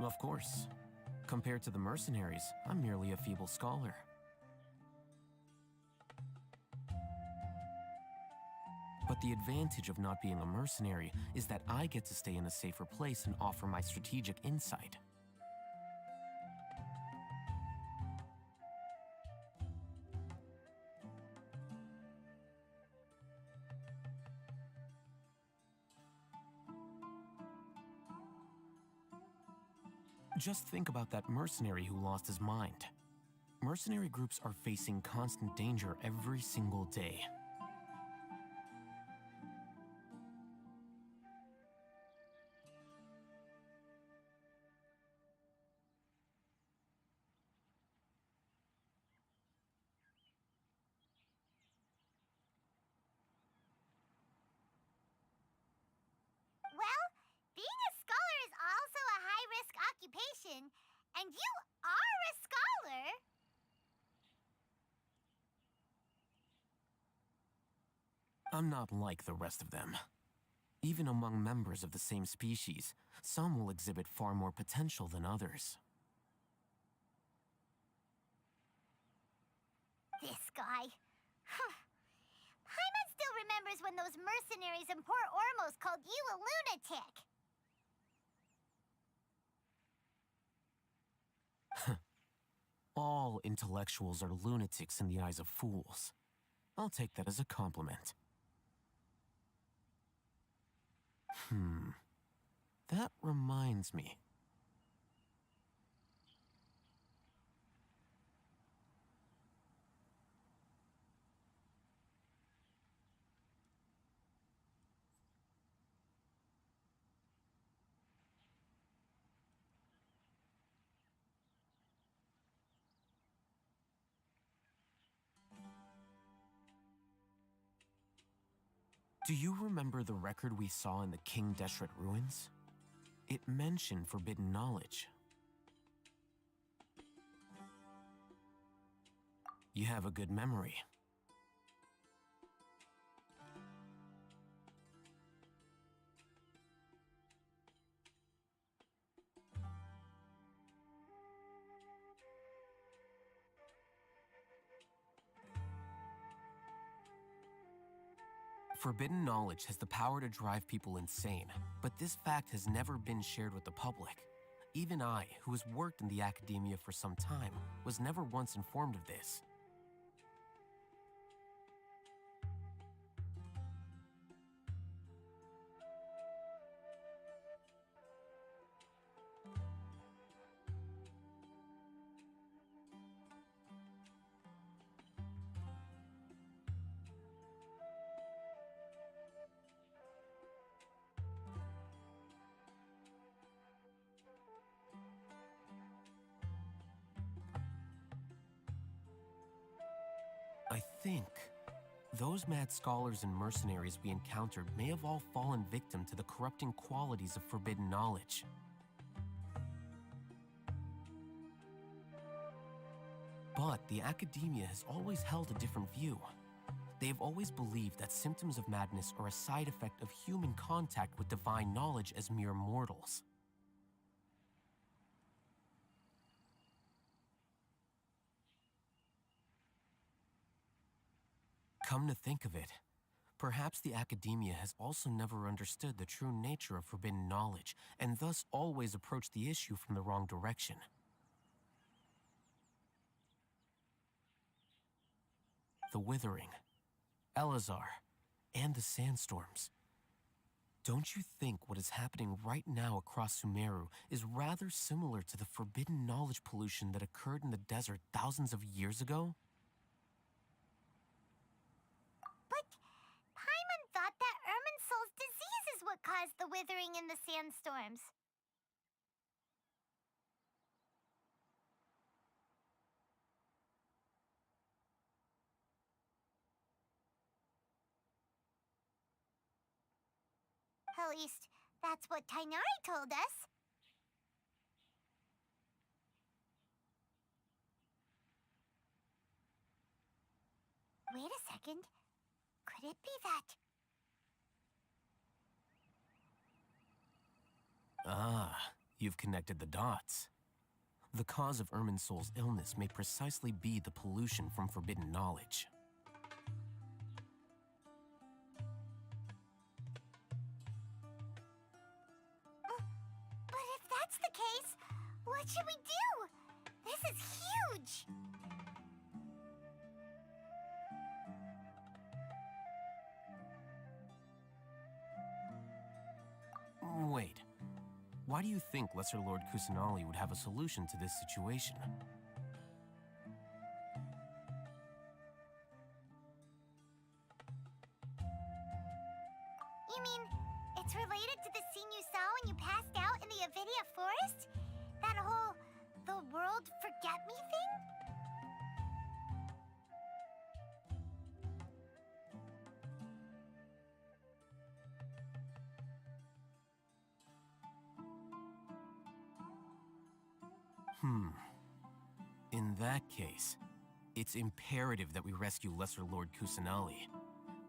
Of course. Compared to the mercenaries, I'm merely a feeble scholar. But the advantage of not being a mercenary is that I get to stay in a safer place and offer my strategic insight. Just think about that mercenary who lost his mind. Mercenary groups are facing constant danger every single day. Well, being a scholar is also a high-risk occupation, and you are a scholar. I'm not like the rest of them. Even among members of the same species, some will exhibit far more potential than others. This guy. Paimon still remembers when those mercenaries in Port Ormos called you a lunatic. All intellectuals are lunatics in the eyes of fools. I'll take that as a compliment. That reminds me. Do you remember the record we saw in the King Deshret ruins? It mentioned forbidden knowledge. You have a good memory. Forbidden knowledge has the power to drive people insane, but this fact has never been shared with the public. Even I, who has worked in the academia for some time, was never once informed of this. I think those mad scholars and mercenaries we encountered may have all fallen victim to the corrupting qualities of forbidden knowledge. But the academia has always held a different view. They have always believed that symptoms of madness are a side effect of human contact with divine knowledge as mere mortals. Come to think of it, perhaps the academia has also never understood the true nature of forbidden knowledge, and thus always approached the issue from the wrong direction. The Withering, Elazar, and the Sandstorms. Don't you think what is happening right now across Sumeru is rather similar to the forbidden knowledge pollution that occurred in the desert thousands of years ago? But Paimon thought that Irminsul's disease is what caused the withering in the sandstorms. At least, that's what Tighnari told us. Wait a second. Could it be that? Ah, You've connected the dots. The cause of Irminsul's illness may precisely be the pollution from forbidden knowledge. But if that's the case, what should we do? This is huge! Wait. Why do you think Lesser Lord Kusanali would have a solution to this situation? You mean it's related to the scene you saw when you passed out in the Avidia Forest? That whole the world forget me thing? In that case, it's imperative that we rescue Lesser Lord Kusanali.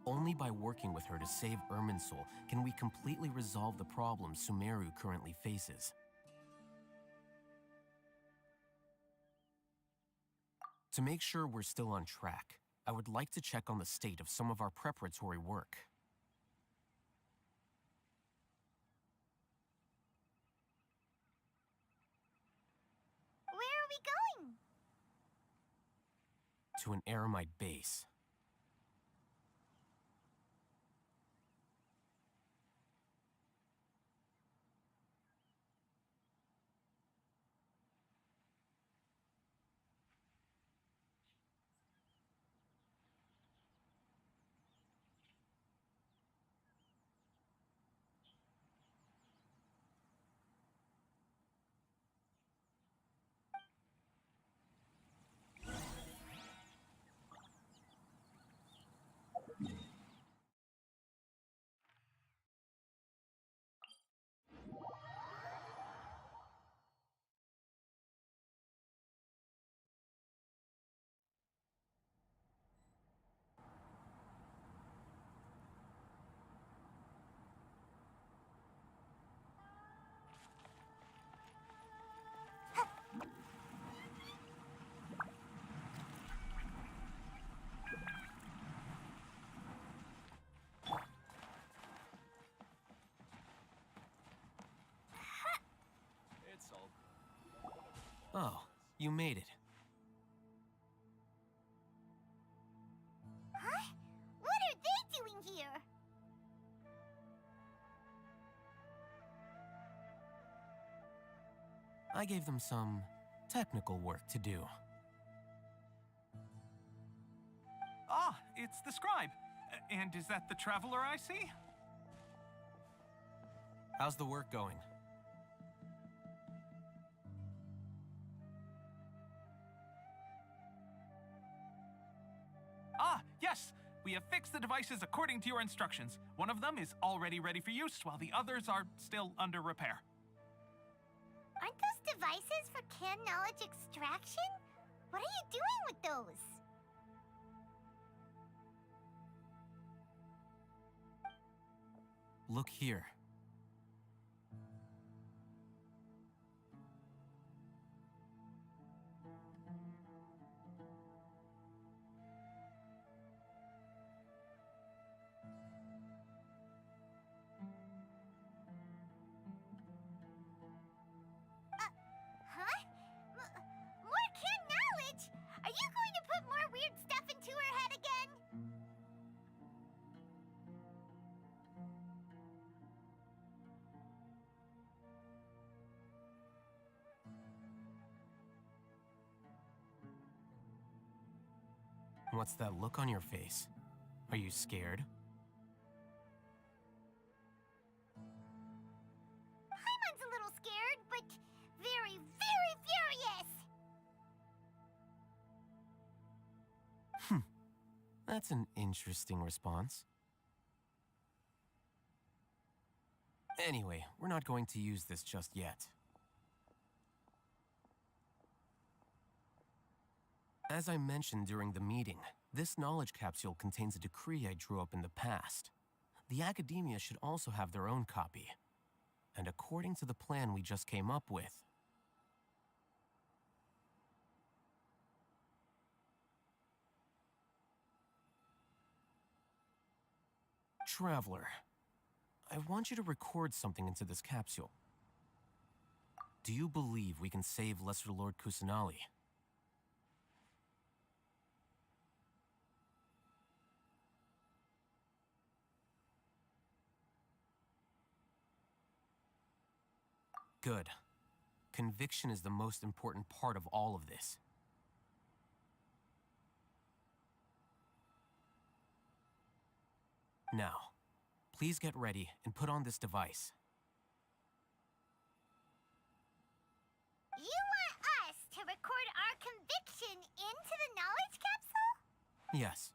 Only by working with her to save Irminsul can we completely resolve the problems Sumeru currently faces. To make sure we're still on track, I would like to check on the state of some of our preparatory work. Where are we going? To an Eremite base. Oh, you made it. Huh? What are they doing here? I gave them some technical work to do. Ah, it's the scribe. And is that the traveler I see? How's the work going? Ah, yes! We have fixed the devices according to your instructions. One of them is already ready for use, while the others are still under repair. Aren't those devices for can knowledge extraction? What are you doing with those? Look here. Huh? More can knowledge? Are you going to put more weird stuff into her head again? What's that look on your face? Are you scared? Paimon's a little scared, but very, very furious. That's an interesting response. Anyway, we're not going to use this just yet. As I mentioned during the meeting, this knowledge capsule contains a decree I drew up in the past. The academia should also have their own copy. And according to the plan we just came up with, Traveler, I want you to record something into this capsule. Do you believe we can save Lesser Lord Kusanali? Good. Conviction is the most important part of all of this. Now, please get ready and put on this device. You want us to record our conviction into the knowledge capsule? Yes.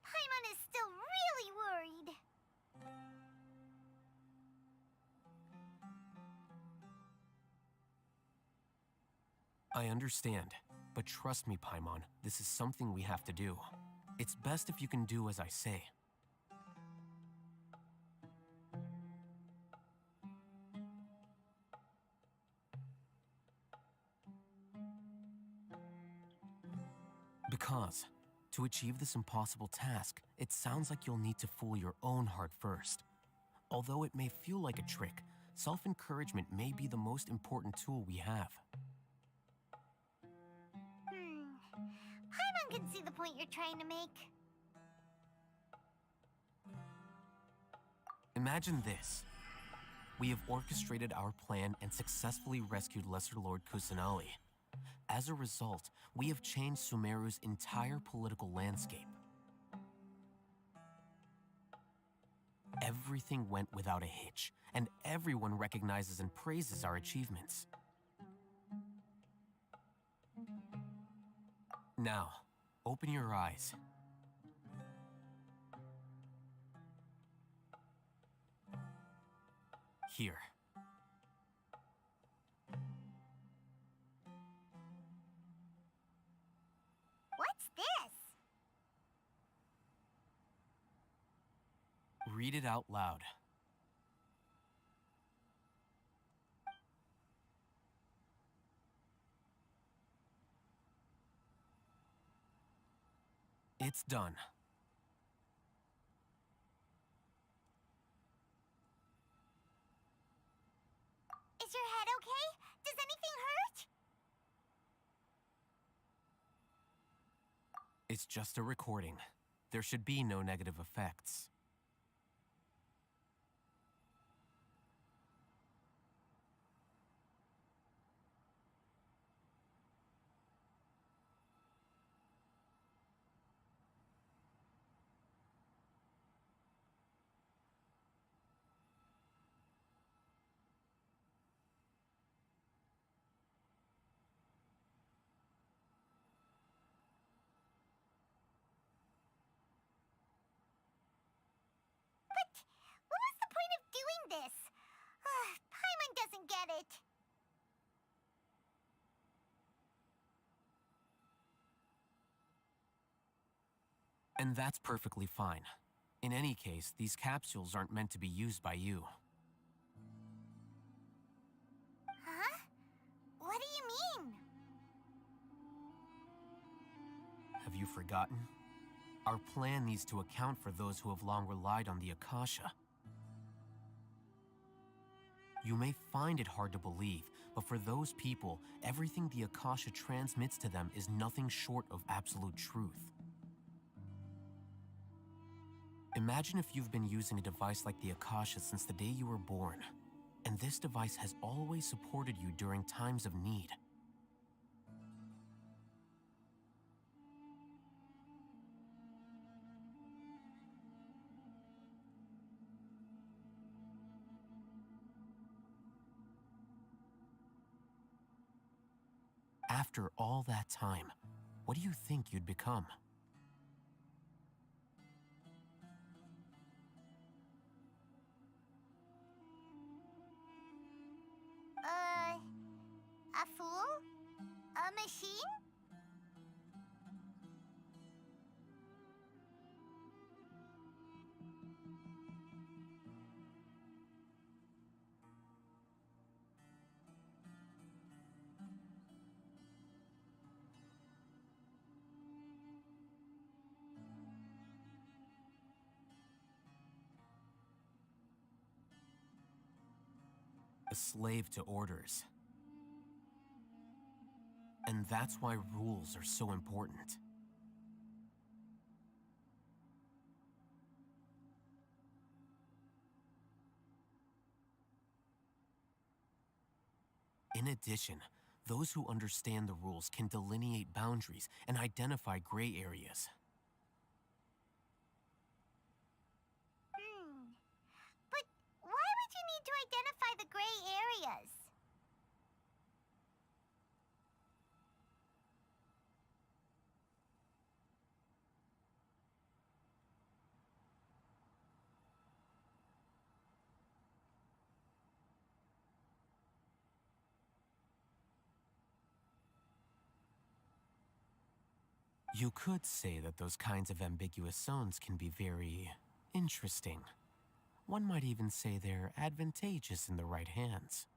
Paimon is still really worried. I understand, but trust me, Paimon, this is something we have to do. It's best if you can do as I say. Because, to achieve this impossible task, it sounds like you'll need to fool your own heart first. Although it may feel like a trick, self-encouragement may be the most important tool we have. Paimon can see the point you're trying to make. Imagine this. We have orchestrated our plan and successfully rescued Lesser Lord Kusanali. As a result, we have changed Sumeru's entire political landscape. Everything went without a hitch, and everyone recognizes and praises our achievements. Now, open your eyes. Here. What's this? Read it out loud. It's done. Is your head okay? Does anything hurt? It's just a recording. There should be no negative effects. What was the point of doing this? Paimon doesn't get it. And that's perfectly fine. In any case, these capsules aren't meant to be used by you. Huh? What do you mean? Have you forgotten? Our plan needs to account for those who have long relied on the Akasha. You may find it hard to believe, but for those people, everything the Akasha transmits to them is nothing short of absolute truth. Imagine if you've been using a device like the Akasha since the day you were born, and this device has always supported you during times of need. After all that time, what do you think you'd become? A fool? A machine? a slave to orders. And that's why rules are so important. In addition, those who understand the rules can delineate boundaries and identify gray areas. But why would you need to identify the gray areas? You could say that those kinds of ambiguous zones can be very interesting. One might even say they're advantageous in the right hands.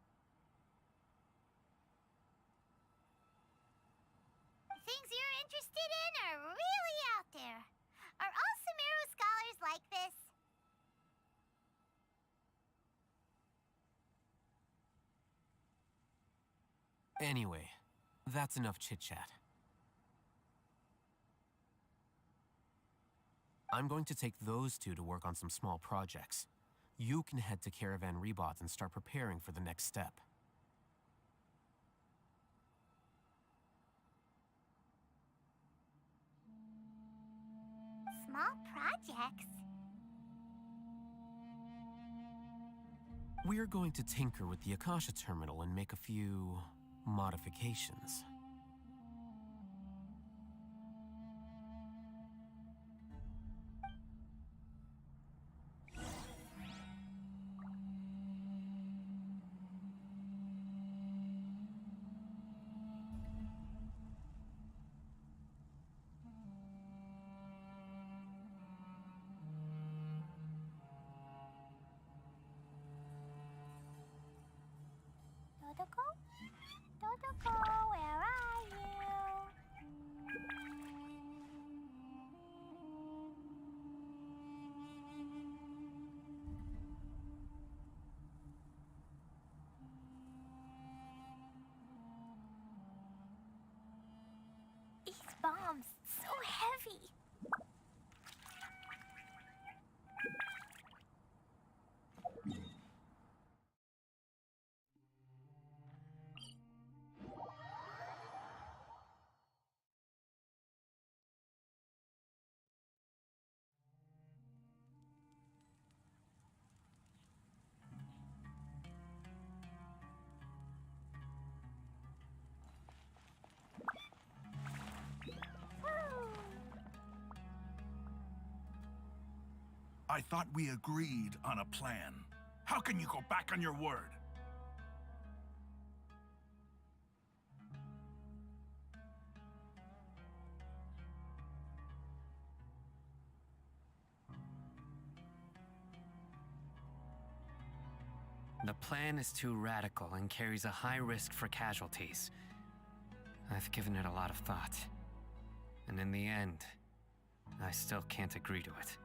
Things you're interested in are really out there. Are all Sumeru scholars like this? Anyway, that's enough chit-chat. I'm going to take those two to work on some small projects. You can head to Caravan Rebot and start preparing for the next step. Small projects? We're going to tinker with the Akasha terminal and make a few modifications. Dodoko? Dodoko, where are you? These bombs, so heavy. I thought we agreed on a plan. How can you go back on your word? The plan is too radical and carries a high risk for casualties. I've given it a lot of thought. And in the end, I still can't agree to it.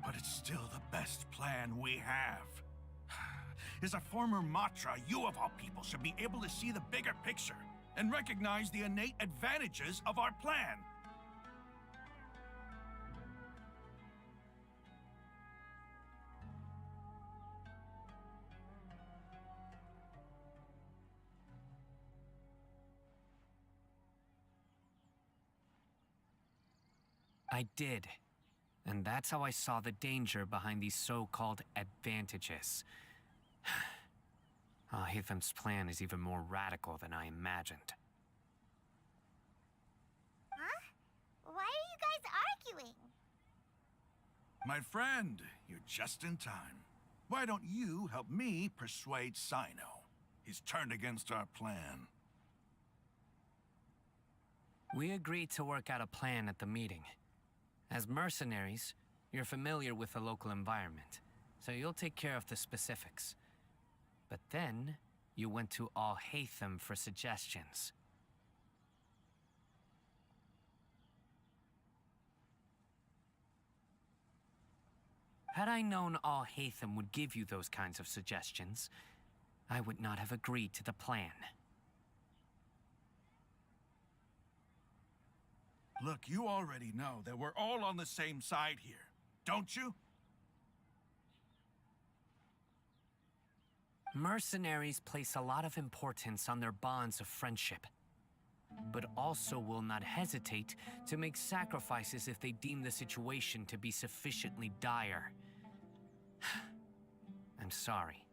But it's still the best plan we have. As a former Matra, you of all people should be able to see the bigger picture and recognize the innate advantages of our plan. I did. And that's how I saw the danger behind these so-called advantages. Alhaitham's plan is even more radical than I imagined. Huh? Why are you guys arguing? My friend, you're just in time. Why don't you help me persuade Sino? He's turned against our plan. We agreed to work out a plan at the meeting. As mercenaries, you're familiar with the local environment, so you'll take care of the specifics. But then, You went to Alhaitham for suggestions. Had I known Alhaitham would give you those kinds of suggestions, I would not have agreed to the plan. Look, you already know that we're all on the same side here, don't you? Mercenaries place a lot of importance on their bonds of friendship, but also will not hesitate to make sacrifices if they deem the situation to be sufficiently dire. I'm sorry,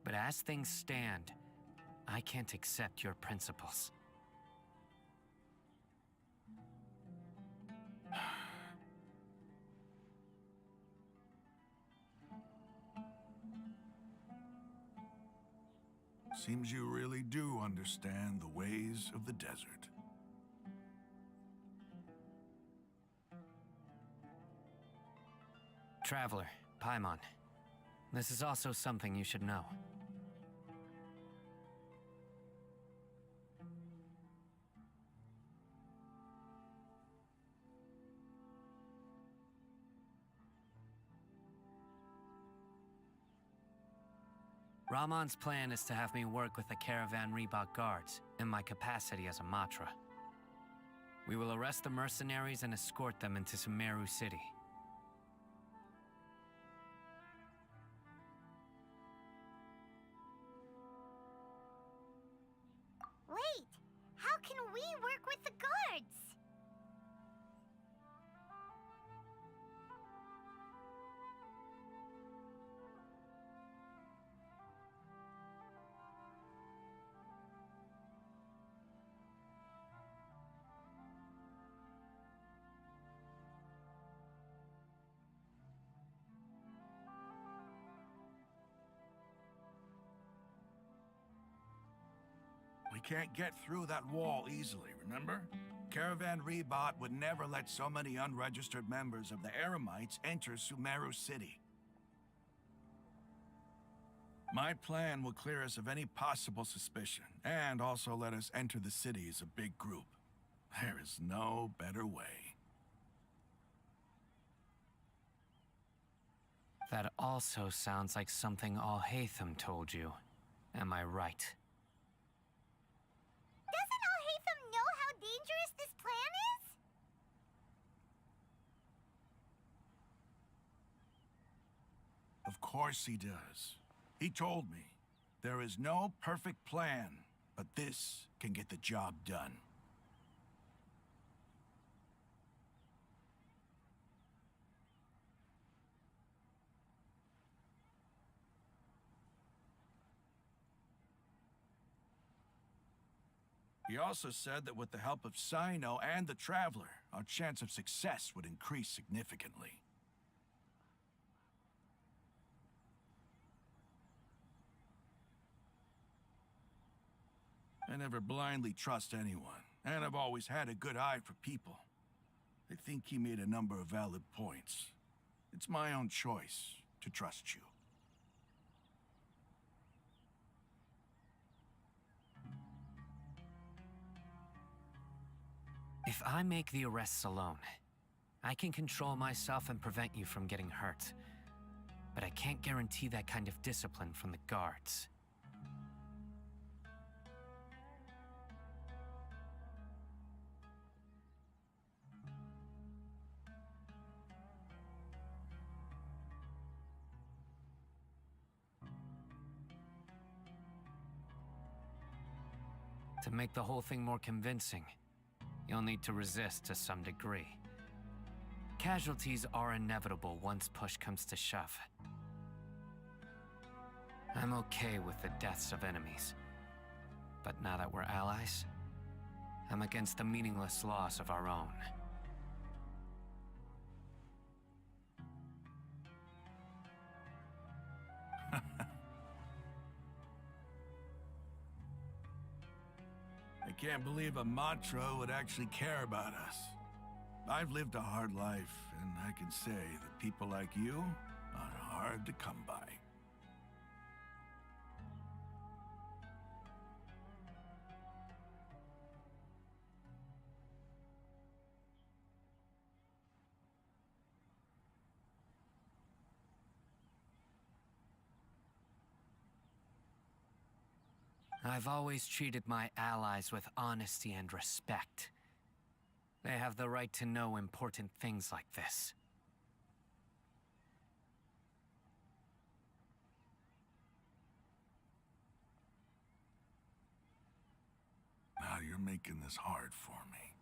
but as things stand, I can't accept your principles. Seems you really do understand the ways of the desert. Traveler, Paimon, this is also something you should know. Rahman's plan is to have me work with the Caravan Reebok guards in my capacity as a Matra. We will arrest the mercenaries and escort them into Sumeru City. Wait, how can we work with the guards? We can't get through that wall easily, remember? Caravan Rebot would never let so many unregistered members of the Eremites enter Sumeru City. My plan will clear us of any possible suspicion, and also let us enter the city as a big group. There is no better way. That also sounds like something Alhaitham told you. Am I right? Doesn't Alhaitham know how dangerous this plan is? Of course he does. He told me, there is no perfect plan, but this can get the job done. He also said that with the help of Cyno and the Traveler, our chance of success would increase significantly. I never blindly trust anyone, and I've always had a good eye for people. I think he made a number of valid points. It's my own choice to trust you. If I make the arrests alone, I can control myself and prevent you from getting hurt. But I can't guarantee that kind of discipline from the guards. To make the whole thing more convincing, you'll need to resist to some degree. Casualties are inevitable once push comes to shove. I'm okay with the deaths of enemies. But now that we're allies, I'm against the meaningless loss of our own. I can't believe a Matra would actually care about us. I've lived a hard life, and I can say that people like you are hard to come by. I've always treated my allies with honesty and respect. They have the right to know important things like this. Now you're making this hard for me.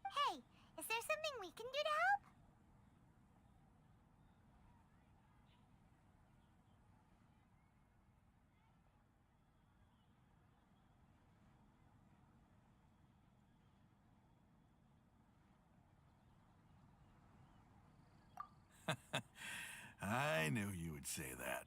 Hey, is there something we can do to help? I knew you would say that.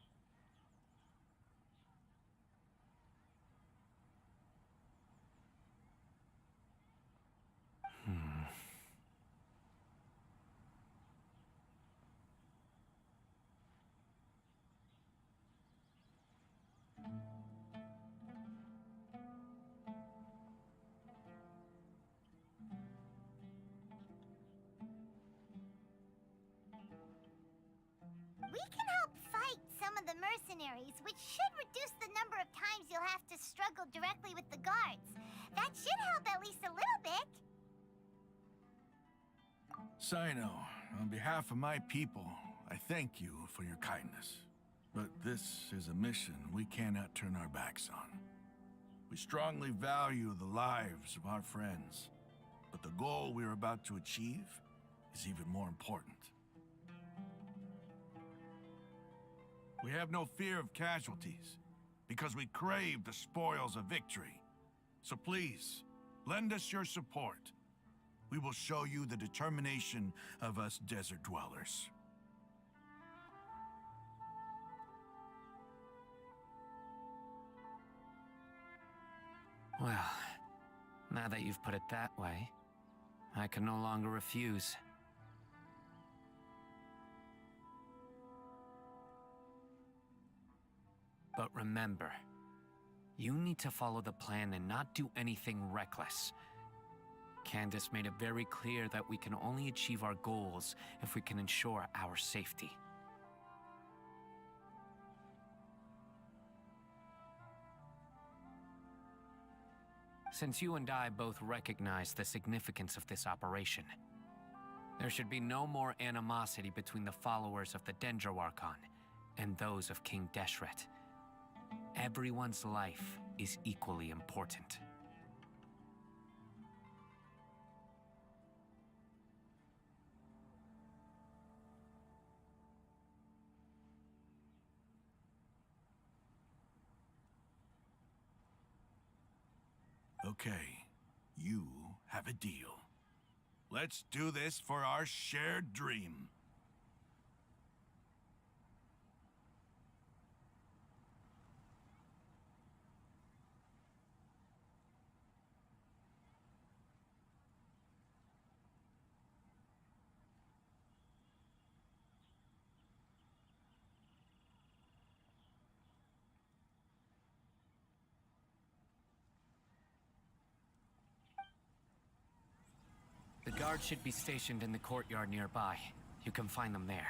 We can help fight some of the mercenaries, which should reduce the number of times you'll have to struggle directly with the guards. That should help at least a little bit. Sino, on behalf of my people, I thank you for your kindness. But this is a mission we cannot turn our backs on. We strongly value the lives of our friends, but the goal we're about to achieve is even more important. We have no fear of casualties, because we crave the spoils of victory. So please, lend us your support. We will show you the determination of us desert dwellers. Well, now that you've put it that way, I can no longer refuse. But remember, you need to follow the plan and not do anything reckless. Candace made it very clear that we can only achieve our goals if we can ensure our safety. Since you and I both recognize the significance of this operation, there should be no more animosity between the followers of the Dendroarchon and those of King Deshret. Everyone's life is equally important. Okay, you have a deal. Let's do this for our shared dream. The guards should be stationed in the courtyard nearby. You can find them there.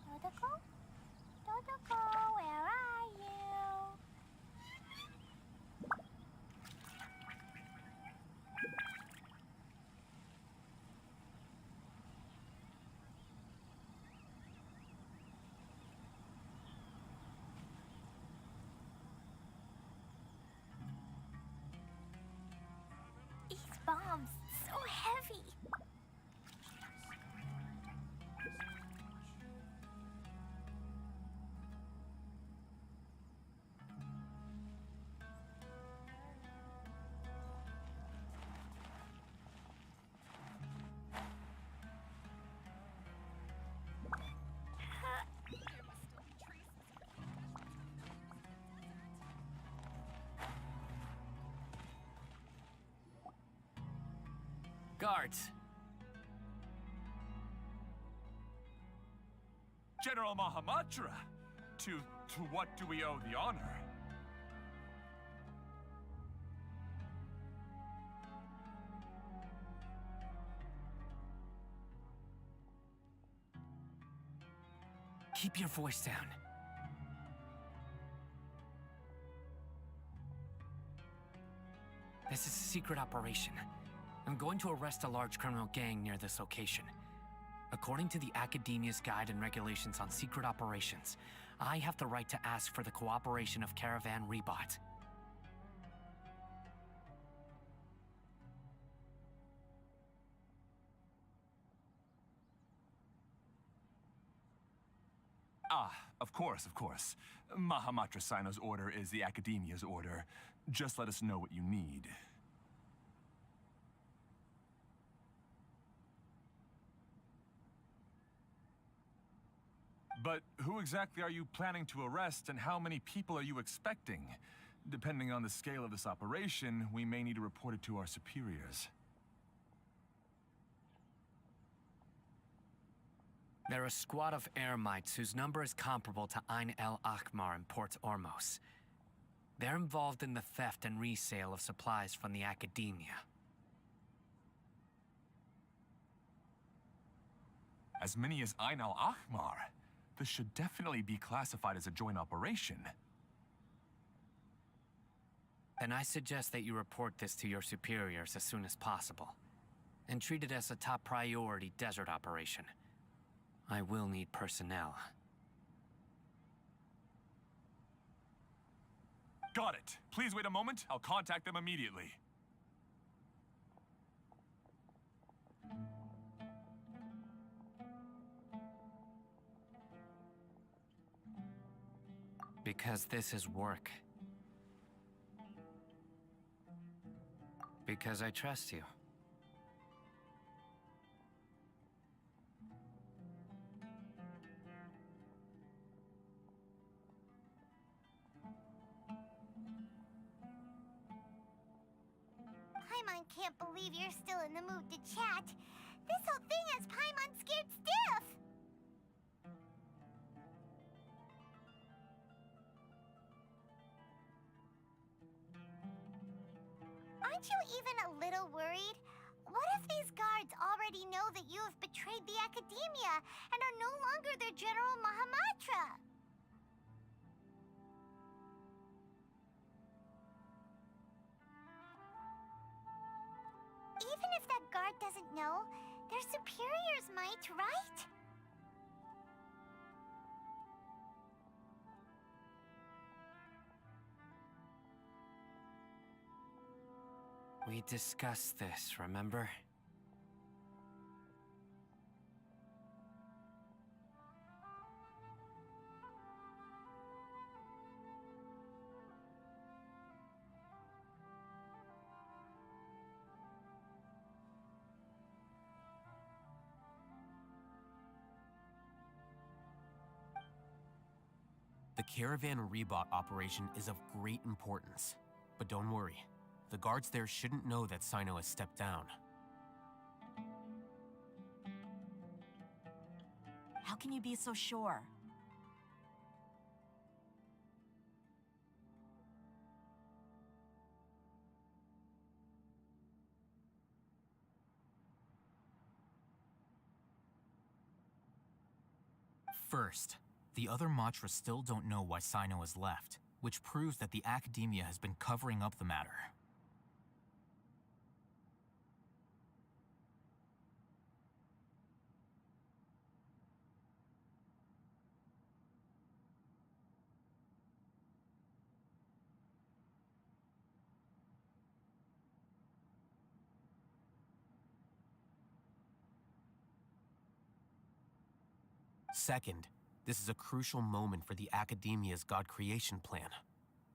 Dodoko? Dodoko, where are you? These bombs, so heavy. Guards! General Mahamatra! To what do we owe the honor? Keep your voice down. This is a secret operation. I'm going to arrest a large criminal gang near this location. According to the Academia's Guide and Regulations on Secret Operations, I have the right to ask for the cooperation of Caravan Rebot. Ah, of course, of course. Mahamatra Sino's order is the Academia's order. Just let us know what you need. But who exactly are you planning to arrest, and how many people are you expecting? Depending on the scale of this operation, we may need to report it to our superiors. They're a squad of Eremites whose number is comparable to Ain el Akhmar in Port Ormos. They're involved in the theft and resale of supplies from the Academia. As many as Ain el Akhmar? This should definitely be classified as a joint operation. Then I suggest that you report this to your superiors as soon as possible, and treat it as a top priority desert operation. I will need personnel. Got it. Please wait a moment. I'll contact them immediately. Because this is work. Because I trust you. Paimon can't believe you're still in the mood to chat. This whole thing has Paimon scared stiff! Aren't you even a little worried? What if these guards already know that you have betrayed the Academia and are no longer their General Mahamatra? Even if that guard doesn't know, their superiors might, right? We discussed this, remember? The Caravan Rebot operation is of great importance. But don't worry, the guards there shouldn't know that Sino has stepped down. How can you be so sure? First, the other Matras still don't know why Sino has left, which proves that the Academia has been covering up the matter. Second, this is a crucial moment for the Academia's God creation plan.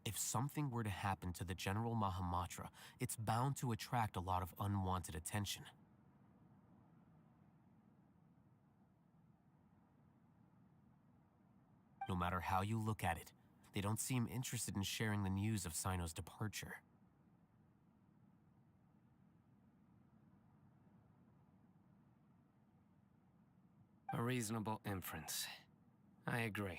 If something were to happen to the General Mahamatra, it's bound to attract a lot of unwanted attention. No matter how you look at it, they don't seem interested in sharing the news of Sino's departure. A reasonable inference. I agree.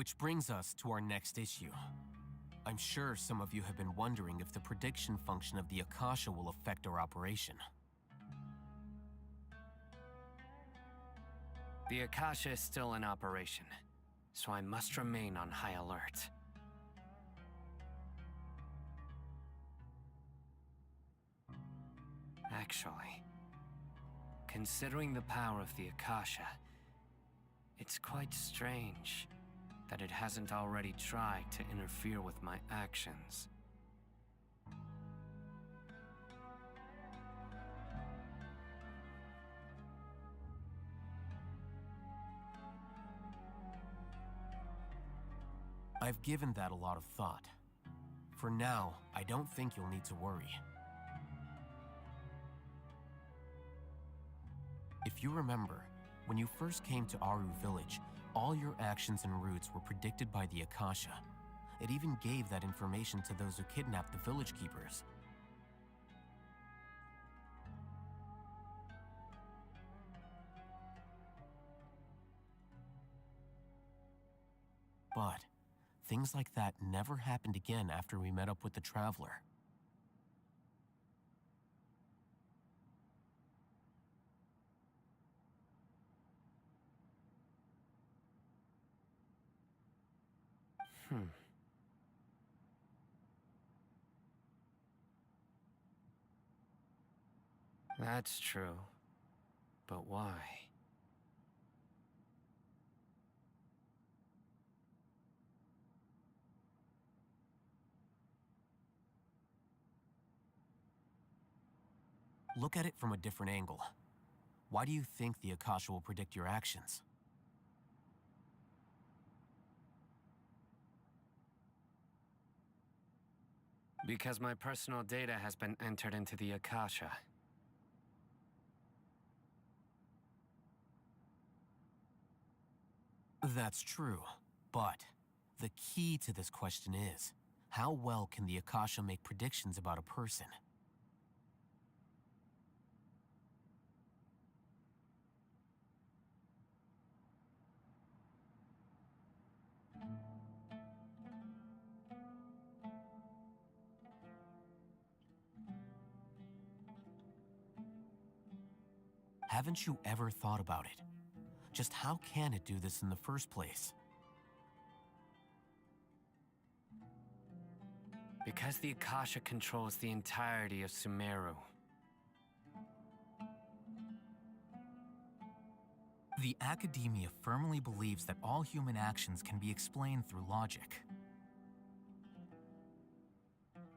Which brings us to our next issue. I'm sure some of you have been wondering if the prediction function of the Akasha will affect our operation. The Akasha is still in operation, so I must remain on high alert. Actually, considering the power of the Akasha, it's quite strange that it hasn't already tried to interfere with my actions. I've given that a lot of thought. For now, I don't think you'll need to worry. If you remember, when you first came to Aru Village, all your actions and routes were predicted by the Akasha. It even gave that information to those who kidnapped the village keepers. But things like that never happened again after we met up with the Traveler. That's true. But why? Look at it from a different angle. Why do you think the Akasha will predict your actions? Because my personal data has been entered into the Akasha. That's true, but the key to this question is, how well can the Akasha make predictions about a person? Haven't you ever thought about it? Just how can it do this in the first place? Because the Akasha controls the entirety of Sumeru. The Academia firmly believes that all human actions can be explained through logic.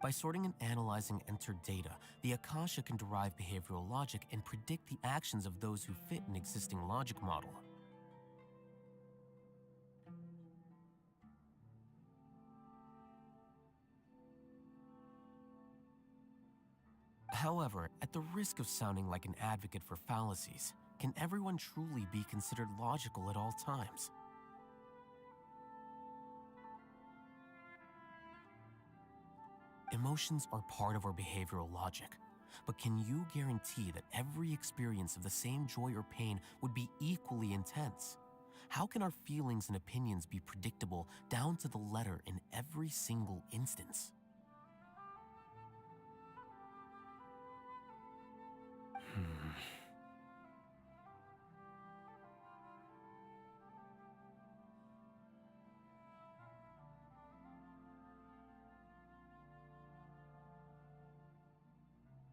By sorting and analyzing entered data, the Akasha can derive behavioral logic and predict the actions of those who fit an existing logic model. However, at the risk of sounding like an advocate for fallacies, can everyone truly be considered logical at all times? Emotions are part of our behavioral logic, but can you guarantee that every experience of the same joy or pain would be equally intense? How can our feelings and opinions be predictable down to the letter in every single instance?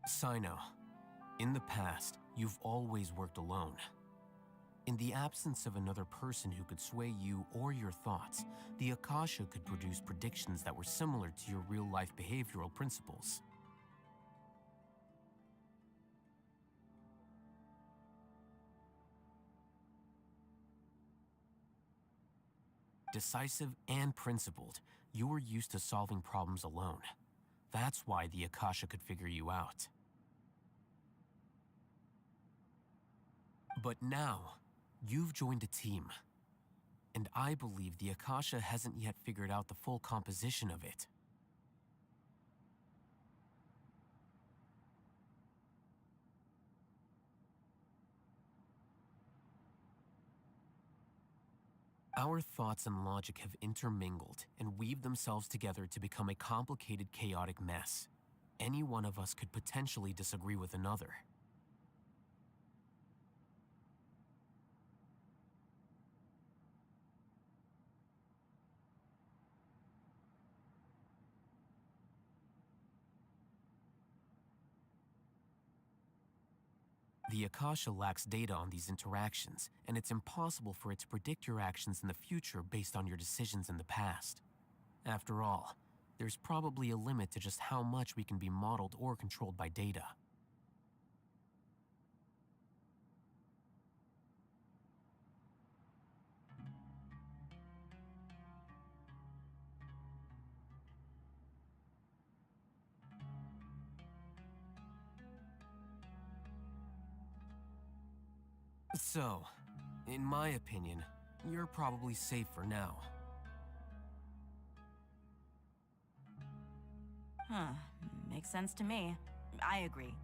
Sino, in the past, you've always worked alone. In the absence of another person who could sway you or your thoughts, the Akasha could produce predictions that were similar to your real-life behavioral principles. Decisive and principled, you were used to solving problems alone. That's why the Akasha could figure you out. But now, you've joined a team. And I believe the Akasha hasn't yet figured out the full composition of it. Our thoughts and logic have intermingled and weaved themselves together to become a complicated, chaotic mess. Any one of us could potentially disagree with another. The Akasha lacks data on these interactions, and it's impossible for it to predict your actions in the future based on your decisions in the past. After all, there's probably a limit to just how much we can be modeled or controlled by data. So, in my opinion, you're probably safe for now. Huh. Makes sense to me. I agree.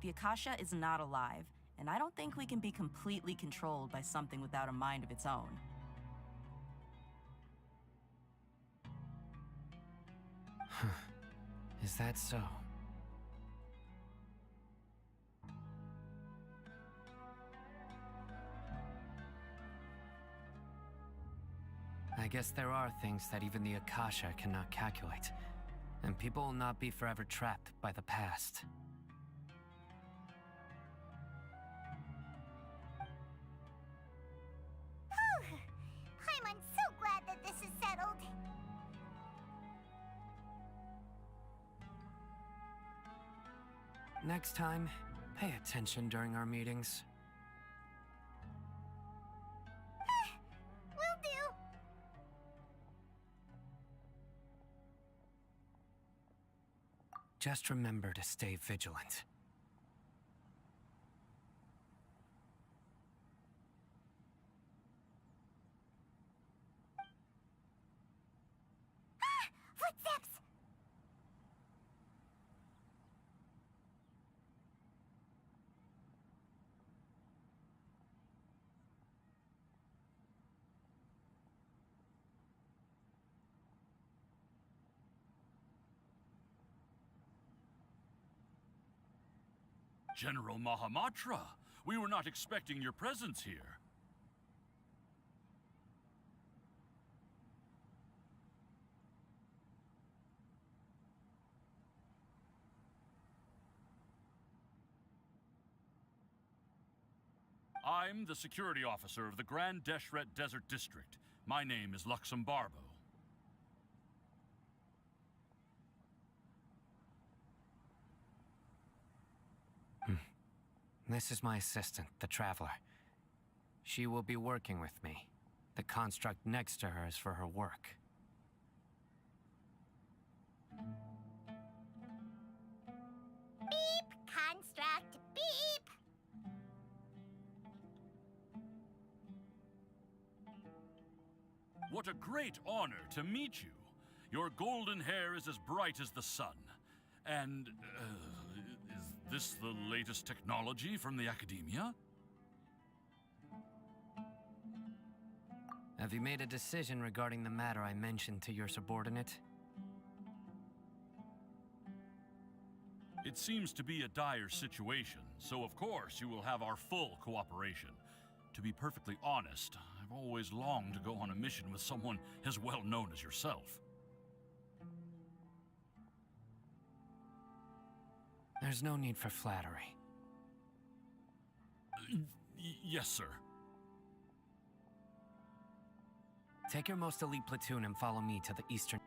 The Akasha is not alive, and I don't think we can be completely controlled by something without a mind of its own. Is that so? I guess there are things that even the Akasha cannot calculate, and people will not be forever trapped by the past. Whew. Paimon's so glad that this is settled. Next time, pay attention during our meetings. Will do. Just remember to stay vigilant. Footsteps! General Mahamatra, we were not expecting your presence here. I'm the security officer of the Grand Deshret Desert District. My name is Luxembarbo. This is my assistant, the Traveler. She will be working with me. The construct next to her is for her work. Beep! Construct, beep! What a great honor to meet you. Your golden hair is as bright as the sun. And, is this the latest technology from the Academia? Have you made a decision regarding the matter I mentioned to your subordinate? It seems to be a dire situation, so of course you will have our full cooperation. To be perfectly honest, I've always longed to go on a mission with someone as well known as yourself. There's no need for flattery. Yes, sir. Take your most elite platoon and follow me to the eastern...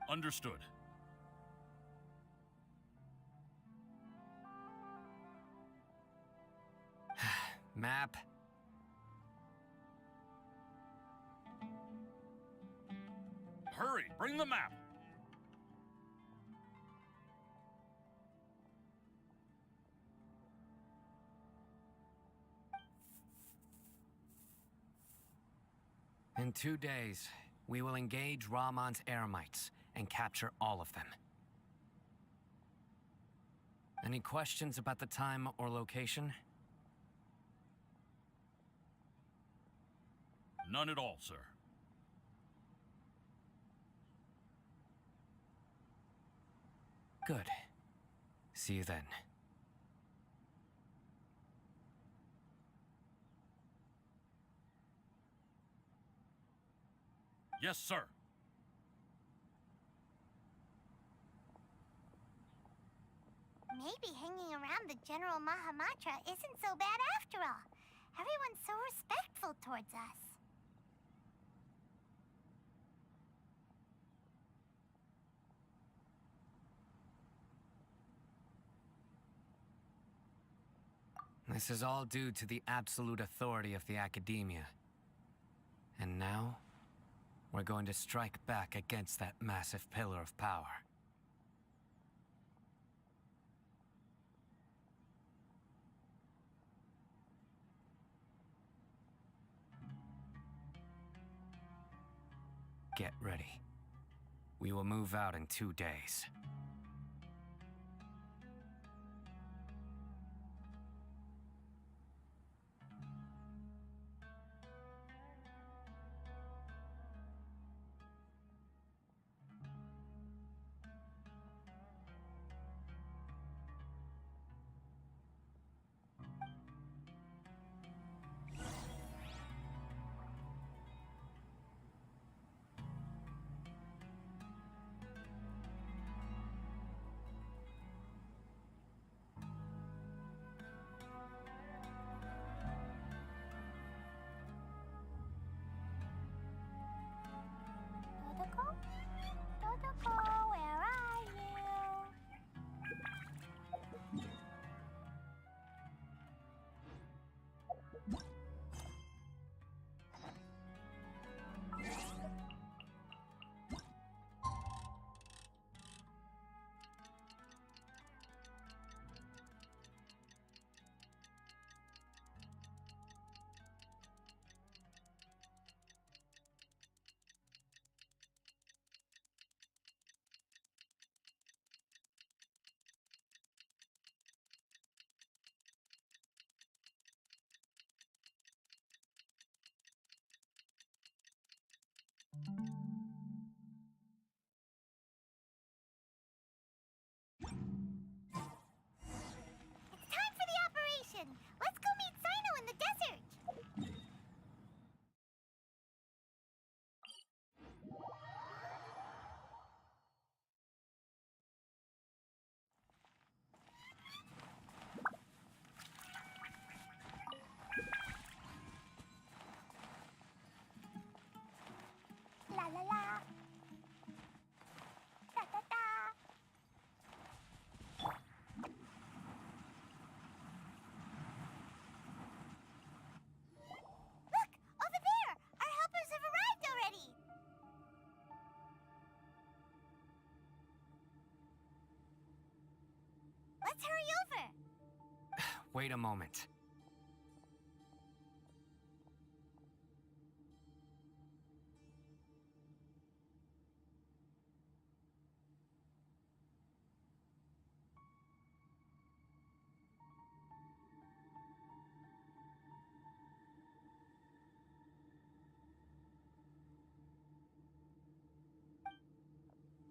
Understood. Map. Hurry, bring the map. In 2 days, we will engage Rahman's Eremites and capture all of them. Any questions about the time or location? None at all, sir. Good. See you then. Yes, sir. Maybe hanging around the General Mahamatra isn't so bad after all. Everyone's so respectful towards us. This is all due to the absolute authority of the Academia. And now, we're going to strike back against that massive pillar of power. Get ready. We will move out in 2 days. Dodoko, where are you? It's time for the operation! Let's go meet Sino in the desert! La la la! Da da da! Look! Over there! Our helpers have arrived already! Let's hurry over! Wait a moment.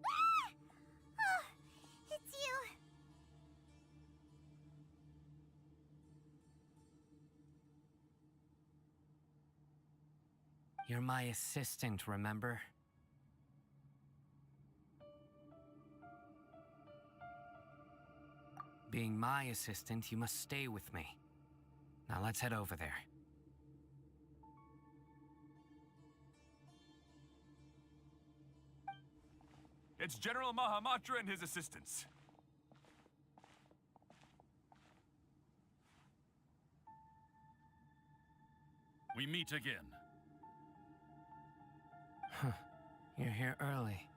Ah! Oh, it's you! You're my assistant, remember? Being my assistant, you must stay with me. Now let's head over there. It's General Mahamatra and his assistants. We meet again. You're here early.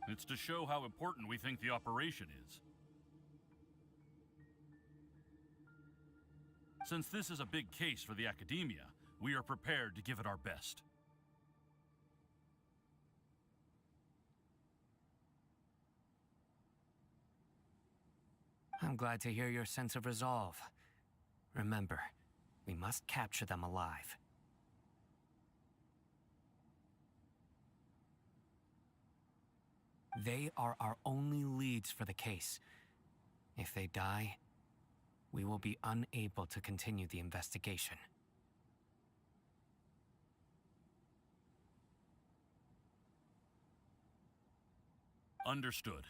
It's to show how important we think the operation is. Since this is a big case for the Academia, We are prepared to give it our best. I'm glad to hear your sense of resolve. Remember, we must capture them alive. They are our only leads for the case. If they die, we will be unable to continue the investigation. Understood.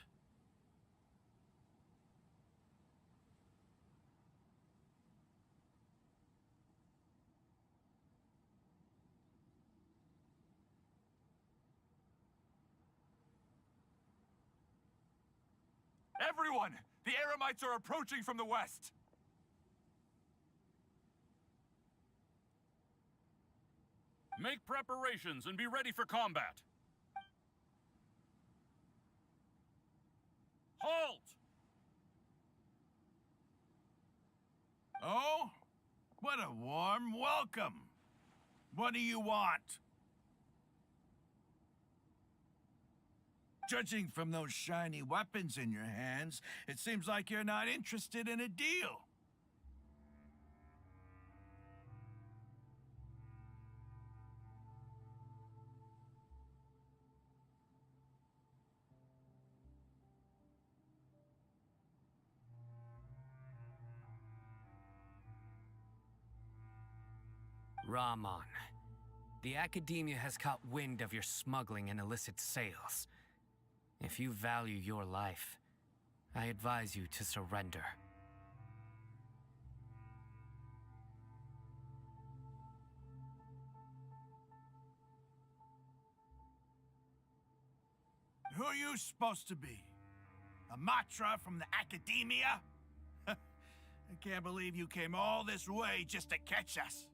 Everyone! The Eremites are approaching from the west! Make preparations and be ready for combat. Halt! Oh? What a warm welcome. What do you want? Judging from those shiny weapons in your hands, it seems like you're not interested in a deal. Rahman, the Academia has caught wind of your smuggling and illicit sales. If you value your life, I advise you to surrender. Who are you supposed to be? A Matra from the Academia? I can't believe you came all this way just to catch us.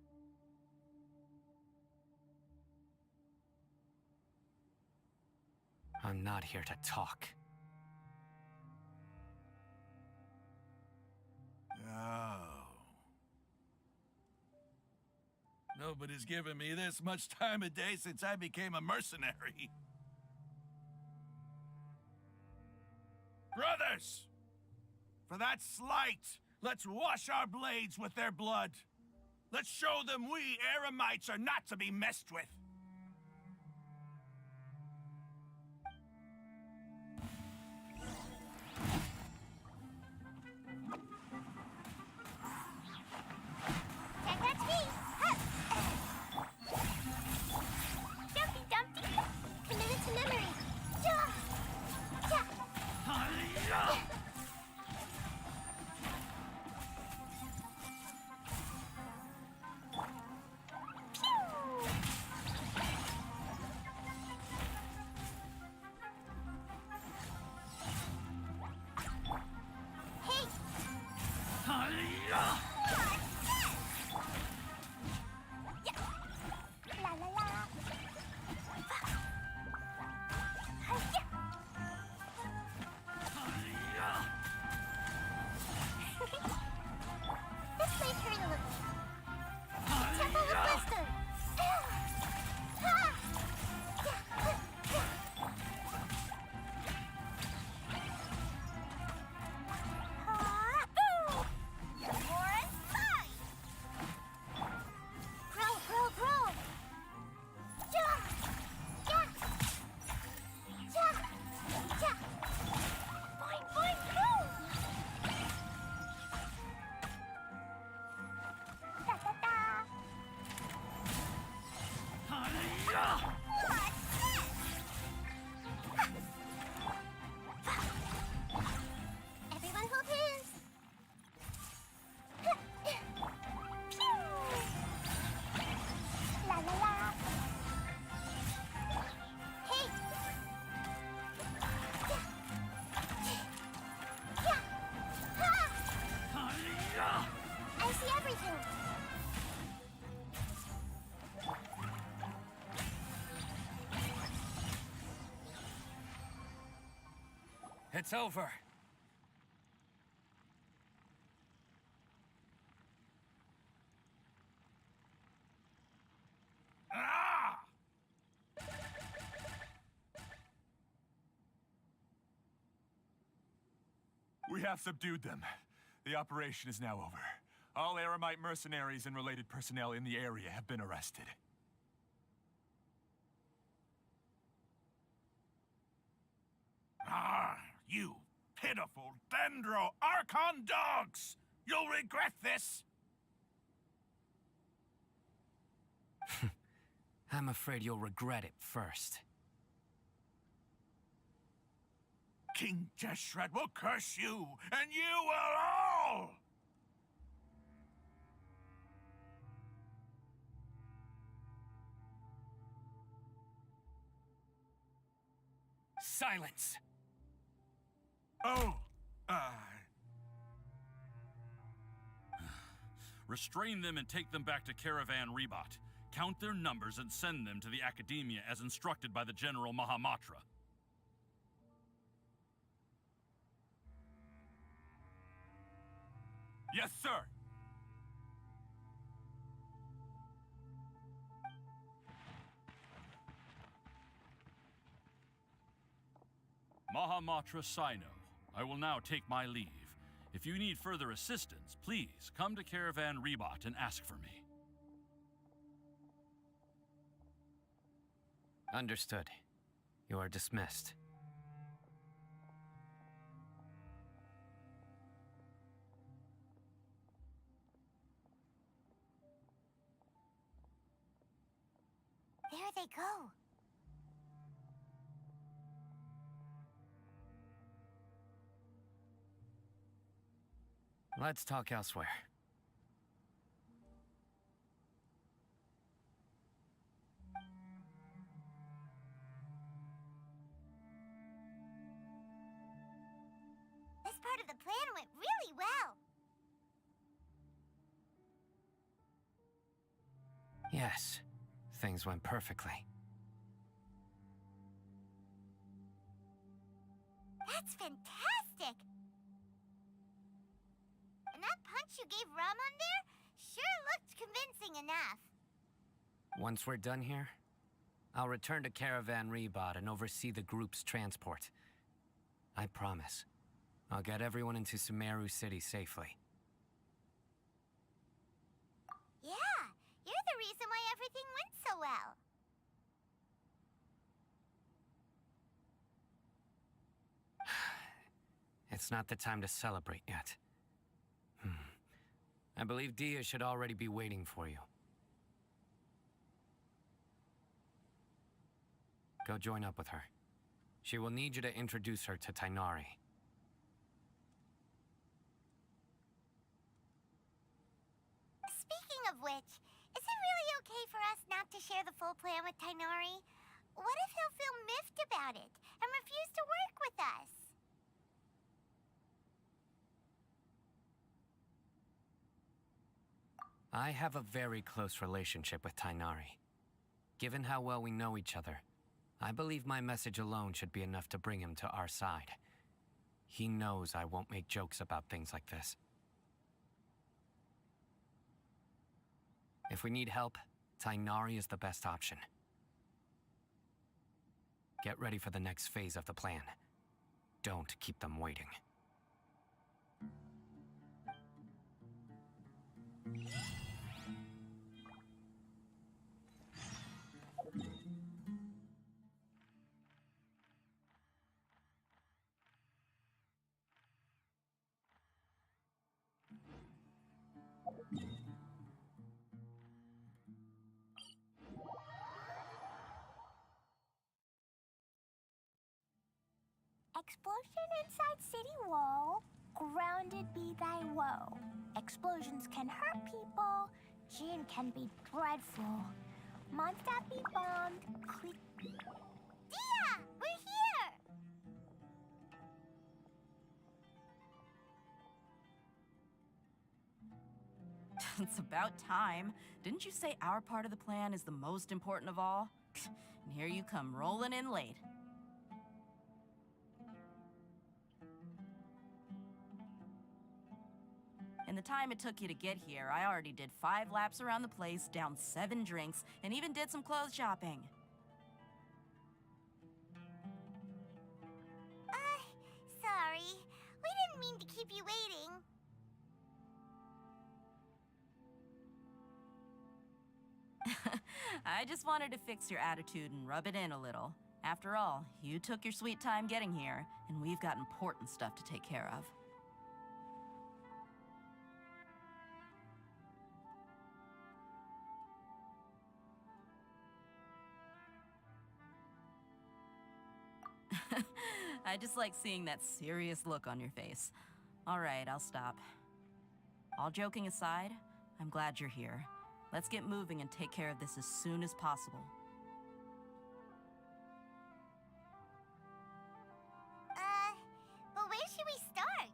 I'm not here to talk. Oh. Nobody's given me this much time of day since I became a mercenary. Brothers! For that slight, let's wash our blades with their blood. Let's show them we Eremites are not to be messed with. Can't catch me! Dumpty Dumpty! Committed to memory! Ja! Ja! Pew! Hey! Yeah! La la la! Hi-ya! This place hurt a little. Temple of Wisdom! More inside! Grow, grow, grow! Ja! Ja! Ja! Ja! Boing, boing, boom! Da, da, da! What's this? Everyone hold hands! Pew! La la la! Hey! Yeah! Ha! I see everything! It's over. We have subdued them. The operation is now over. All Eremite mercenaries and related personnel in the area have been arrested. Ah, you pitiful Dendro Archon dogs! You'll regret this! I'm afraid you'll regret it first. King Jeshred will curse you, and you will all! Silence! Oh, Restrain them and take them back to Caravan Rebot. Count their numbers and send them to the Academia as instructed by the General Mahamatra. Yes, sir! Mahamatra Sino, I will now take my leave. If you need further assistance, please come to Caravan Rebot and ask for me. Understood. You are dismissed. There they go. Let's talk elsewhere. This part of the plan went really well. Yes, things went perfectly. That's fantastic! And that punch you gave Ramon there sure looked convincing enough. Once we're done here, I'll return to Caravan Rebot and oversee the group's transport. I promise. I'll get everyone into Sumeru City safely. Yeah, you're the reason why everything went so well. It's not the time to celebrate yet. I believe Dia should already be waiting for you. Go join up with her. She will need you to introduce her to Tighnari. Speaking of which, is it really okay for us not to share the full plan with Tighnari? What if he'll feel miffed about it and refuse to work with us? I have a very close relationship with Tighnari. Given how well we know each other, I believe my message alone should be enough to bring him to our side. He knows I won't make jokes about things like this. If we need help, Tighnari is the best option. Get ready for the next phase of the plan. Don't keep them waiting. Explosion inside city wall, grounded be thy woe. Explosions can hurt people, Jinn can be dreadful. Mondstadt be bombed, click. Dia! We're here! It's about time. Didn't you say our part of the plan is the most important of all? And here you come rolling in late. In the time it took you to get here, I already did 5 laps around the place, downed 7 drinks, and even did some clothes shopping. Sorry. We didn't didn't mean to keep you waiting. I just wanted to fix your attitude and rub it in a little. After all, you took your sweet time getting here, and we've got important stuff to take care of. I just like seeing that serious look on your face. All right, I'll stop. All joking aside, I'm glad you're here. Let's get moving and take care of this as soon as possible. But where should we start?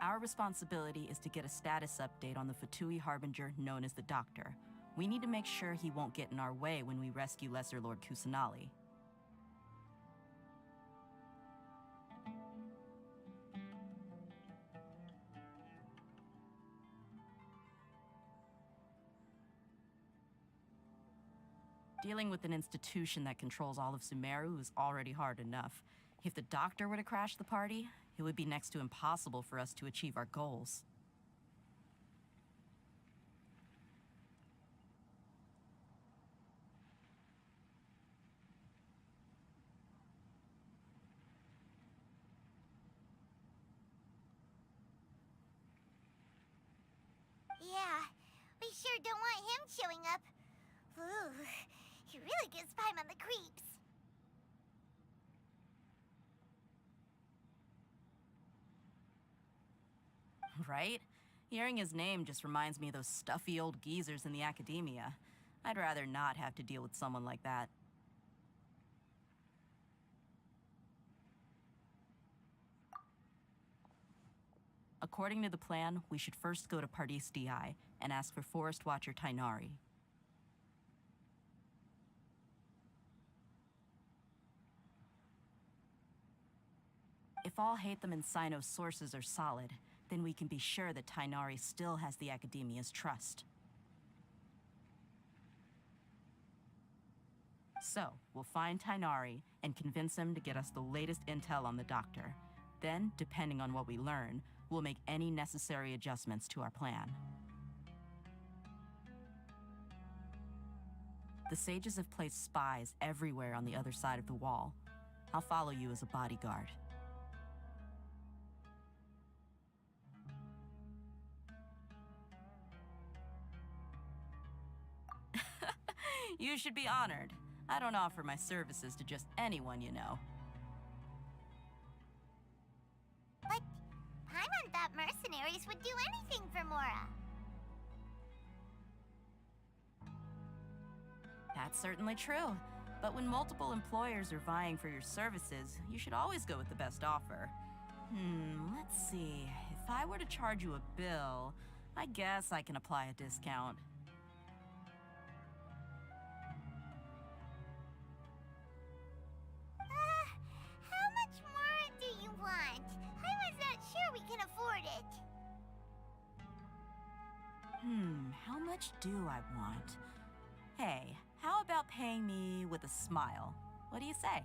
Our responsibility is to get a status update on the Fatui Harbinger known as the Doctor. We need to make sure he won't get in our way when we rescue Lesser Lord Kusanali. Dealing with an institution that controls all of Sumeru is already hard enough. If the Doctor were to crash the party, it would be next to impossible for us to achieve our goals. Yeah, we sure don't want him showing up. Ooh, he really gives Paimon the creeps. Right? Hearing his name just reminds me of those stuffy old geezers in the academia. I'd rather not have to deal with someone like that. According to the plan, we should first go to Pardis DI and ask for Forest Watcher Tainari. If all Hatham and Sino's sources are solid, then we can be sure that Tainari still has the Academia's trust. So, we'll find Tainari and convince him to get us the latest intel on the Doctor. Then, depending on what we learn, we'll make any necessary adjustments to our plan. The sages have placed spies everywhere on the other side of the wall. I'll follow you as a bodyguard. You should be honored. I don't offer my services to just anyone you know. But Paimon thought mercenaries would do anything for Mora. That's certainly true. But when multiple employers are vying for your services, you should always go with the best offer. Let's see. If I were to charge you a bill, I guess I can apply a discount. How much more do you want? Paimon's not sure we can afford it. How much do I want? Hey, how about paying me with a smile? What do you say?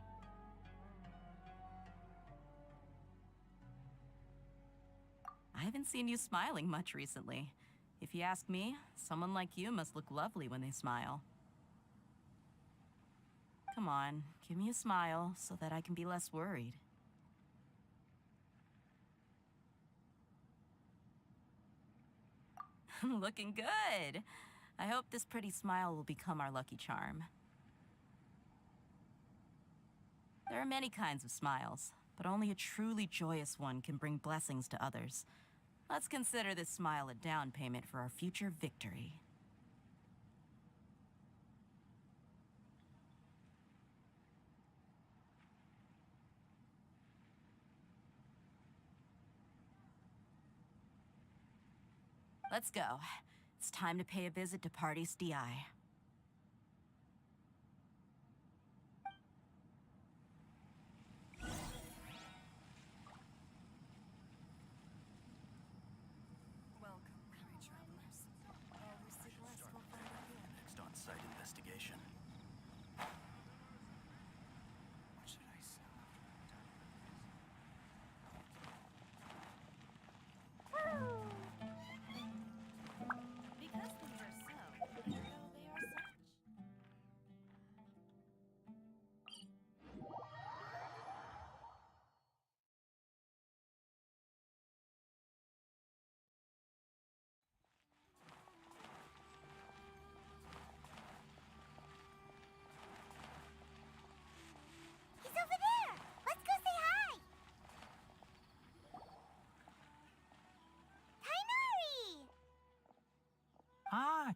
I haven't seen you smiling much recently. If you ask me, someone like you must look lovely when they smile. Come on, give me a smile so that I can be less worried. Looking good! I hope this pretty smile will become our lucky charm. There are many kinds of smiles, but only a truly joyous one can bring blessings to others. Let's consider this smile a down payment for our future victory. Let's go. It's time to pay a visit to Pardis DI. Next on-site investigation. What should I sell?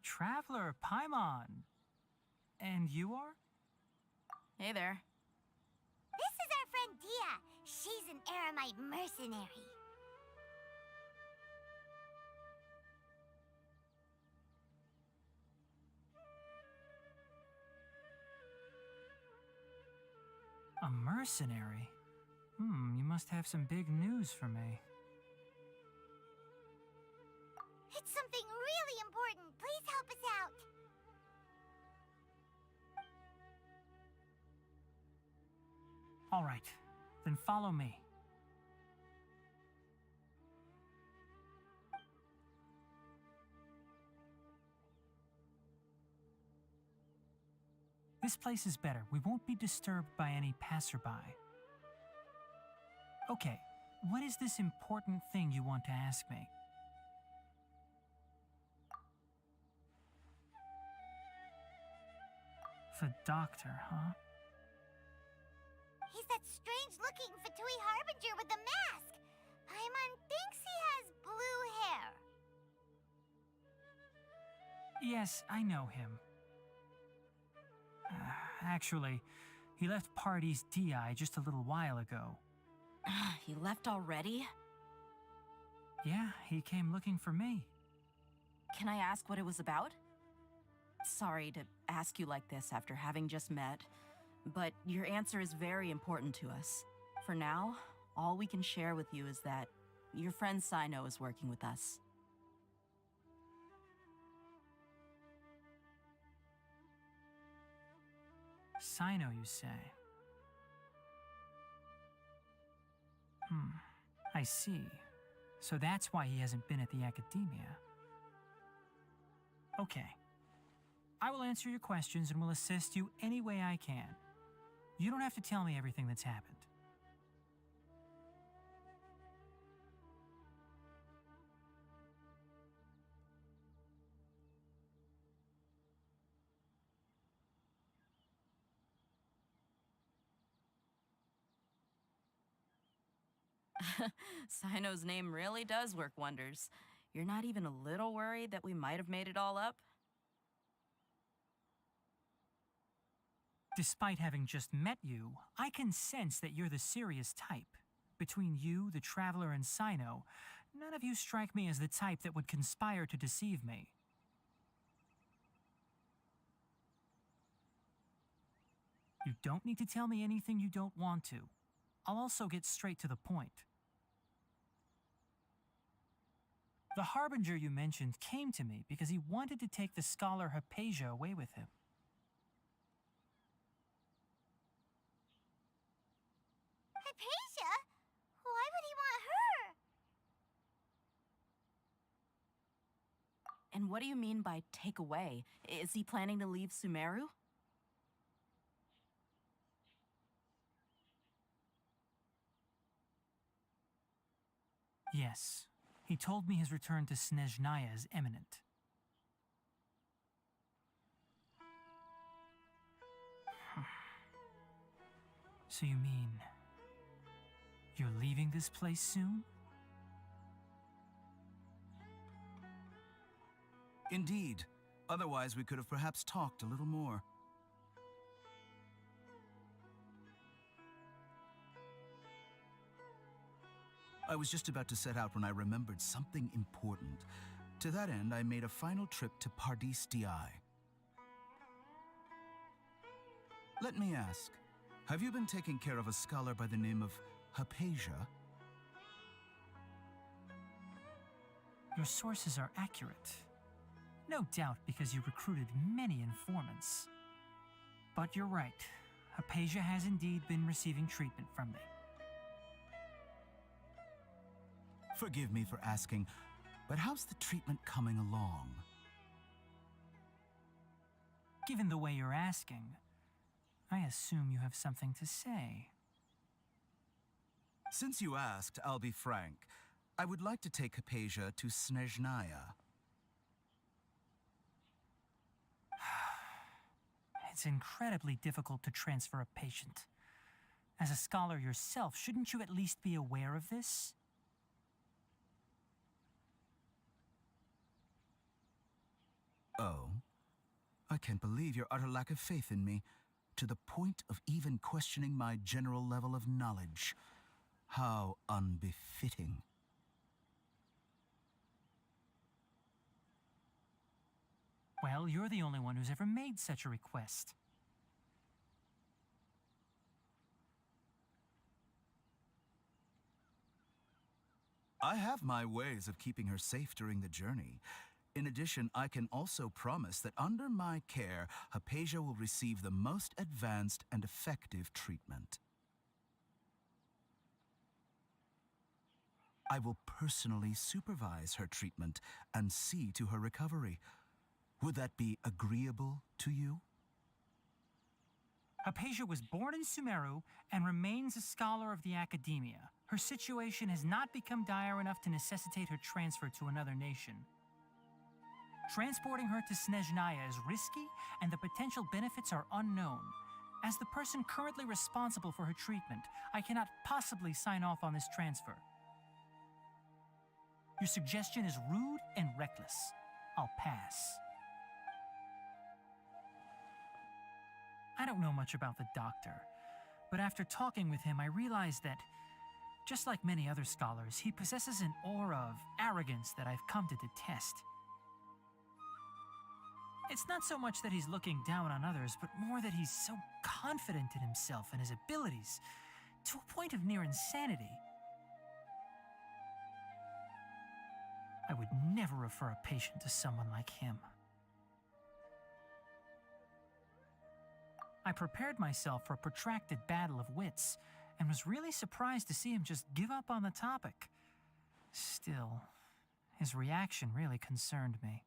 Traveler Paimon. And you are? Hey there. This is our friend Dia. She's an Aramite mercenary. A mercenary? You must have some big news for me. It's something really important. Please help us out. All right, then follow me. This place is better. We won't be disturbed by any passerby. Okay, what is this important thing you want to ask me? The doctor, huh? He's that strange-looking Fatui Harbinger with the mask. Paimon thinks he has blue hair. Yes, I know him. Actually, he left Party's DI just a little while ago. He left already? Yeah, he came looking for me. Can I ask what it was about? Sorry to ask you like this after having just met, but your answer is very important to us. For now, all we can share with you is that your friend Sino is working with us. Sino, you say? I see. So that's why he hasn't been at the Academia. Okay. I will answer your questions and will assist you any way I can. You don't have to tell me everything that's happened. Sino's name really does work wonders. You're not even a little worried that we might have made it all up? Despite having just met you, I can sense that you're the serious type. Between you, the Traveler, and Sino, none of you strike me as the type that would conspire to deceive me. You don't need to tell me anything you don't want to. I'll also get straight to the point. The Harbinger you mentioned came to me because he wanted to take the scholar Hypatia away with him. Hypatia? Why would he want her? And what do you mean by take away? Is he planning to leave Sumeru? Yes. He told me his return to Snezhnaya is imminent. So you mean... you're leaving this place soon? Indeed. Otherwise, we could have perhaps talked a little more. I was just about to set out when I remembered something important. To that end, I made a final trip to Pardis Di. Let me ask, have you been taking care of a scholar by the name of Hypatia? Your sources are accurate. No doubt because you recruited many informants. But you're right. Hypatia has indeed been receiving treatment from me. Forgive me for asking, but how's the treatment coming along? Given the way you're asking, I assume you have something to say. Since you asked, I'll be frank. I would like to take Hypatia to Snezhnaya. It's incredibly difficult to transfer a patient. As a scholar yourself, shouldn't you at least be aware of this? Oh. I can't believe your utter lack of faith in me, to the point of even questioning my general level of knowledge. How unbefitting. Well, you're the only one who's ever made such a request. I have my ways of keeping her safe during the journey. In addition, I can also promise that under my care, Hypatia will receive the most advanced and effective treatment. I will personally supervise her treatment and see to her recovery. Would that be agreeable to you? Hypatia was born in Sumeru and remains a scholar of the Academia. Her situation has not become dire enough to necessitate her transfer to another nation. Transporting her to Snezhnaya is risky, and the potential benefits are unknown. As the person currently responsible for her treatment, I cannot possibly sign off on this transfer. Your suggestion is rude and reckless. I'll pass. I don't know much about the doctor, but after talking with him, I realized that, just like many other scholars, he possesses an aura of arrogance that I've come to detest. It's not so much that he's looking down on others, but more that he's so confident in himself and his abilities, to a point of near insanity. I would never refer a patient to someone like him. I prepared myself for a protracted battle of wits, and was really surprised to see him just give up on the topic. Still, his reaction really concerned me.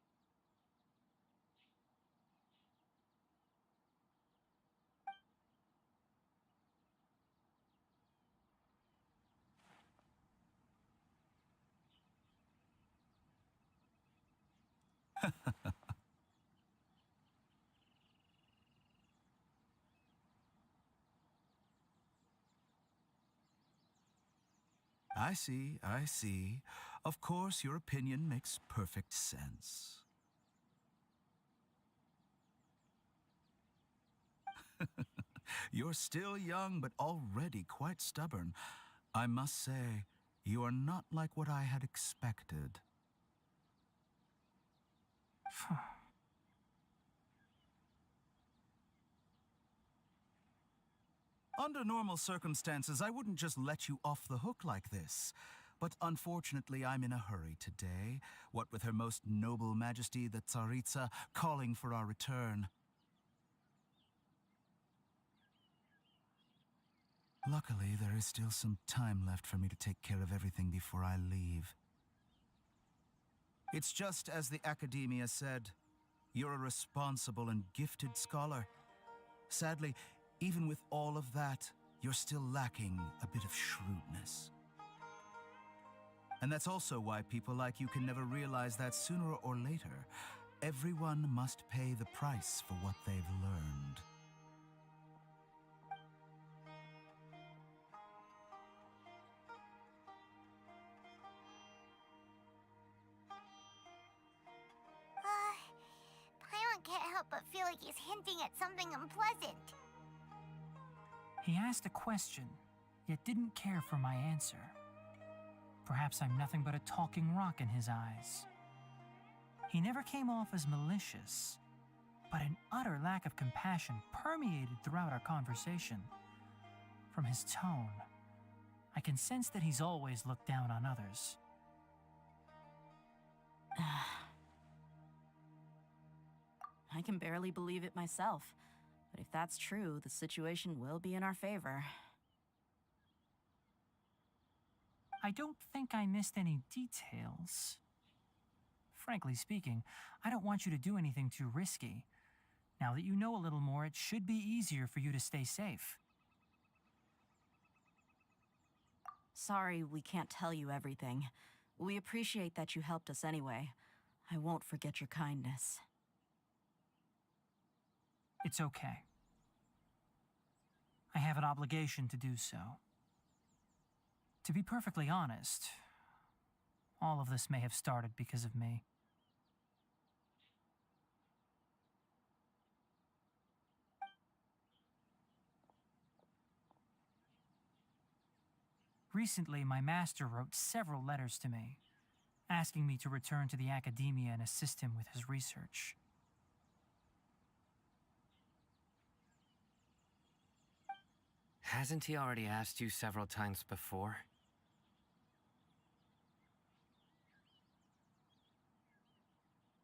I see, I see. Of course, your opinion makes perfect sense. You're still young, but already quite stubborn. I must say, you are not like what I had expected. Under normal circumstances, I wouldn't just let you off the hook like this. But unfortunately, I'm in a hurry today, what with Her Most Noble Majesty the Tsaritsa calling for our return. Luckily, there is still some time left for me to take care of everything before I leave. It's just as the Academia said, you're a responsible and gifted scholar. Sadly, even with all of that, you're still lacking a bit of shrewdness. And that's also why people like you can never realize that sooner or later, everyone must pay the price for what they've learned. Paimon can't help but feel like he's hinting at something unpleasant. He asked a question, yet didn't care for my answer. Perhaps I'm nothing but a talking rock in his eyes. He never came off as malicious, but an utter lack of compassion permeated throughout our conversation. From his tone, I can sense that he's always looked down on others. I can barely believe it myself. But if that's true, the situation will be in our favor. I don't think I missed any details. Frankly speaking, I don't want you to do anything too risky. Now that you know a little more, it should be easier for you to stay safe. Sorry we can't tell you everything. We appreciate that you helped us anyway. I won't forget your kindness. It's okay. I have an obligation to do so. To be perfectly honest, all of this may have started because of me. Recently, my master wrote several letters to me, asking me to return to the academia and assist him with his research. Hasn't he already asked you several times before?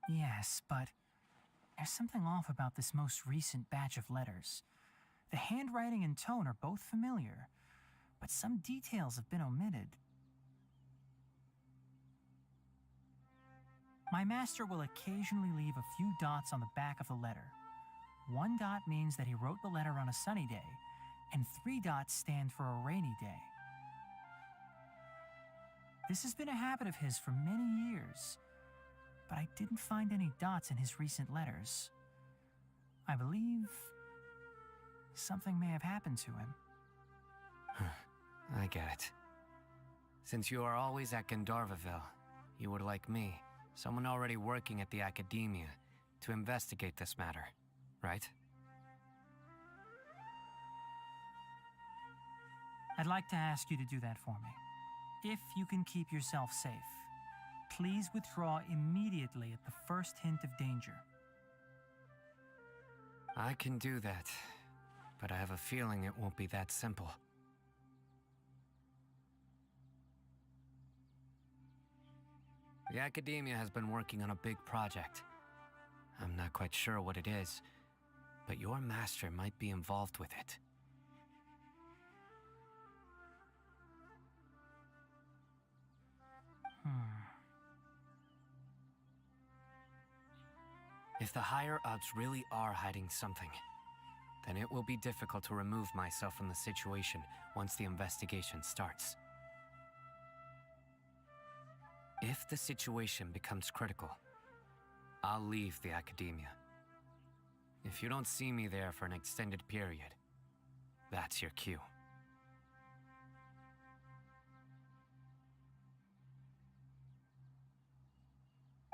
Yes, but there's something off about this most recent batch of letters. The handwriting and tone are both familiar, but some details have been omitted. My master will occasionally leave a few dots on the back of the letter. One dot means that he wrote the letter on a sunny day, and 3 dots stand for a rainy day. This has been a habit of his for many years, but I didn't find any dots in his recent letters. I believe something may have happened to him. I get it. Since you are always at Gandharvaville, you would like me, someone already working at the academia, to investigate this matter, right? I'd like to ask you to do that for me. If you can keep yourself safe, please withdraw immediately at the first hint of danger. I can do that, but I have a feeling it won't be that simple. The academia has been working on a big project. I'm not quite sure what it is, but your master might be involved with it. If the higher-ups really are hiding something, then it will be difficult to remove myself from the situation once the investigation starts. If the situation becomes critical, I'll leave the academia. If you don't see me there for an extended period, that's your cue.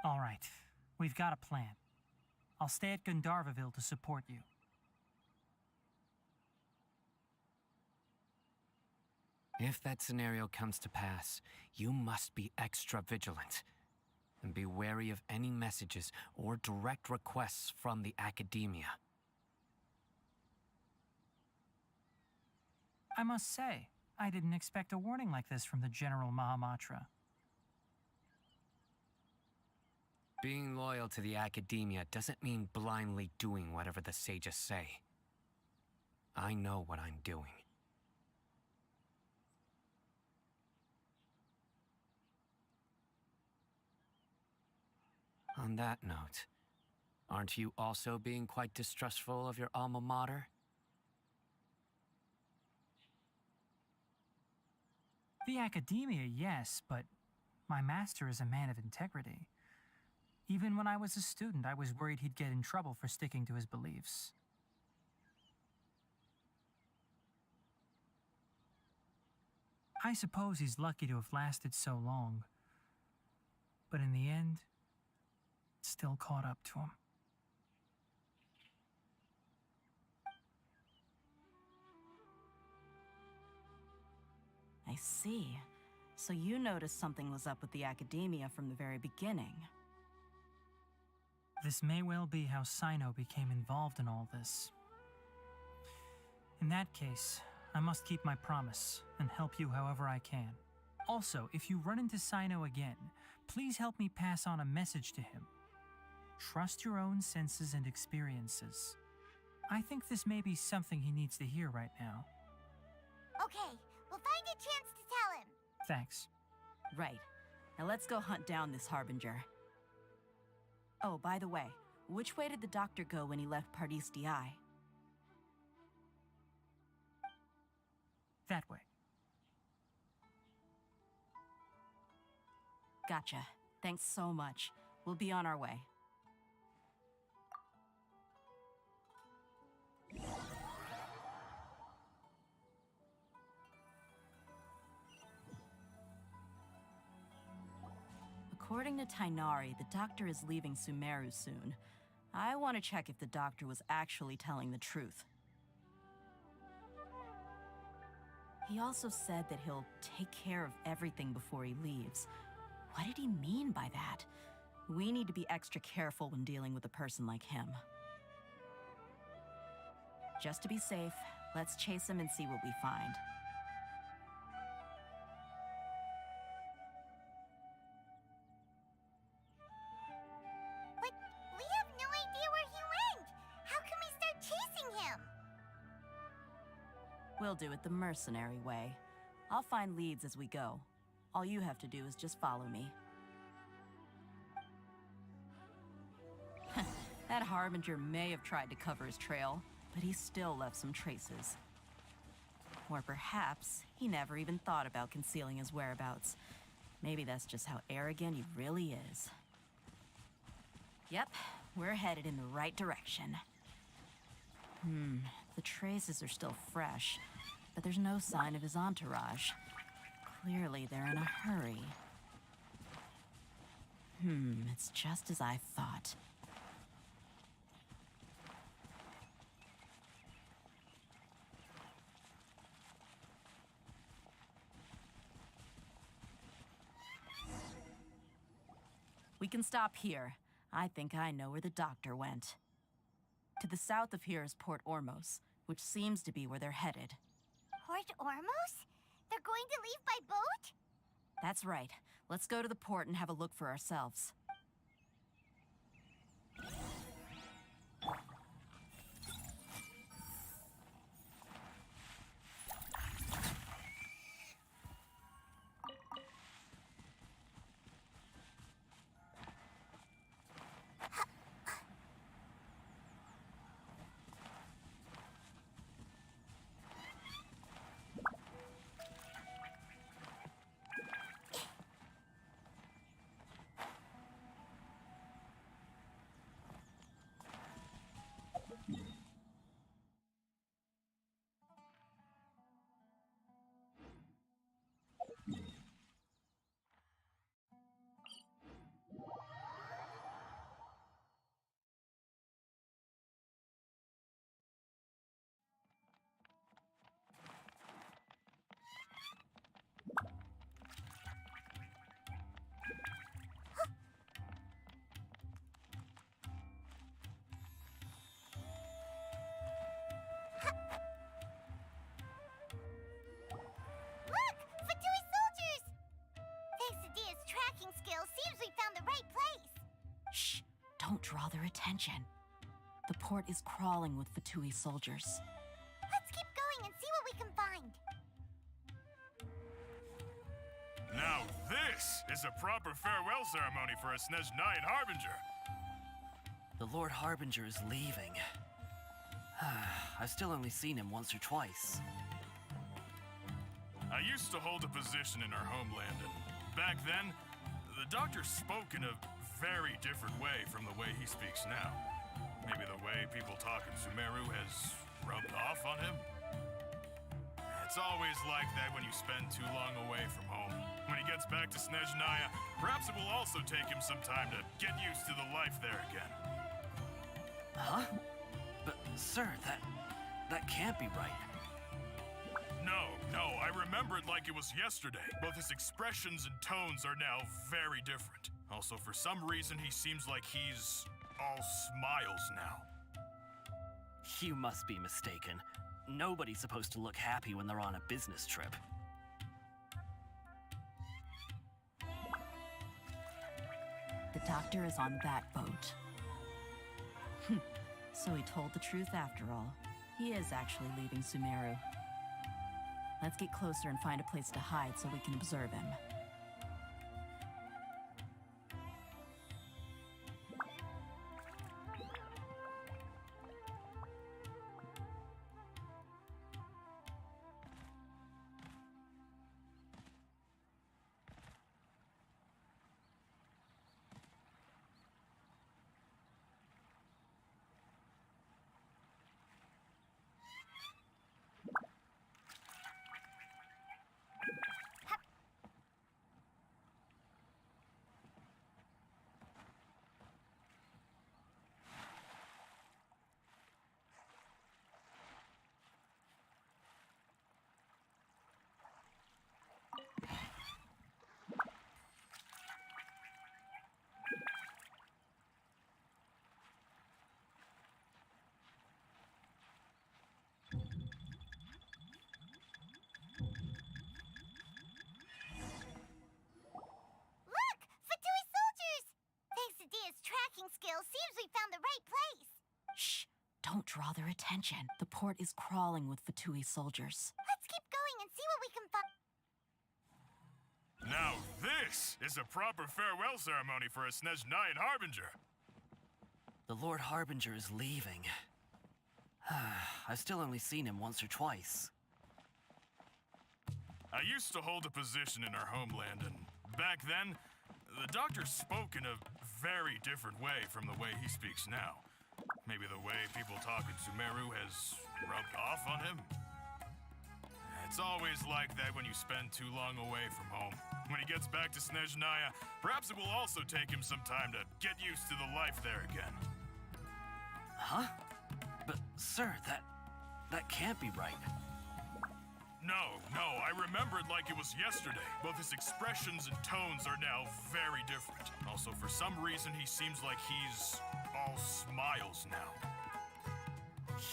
All right, we've got a plan. I'll stay at Gandharvaville to support you. If that scenario comes to pass, you must be extra vigilant. And be wary of any messages or direct requests from the academia. I must say, I didn't expect a warning like this from the General Mahamatra. Being loyal to the academia doesn't mean blindly doing whatever the sages say. I know what I'm doing. On that note, aren't you also being quite distrustful of your alma mater? The academia, yes, but my master is a man of integrity. Even when I was a student, I was worried he'd get in trouble for sticking to his beliefs. I suppose he's lucky to have lasted so long. But in the end, it still caught up to him. I see. So you noticed something was up with the academia from the very beginning. This may well be how Sino became involved in all this. In that case, I must keep my promise and help you however I can. Also, if you run into Sino again, please help me pass on a message to him. Trust your own senses and experiences. I think this may be something he needs to hear right now. Okay, we'll find a chance to tell him. Thanks. Right. Now let's go hunt down this Harbinger. Oh, by the way, which way did the doctor go when he left Pardis D'i? That way. Gotcha. Thanks so much. We'll be on our way. According to Tighnari, the doctor is leaving Sumeru soon. I want to check if the doctor was actually telling the truth. He also said that he'll take care of everything before he leaves. What did he mean by that? We need to be extra careful when dealing with a person like him. Just to be safe, let's chase him and see what we find. But we have no idea where he went. How can we start chasing him? We'll do it the mercenary way. I'll find leads as we go. All you have to do is just follow me. That Harbinger may have tried to cover his trail, but he still left some traces. Or perhaps he never even thought about concealing his whereabouts. Maybe that's just how arrogant he really is. Yep, we're headed in the right direction. The traces are still fresh, but there's no sign of his entourage. Clearly, they're in a hurry. It's just as I thought. We can stop here. I think I know where the doctor went. To the south of here is Port Ormos, which seems to be where they're headed. Port Ormos? They're going to leave by boat? That's right. Let's go to the port and have a look for ourselves. Look! Fatui soldiers! Thanks to Dia's tracking skills, seems we found the right place. Shh! Don't draw their attention. The port is crawling with Fatui soldiers. Let's keep going and see what we can find. Now this is a proper farewell ceremony for a Snezhnayan Harbinger. The Lord Harbinger is leaving. I've still only seen him once or twice. I used to hold a position in our homeland, and back then, the doctor spoke in a very different way from the way he speaks now. Maybe the way people talk in Sumeru has rubbed off on him? It's always like that when you spend too long away from home. When he gets back to Snezhnaya, perhaps it will also take him some time to get used to the life there again. Huh? But, sir, that can't be right. No, I remember it like it was yesterday. Both his expressions and tones are now very different. Also, for some reason, he seems like he's all smiles now. You must be mistaken. Nobody's supposed to look happy when they're on a business trip. The doctor is on that boat. So he told the truth after all. He is actually leaving Sumeru. Let's get closer and find a place to hide so we can observe him. tracking skills, seems we found the right place. Shh! Don't draw their attention. The port is crawling with Fatui soldiers. Let's keep going and see what we can find. Now this is a proper farewell ceremony for a Snezhnayan Harbinger. The Lord Harbinger is leaving. I've still only seen him once or twice. I used to hold a position in our homeland, and back then, the doctor spoke in a very different way from the way he speaks now. Maybe the way people talk in Sumeru has rubbed off on him. It's always like that when you spend too long away from home. When he gets back to Snezhnaya, perhaps it will also take him some time to get used to the life there again. Huh? But, sir, that can't be right. No, I remember it like it was yesterday. Both his expressions and tones are now very different. Also, for some reason, he seems like he's all smiles now.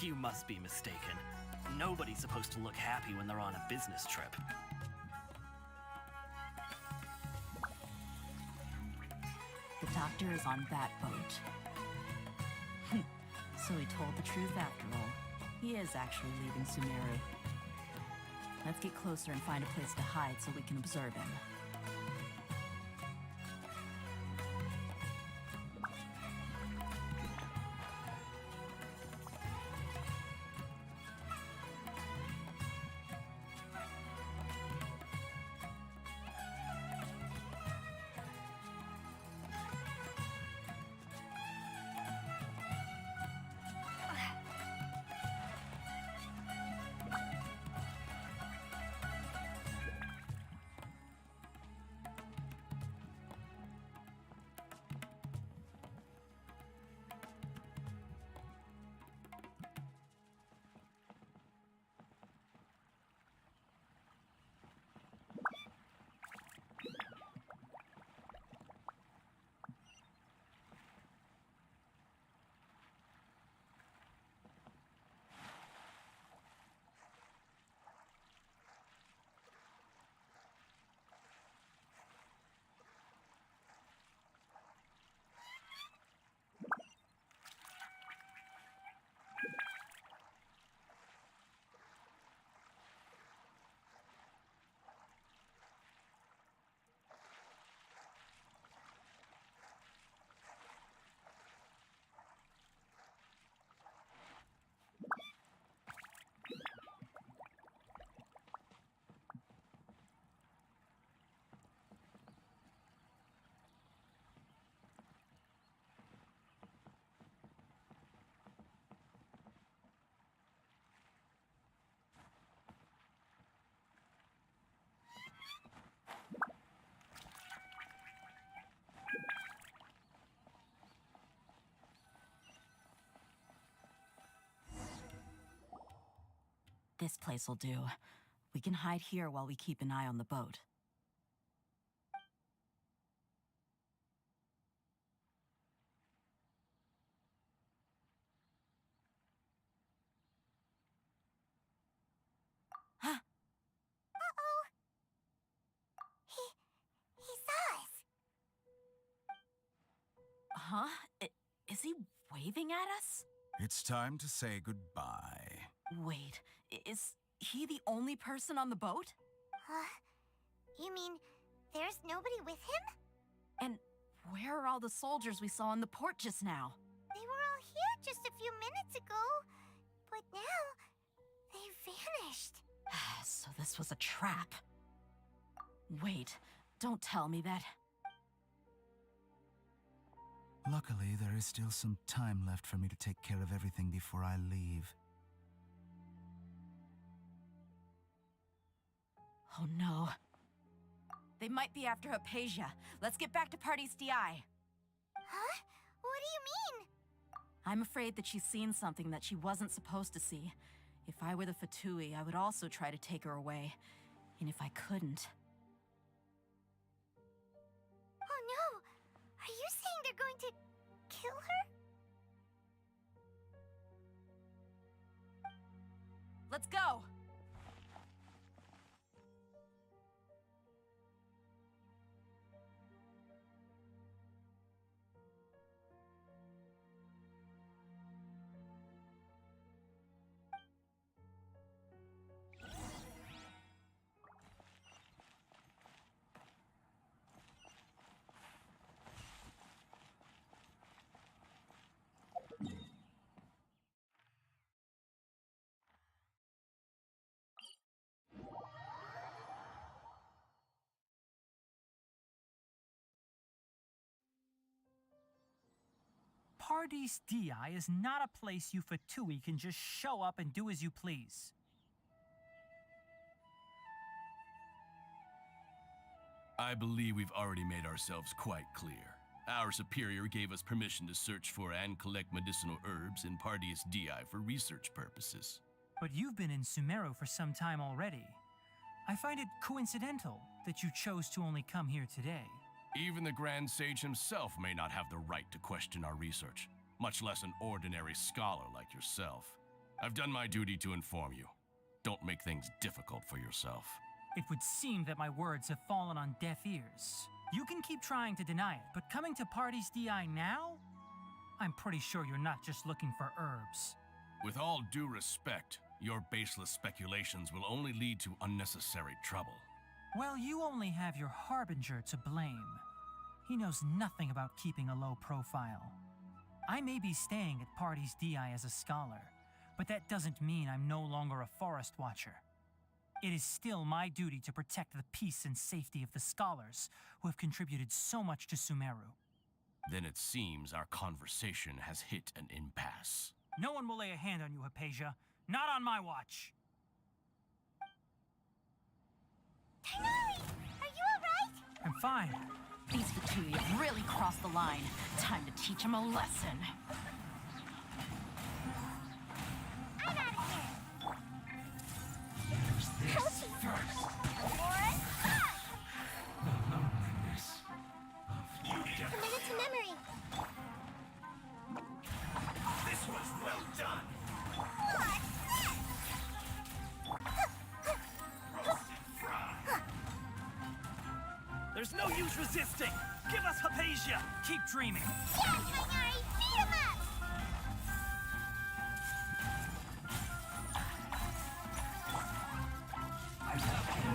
You must be mistaken. Nobody's supposed to look happy when they're on a business trip. The doctor is on that boat. So he told the truth after all. He is actually leaving Sumeru. Let's get closer and find a place to hide so we can observe him. This place will do. We can hide here while we keep an eye on the boat. Uh-oh. He saw us. Huh? Is he waving at us? It's time to say goodbye. Wait, is he the only person on the boat? You mean there's nobody with him? And where are all the soldiers we saw in the port just now? They were all here just a few minutes ago, but now they vanished. So this was a trap. Wait, don't tell me that. Luckily, there is still some time left for me to take care of everything before I leave. Oh no. They might be after Hypatia. Let's get back to Party's DI. Huh? What do you mean? I'm afraid that she's seen something that she wasn't supposed to see. If I were the Fatui, I would also try to take her away. And if I couldn't... Oh no! Are you saying they're going to kill her? Let's go! Paradis Di is not a place you Fatui can just show up and do as you please. I believe we've already made ourselves quite clear. Our superior gave us permission to search for and collect medicinal herbs in Paradis Di for research purposes. But you've been in Sumeru for some time already. I find it coincidental that you chose to only come here today. Even the Grand Sage himself may not have the right to question our research, much less an ordinary scholar like yourself. I've done my duty to inform you. Don't make things difficult for yourself. It would seem that my words have fallen on deaf ears. You can keep trying to deny it, but coming to Paradis Di now? I'm pretty sure you're not just looking for herbs. With all due respect, your baseless speculations will only lead to unnecessary trouble. Well, you only have your Harbinger to blame. He knows nothing about keeping a low profile. I may be staying at Paradis Di as a scholar, but that doesn't mean I'm no longer a forest watcher. It is still my duty to protect the peace and safety of the scholars who have contributed so much to Sumeru. Then it seems our conversation has hit an impasse. No one will lay a hand on you, Hypatia. Not on my watch. Tighnari, are you alright? I'm fine. These Fatui have really crossed the line. Time to teach them a lesson. I'm out of here. Lauren, commit it to memory. This was well done. What's this? Roasted fry. There's no use resisting! Give us Hypatia! Keep dreaming. Yeah, Tighnari, beat him up!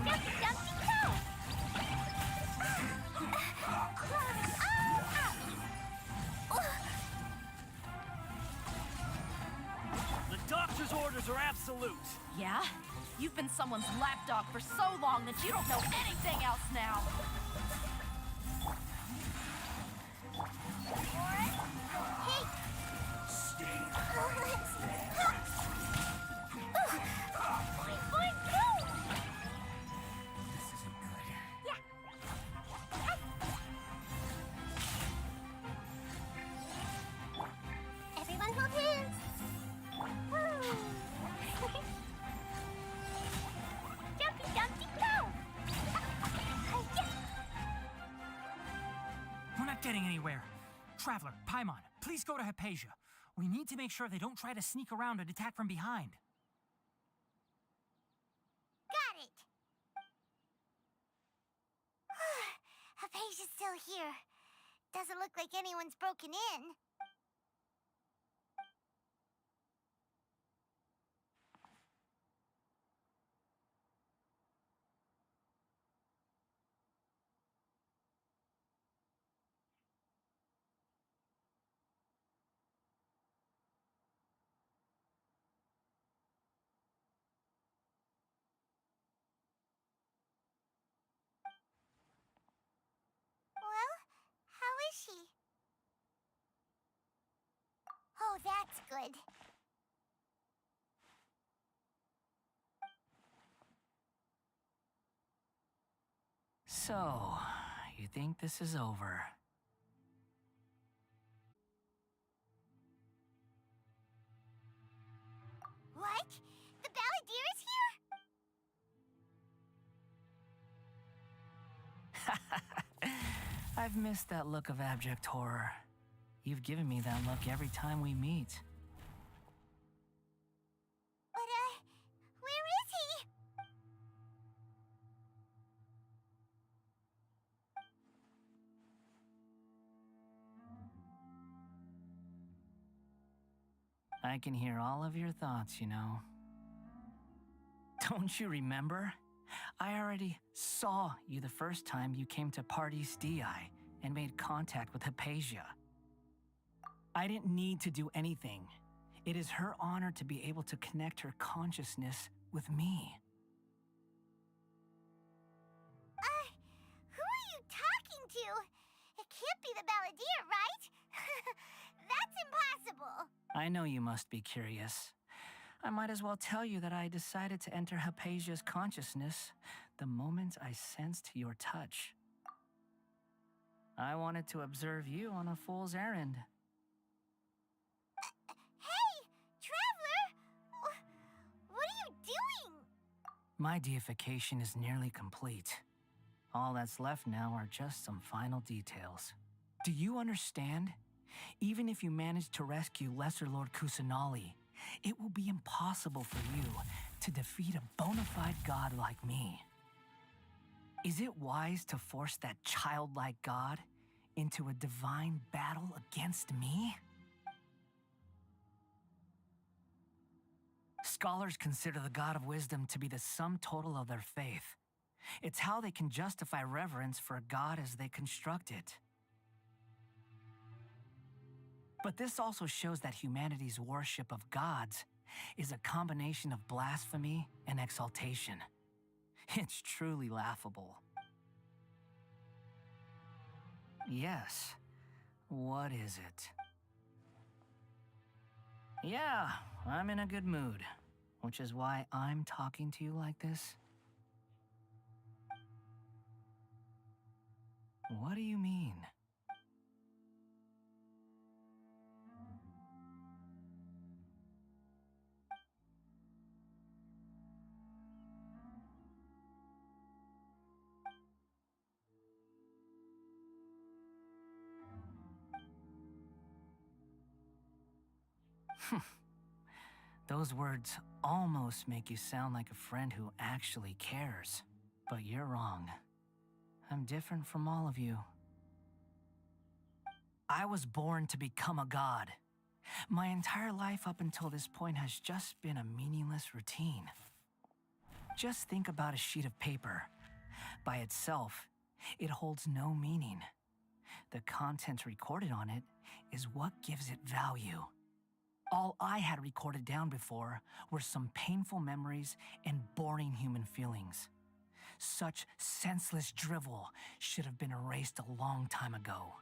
Dumpty Dumpty Go! The doctor's orders are absolute! Yeah? You've been someone's lapdog for so long that you don't know anything else now. Lauren? Hey! Fine, go! This isn't good. Yeah. Everyone hold hands. Jumpy, Dumpty, go! We're not getting anywhere. Traveler, Paimon, please go to Hypatia. We need to make sure they don't try to sneak around and attack from behind. Got it. Hypatia's still here. Doesn't look like anyone's broken in. Well, how is she? Oh, that's good. So, you think this is over? What? The Balladeer is here? I've missed that look of abject horror. You've given me that look every time we meet. But, where is he? I can hear all of your thoughts, you know. Don't you remember? I already saw you the first time you came to Paradis Di and made contact with Hypatia. I didn't need to do anything. It is her honor to be able to connect her consciousness with me. Who are you talking to? It can't be the Balladeer, right? That's impossible! I know you must be curious. I might as well tell you that I decided to enter Hypatia's consciousness the moment I sensed your touch. I wanted to observe you on a fool's errand. Hey, Traveler! What are you doing? My deification is nearly complete. All that's left now are just some final details. Do you understand? Even if you manage to rescue Lesser Lord Kusanali, it will be impossible for you to defeat a bona fide god like me. Is it wise to force that childlike god into a divine battle against me? Scholars consider the God of Wisdom to be the sum total of their faith. It's how they can justify reverence for a god as they construct it. But this also shows that humanity's worship of gods is a combination of blasphemy and exaltation. It's truly laughable. Yes. What is it? Yeah, I'm in a good mood, which is why I'm talking to you like this. What do you mean? Those words almost make you sound like a friend who actually cares. But you're wrong. I'm different from all of you. I was born to become a god. My entire life up until this point has just been a meaningless routine. Just think about a sheet of paper. By itself, it holds no meaning. The content recorded on it is what gives it value. All I had recorded down before were some painful memories and boring human feelings. Such senseless drivel should have been erased a long time ago.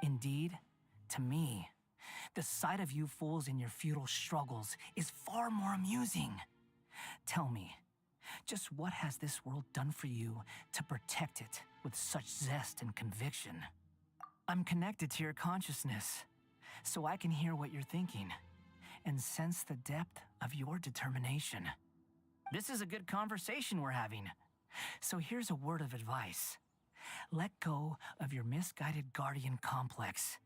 Indeed, to me, the sight of you fools in your futile struggles is far more amusing. Tell me, just what has this world done for you to protect it with such zest and conviction? I'm connected to your consciousness, so I can hear what you're thinking and sense the depth of your determination. This is a good conversation we're having. So here's a word of advice. Let go of your misguided guardian complex.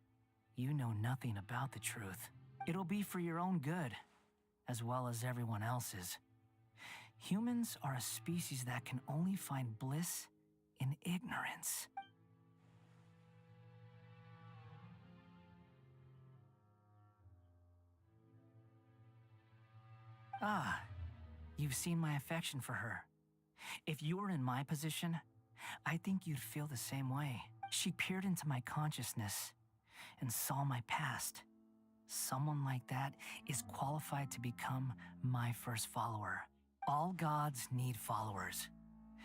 You know nothing about the truth. It'll be for your own good, as well as everyone else's. Humans are a species that can only find bliss in ignorance. Ah, you've seen my affection for her. If you were in my position, I think you'd feel the same way. She peered into my consciousness and saw my past. Someone like that is qualified to become my first follower. All gods need followers.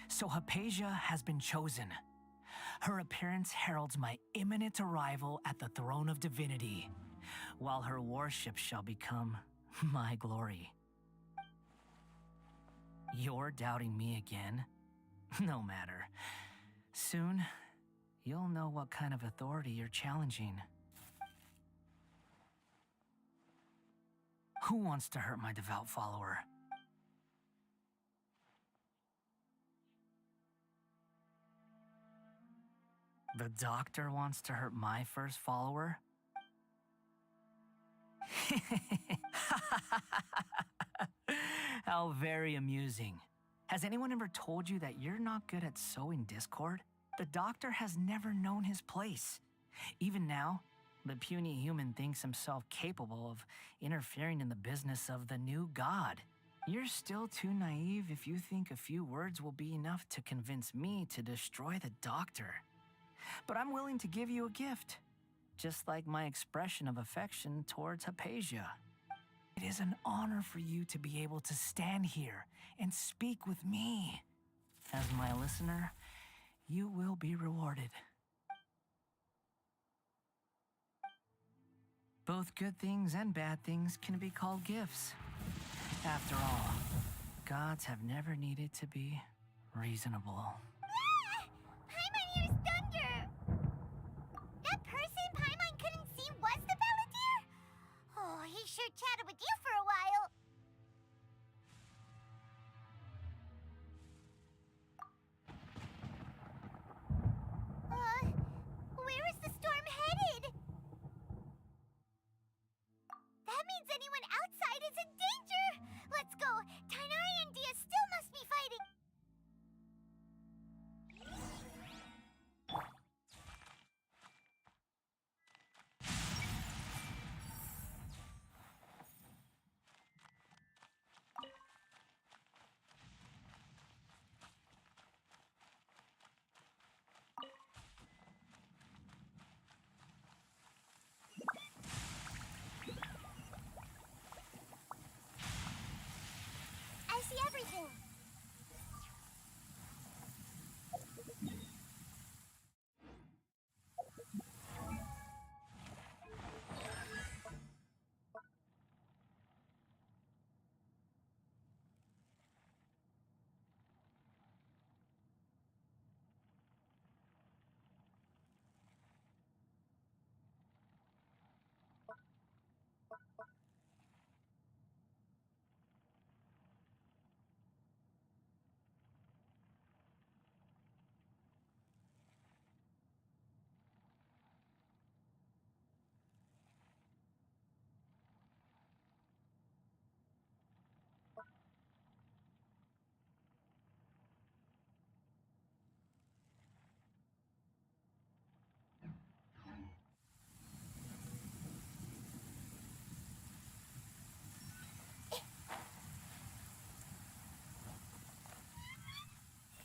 So Hypatia has been chosen. Her appearance heralds my imminent arrival at the throne of divinity, while her worship shall become my glory. You're doubting me again? No matter. Soon, you'll know what kind of authority you're challenging. Who wants to hurt my devout follower? The doctor wants to hurt my first follower? How very amusing. Has anyone ever told you that you're not good at sowing discord? The doctor has never known his place. Even now, the puny human thinks himself capable of interfering in the business of the new god. You're still too naive if you think a few words will be enough to convince me to destroy the doctor. But I'm willing to give you a gift, just like my expression of affection towards Hypatia. It is an honor for you to be able to stand here and speak with me. As my listener, you will be rewarded. Both good things and bad things can be called gifts. After all, gods have never needed to be reasonable. Paimon hears thunder! That person Paimon couldn't see was the Balladeer? Oh, he sure chatted with you for a while. Where is the storm headed? That means anyone outside is in danger! Let's go! Tighnari and Dia still must be fighting! I see everything!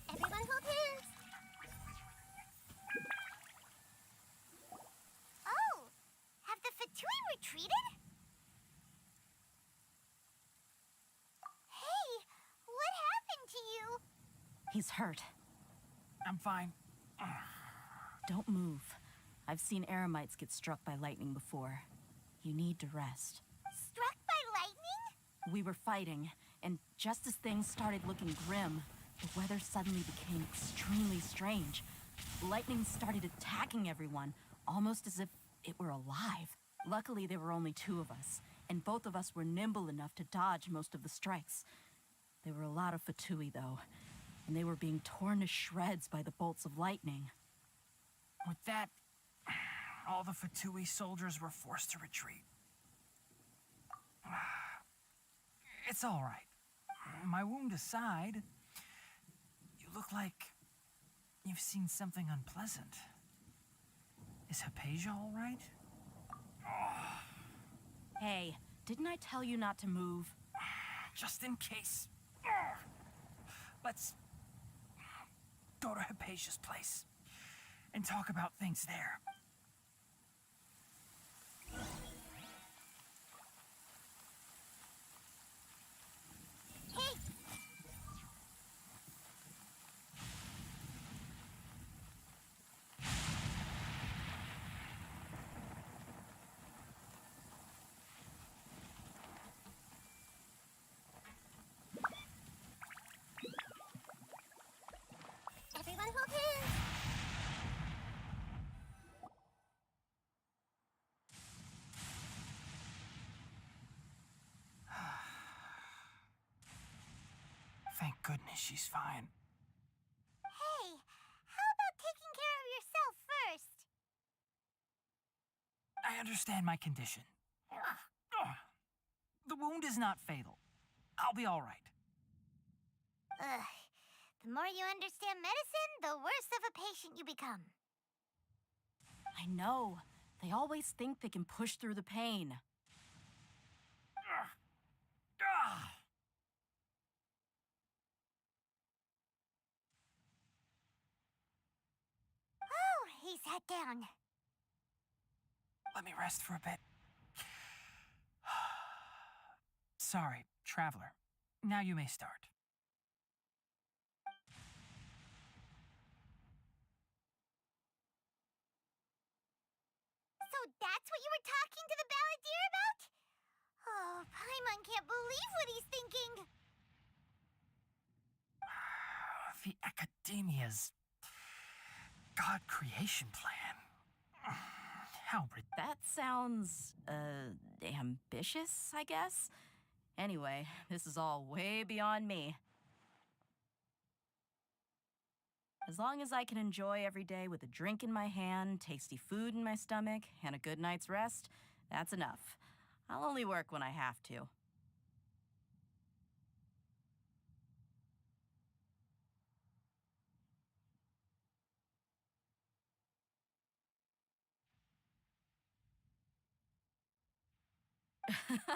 Everyone hold hands! Oh! Have the Fatui retreated? Hey! What happened to you? He's hurt. I'm fine. Don't move. I've seen Eremites get struck by lightning before. You need to rest. Struck by lightning? We were fighting, and just as things started looking grim, the weather suddenly became extremely strange. Lightning started attacking everyone, almost as if it were alive. Luckily, there were only two of us, and both of us were nimble enough to dodge most of the strikes. There were a lot of Fatui, though, and they were being torn to shreds by the bolts of lightning. With that, all the Fatui soldiers were forced to retreat. It's all right. My wound aside, you look like you've seen something unpleasant. Is Hypatia all right? Hey, didn't I tell you not to move? Just in case. Let's go to Hypatia's place and talk about things there. Hey! Everyone hold hands! Thank goodness she's fine. Hey, how about taking care of yourself first? I understand my condition. The wound is not fatal. I'll be all right. Ugh. The more you understand medicine, the worse of a patient you become. I know. They always think they can push through the pain. Oh, he sat down. Let me rest for a bit. Sorry, traveler. Now you may start. So that's what you were talking to the Balladeer Gaea's God creation plan. How That sounds, ambitious, I guess? Anyway, this is all way beyond me. As long as I can enjoy every day with a drink in my hand, tasty food in my stomach, and a good night's rest, that's enough. I'll only work when I have to.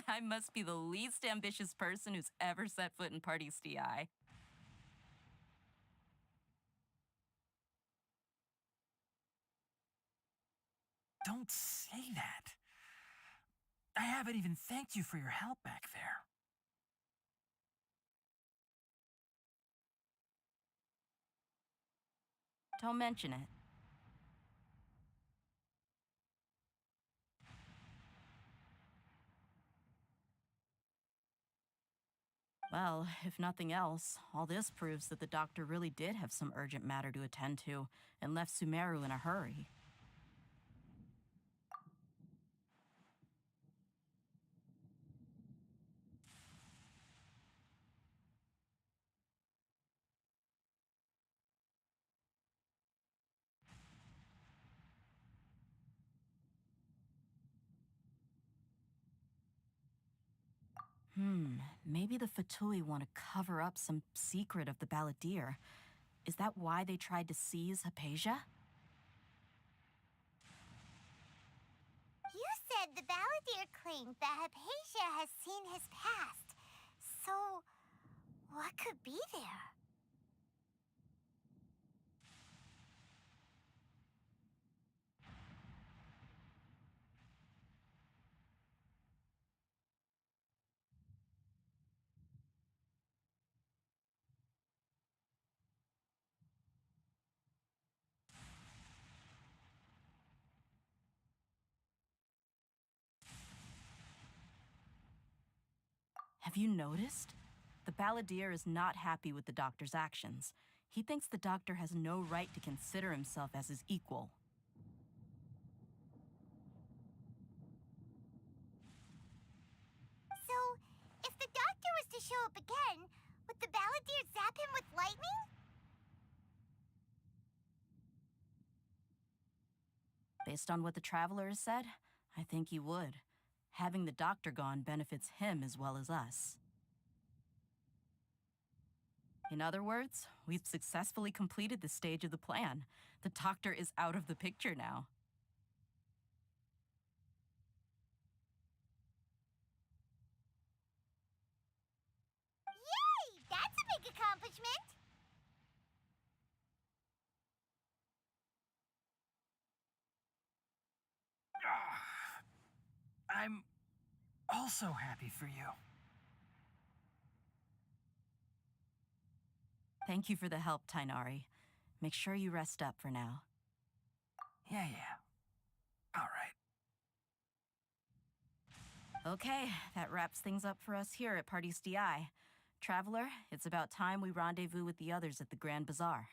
I must be the least ambitious person who's ever set foot in Party STI. Don't say that. I haven't even thanked you for your help back there. Don't mention it. Well, if nothing else, all this proves that the doctor really did have some urgent matter to attend to and left Sumeru in a hurry. Maybe the Fatui want to cover up some secret of the Balladeer. Is that why they tried to seize Hypatia? You said the Balladeer claimed that Hypatia has seen his past. So, what could be there? Have you noticed? The Balladeer is not happy with the doctor's actions. He thinks the doctor has no right to consider himself as his equal. So, if the doctor was to show up again, would the Balladeer zap him with lightning? Based on what the Traveler has said, I think he would. Having the doctor gone benefits him as well as us. In other words, we've successfully completed this stage of the plan. The doctor is out of the picture now. Yay! That's a big accomplishment! I'm also happy for you. Thank you for the help, Tainari. Make sure you rest up for now. Yeah. All right. Okay, that wraps things up for us here at Party STI. Traveler, it's about time we rendezvous with the others at the Grand Bazaar.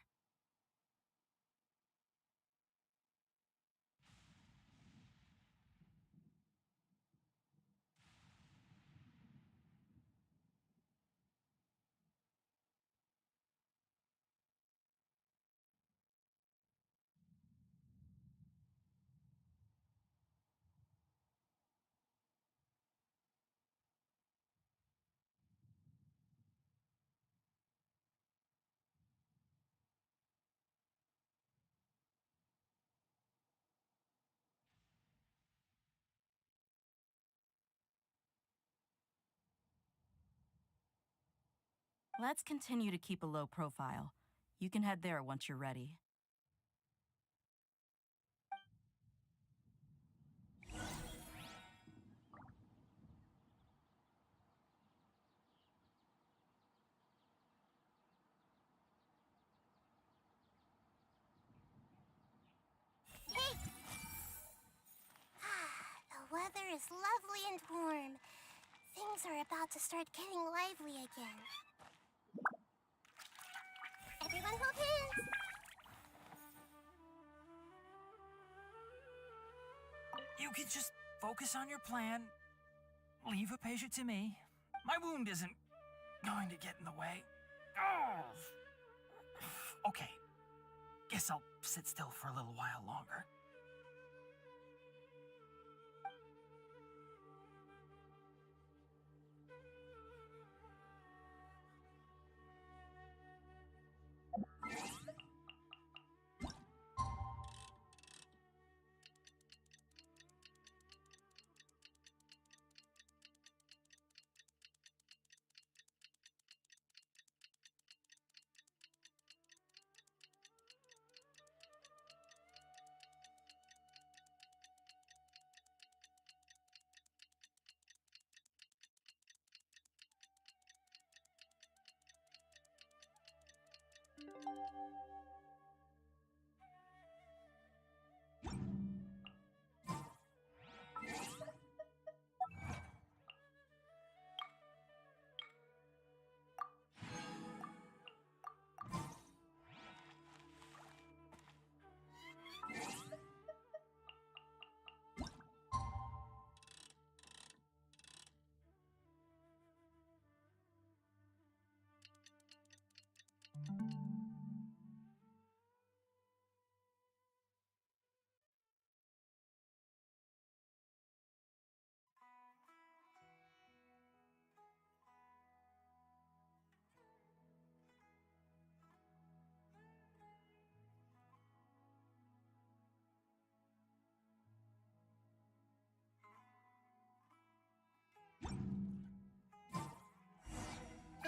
Let's continue to keep a low profile. You can head there once you're ready. The weather is lovely and warm. Things are about to start getting lively again. Everyone hold hands! you could just focus on your plan, leave Hypatia to me. My wound isn't going to get in the way. Oh. Okay. Guess I'll sit still for a little while longer.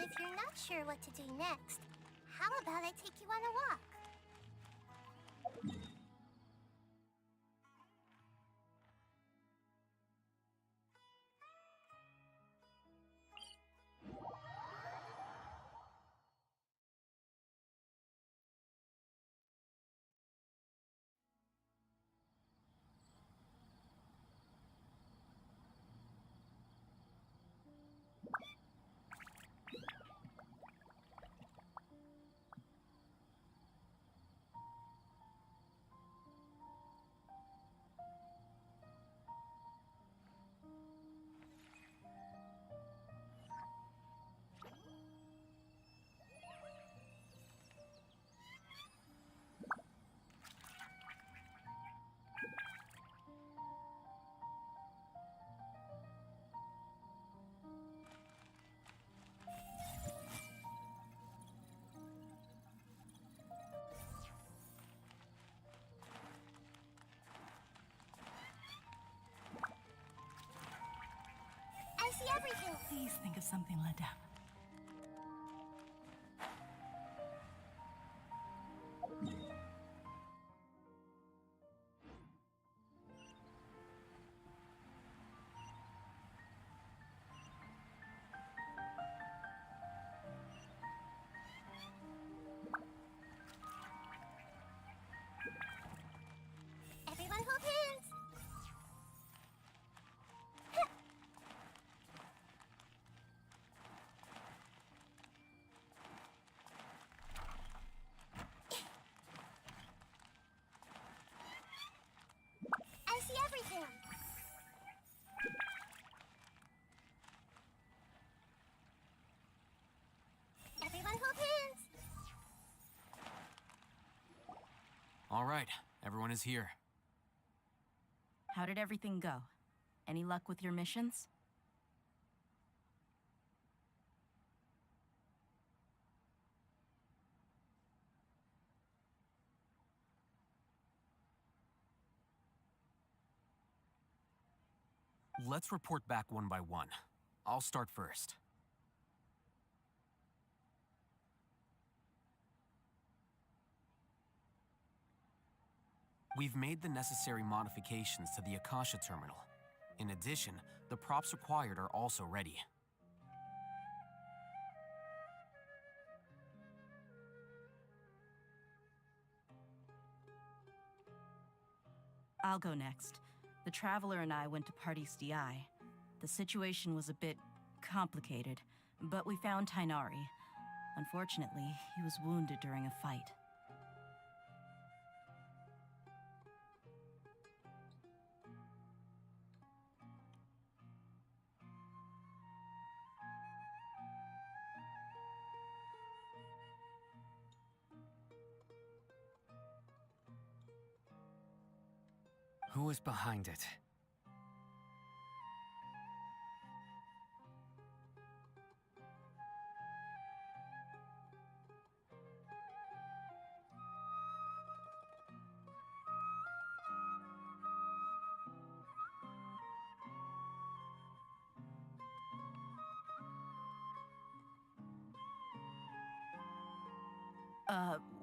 If you're not sure what to do next, how about I take you on a walk? I see everything. Please think of something, Linda. Everyone hold hands. I see everything. Everyone hold hands. All right, everyone is here. How did everything go? Any luck with your missions? Let's report back one by one. I'll start first. We've made the necessary modifications to the Akasha terminal. In addition, the props required are also ready. I'll go next. The Traveler and I went to Party's DI. The situation was a bit complicated, but we found Tainari. Unfortunately, he was wounded during a fight. Who is behind it?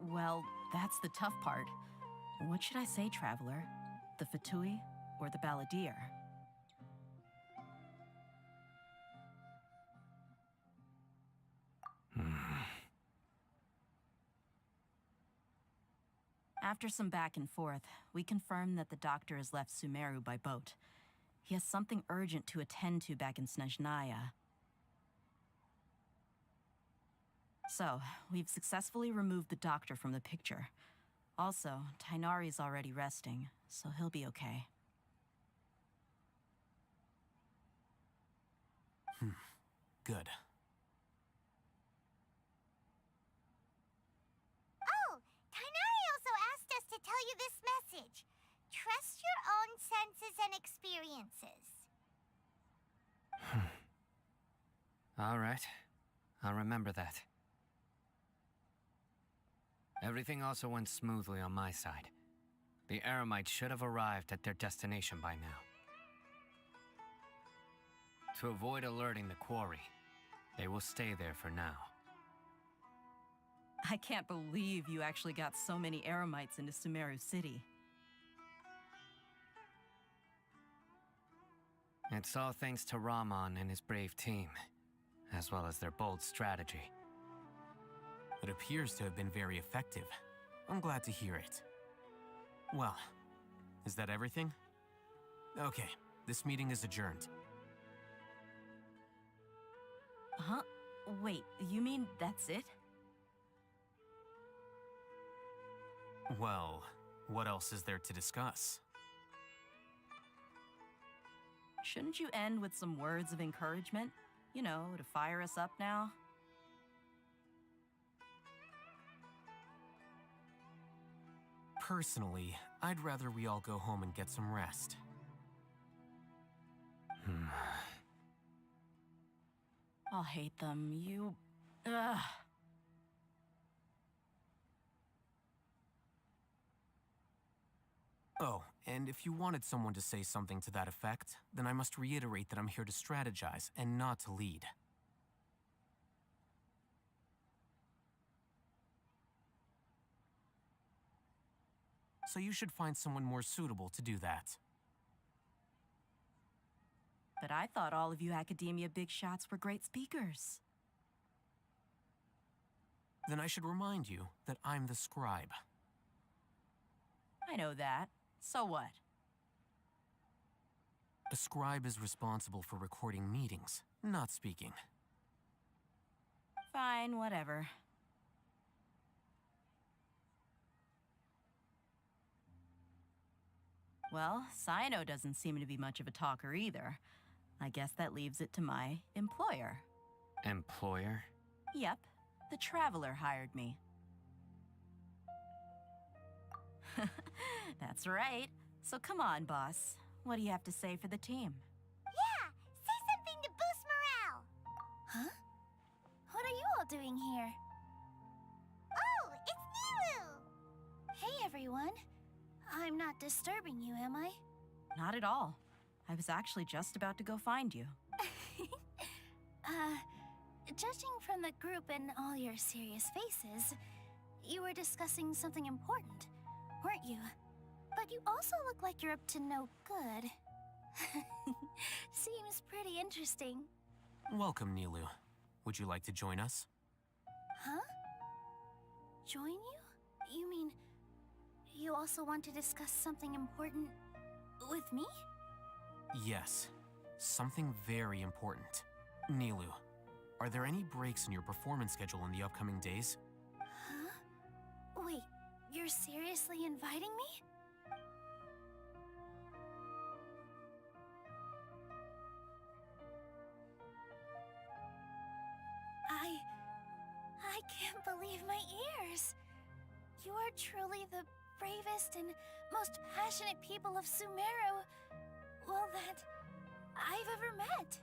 Well, that's the tough part. What should I say, Traveler? The Fatui or the Balladeer? After some back and forth, we confirmed that the doctor has left Sumeru by boat. He has something urgent to attend to back in Snezhnaya. So, we've successfully removed the doctor from the picture. Also, Tighnari's already resting, so he'll be okay. Good. Oh, Tighnari also asked us to tell you this message. Trust your own senses and experiences. All right. I'll remember that. Everything also went smoothly on my side. The Eremites should have arrived at their destination by now. To avoid alerting the quarry, they will stay there for now. I can't believe you actually got so many Eremites into Sumeru City. It's all thanks to Rahman and his brave team, as well as their bold strategy. It appears to have been very effective. I'm glad to hear it. Well, is that everything? Okay, this meeting is adjourned. Huh? Wait, you mean that's it? Well, what else is there to discuss? Shouldn't you end with some words of encouragement? You know, to fire us up now? Personally, I'd rather we all go home and get some rest. I'll hate them. Ugh. Oh, and if you wanted someone to say something to that effect, then I must reiterate that I'm here to strategize and not to lead. So you should find someone more suitable to do that. But I thought all of you Academia big shots were great speakers. Then I should remind you that I'm the scribe. I know that. So what? A scribe is responsible for recording meetings, not speaking. Fine, whatever. Well, Cyno doesn't seem to be much of a talker either. I guess that leaves it to my employer. Employer? Yep, the Traveler hired me. That's right. So come on, boss. What do you have to say for the team? Yeah, say something to boost morale. Huh? What are you all doing here? Oh, it's Nilou! Hey, everyone. I'm not disturbing you, am I? Not at all. I was actually just about to go find you. Judging from the group and all your serious faces, you were discussing something important, weren't you? But you also look like you're up to no good. Seems pretty interesting. Welcome, Nilou. Would you like to join us? Huh? Join you? You mean, you also want to discuss something important with me? Yes, something very important. Nilou, are there any breaks in your performance schedule in the upcoming days? Huh? Wait, you're seriously inviting me? I can't believe my ears. You are truly the bravest and most passionate people of Sumeru, well, that I've ever met.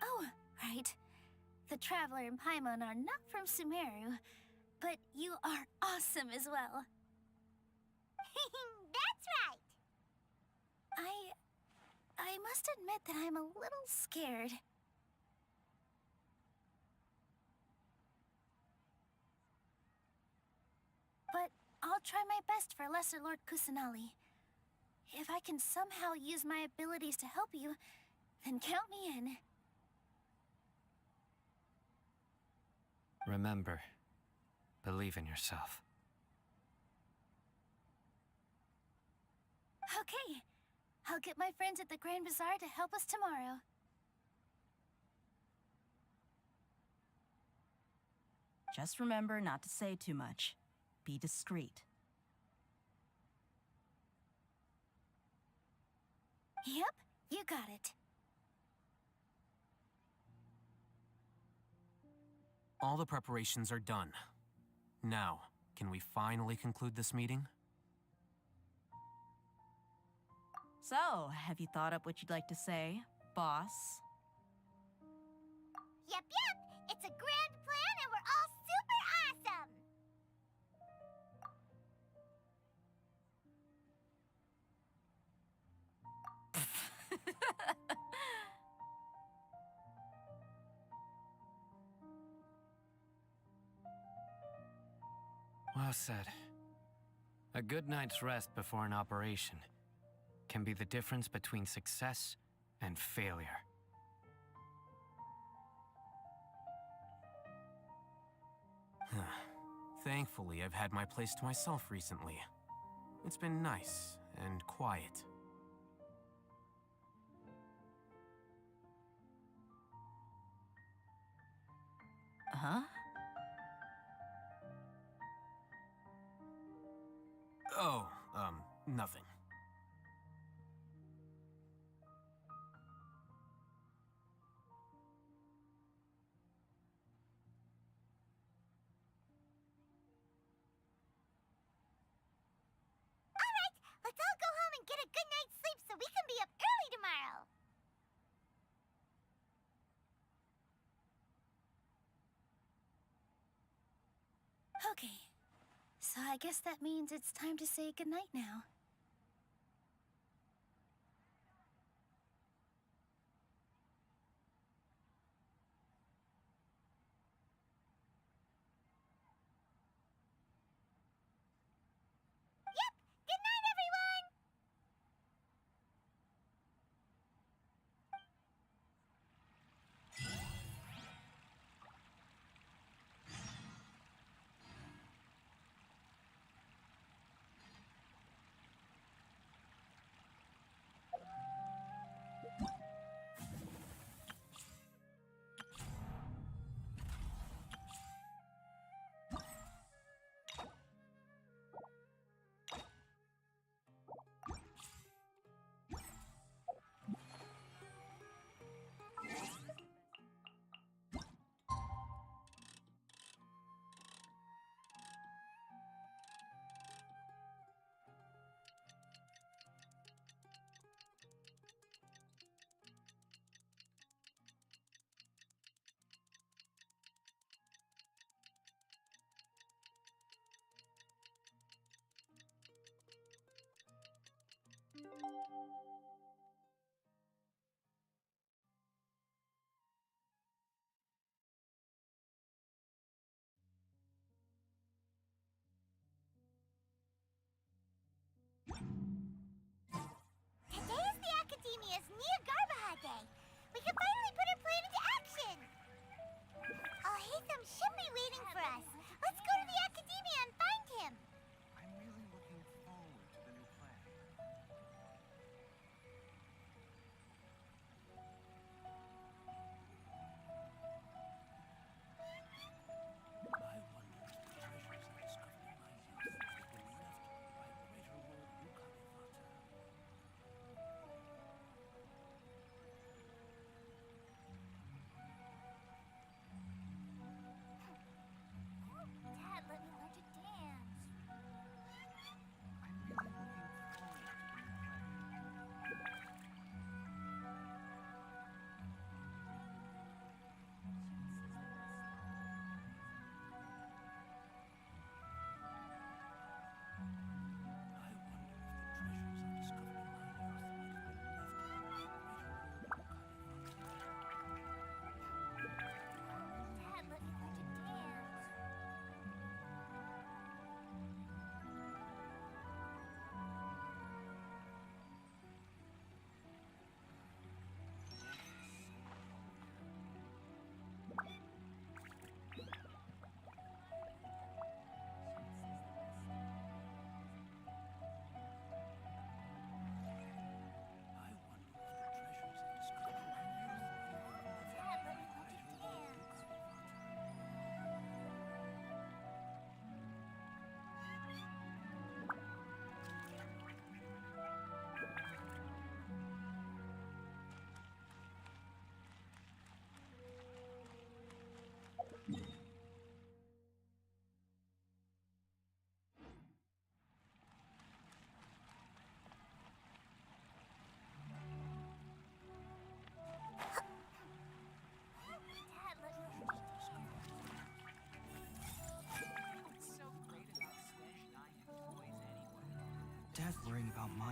Oh, right. The Traveler and Paimon are not from Sumeru, but you are awesome as well. That's right! I must admit that I'm a little scared. But I'll try my best for Lesser Lord Kusanali. If I can somehow use my abilities to help you, then count me in. Remember, believe in yourself. Okay. I'll get my friends at the Grand Bazaar to help us tomorrow. Just remember not to say too much. Be discreet. Yep, you got it. All the preparations are done. Now, can we finally conclude this meeting? So, have you thought up what you'd like to say, boss? Yep. It's a grand plan and we're all super awesome! Well said. A good night's rest before an operation can be the difference between success and failure. Thankfully, I've had my place to myself recently. It's been nice and quiet. Huh? Oh, nothing. Let's all go home and get a good night's sleep so we can be up early tomorrow. Okay. So I guess that means it's time to say goodnight now. Yep! Good night, everyone! Today is the Academia's Nia Garbaha Day. We can finally put our plan into action. Oh, Haytham should be waiting for us. Let's go to the Academia and find him. I'm really looking forward to the new plan.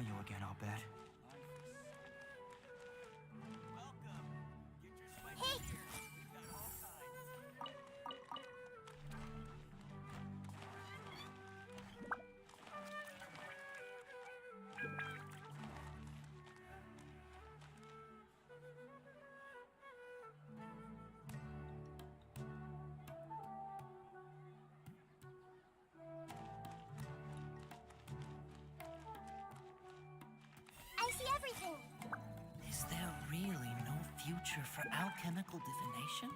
you again, I'll bet. Hey! I see everything. Is there really no future for alchemical divination?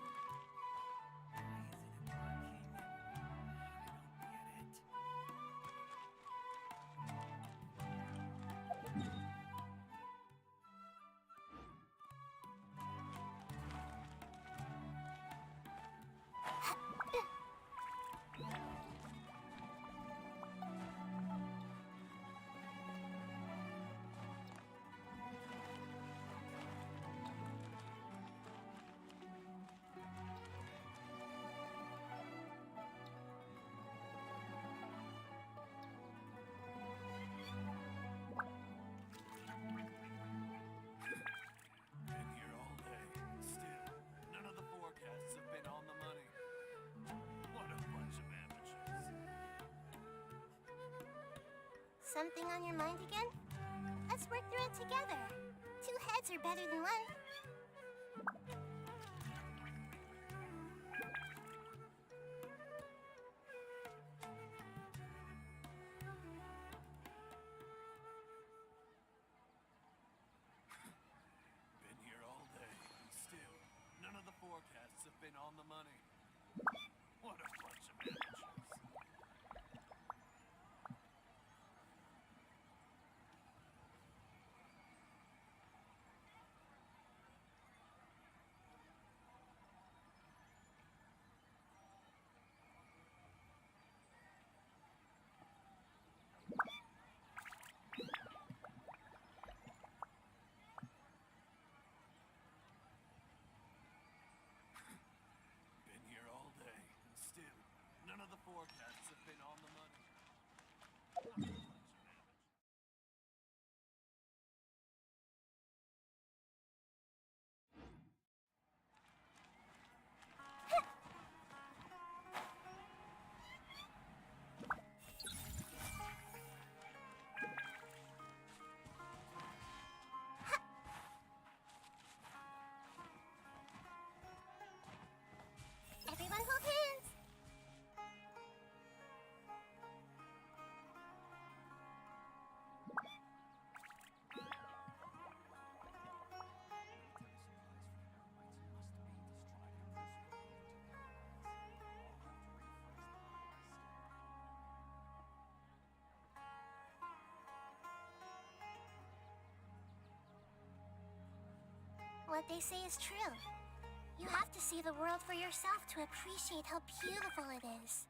Been here all day. Still, none of the forecasts have been on the money. What a bunch of amateurs. Something on your mind again? Let's work through it together. Two heads are better than one. Been here all day. Still, none of the forecasts have been on the money. What a bunch of amateurs. Been here all day, and still, none of the forecasts have been on the money. What a bunch of amateurs. Everyone hold hands. What they say is true. You have to see the world for yourself to appreciate how beautiful it is.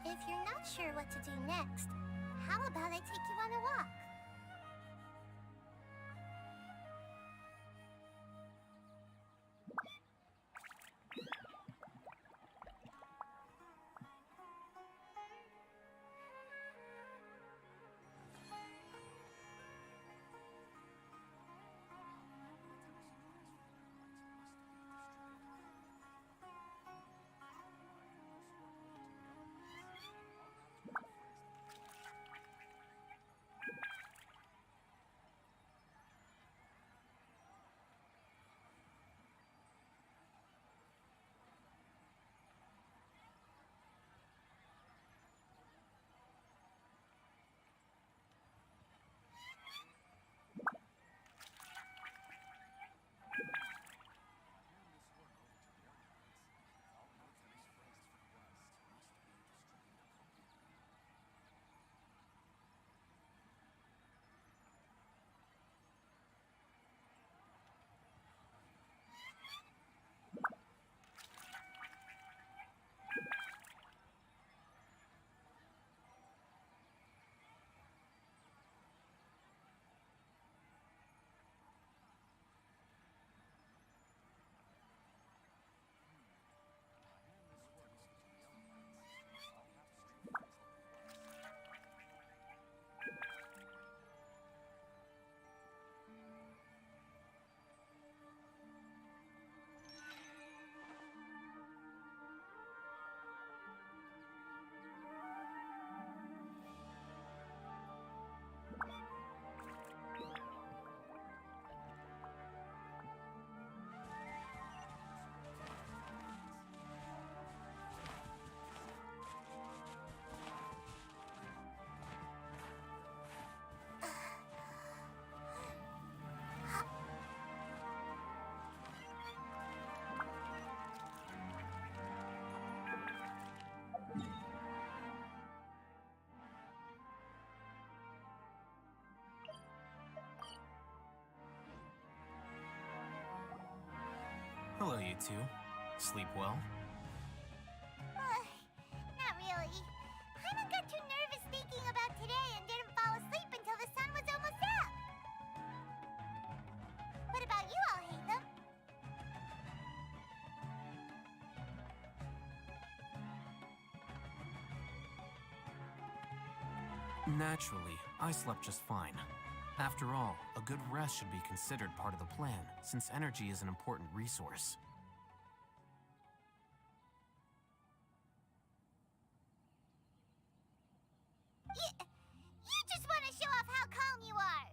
If you're not sure what to do next, how about I take you on a walk? Hello, you two. Sleep well? Not really. Paimon got too nervous thinking about today and didn't fall asleep until the sun was almost up. What about you all, Hatham? Naturally, I slept just fine. After all, a good rest should be considered part of the plan, since energy is an important resource. You just want to show off how calm you are.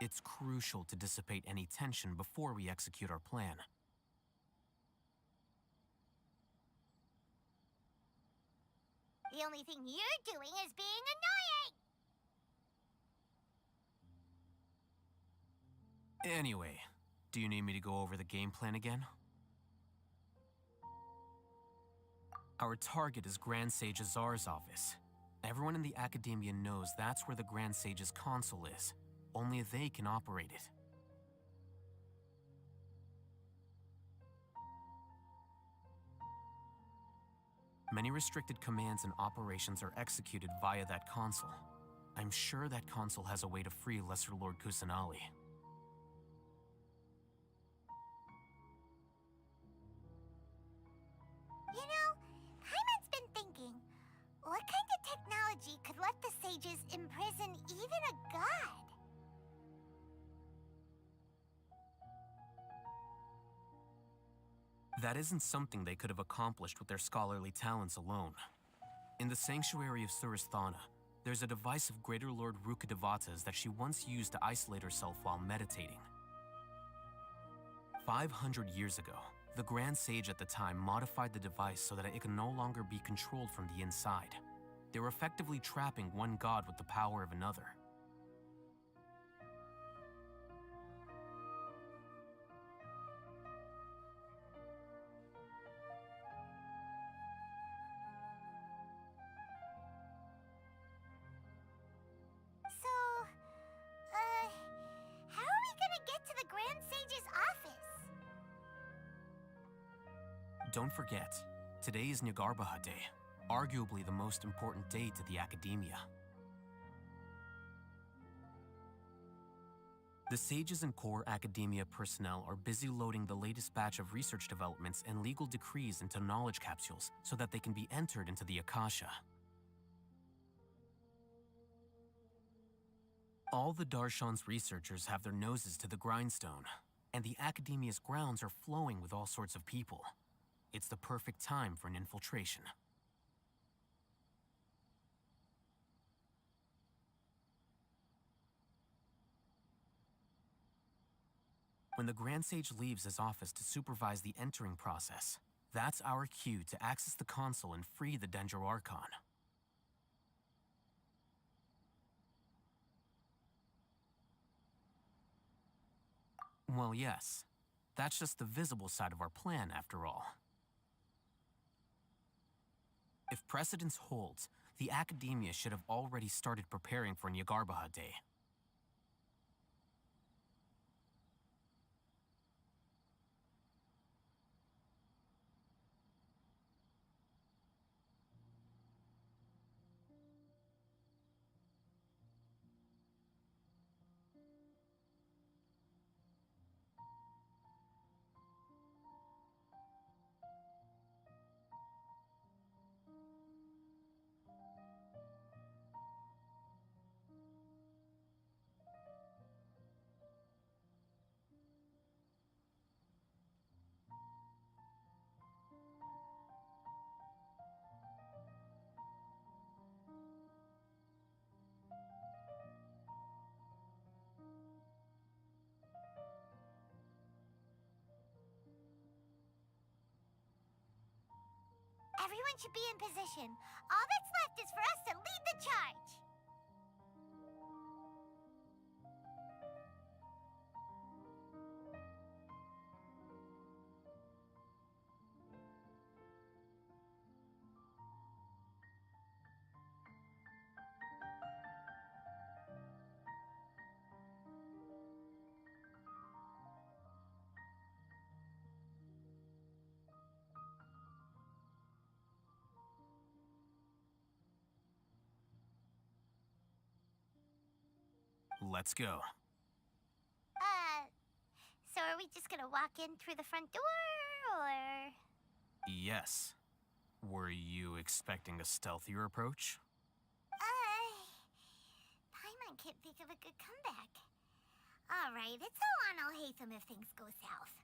It's crucial to dissipate any tension before we execute our plan. The only thing you're doing is being annoying! Anyway, do you need me to go over the game plan again? Our target is Grand Sage Azar's office. Everyone in the Academia knows that's where the Grand Sage's console is. Only they can operate it. Many restricted commands and operations are executed via that console. I'm sure that console has a way to free Lesser Lord Kusanali. You know, Paimon's been thinking, That isn't something they could have accomplished with their scholarly talents alone. In the sanctuary of Suristhana, there's a device of Greater Lord Rukkhadevata's that she once used to isolate herself while meditating. 500 years ago, the Grand Sage at the time modified the device so that it can no longer be controlled from the inside. They were effectively trapping one god with the power of another. So, how are we gonna get to the Grand Sage's office? Don't forget, today is Nyagarbha Day, arguably the most important day to the Academia. The sages and core Academia personnel are busy loading the latest batch of research developments and legal decrees into knowledge capsules so that they can be entered into the Akasha. All the Darshan's researchers have their noses to the grindstone, and the Academia's grounds are flowing with all sorts of people. It's the perfect time for an infiltration. When the Grand Sage leaves his office to supervise the entering process, that's our cue to access the console and free the Dendro Archon. Well, yes. That's just the visible side of our plan, after all. If precedence holds, the Academia should have already started preparing for Nyagarbha Day. Everyone should be in position. All that's left is for us to lead the charge. Let's go. So are we just gonna walk in through the front door, or...? Yes. Were you expecting a stealthier approach? Paimon can't think of a good comeback. Alright, it's all on Alhaitham if things go south.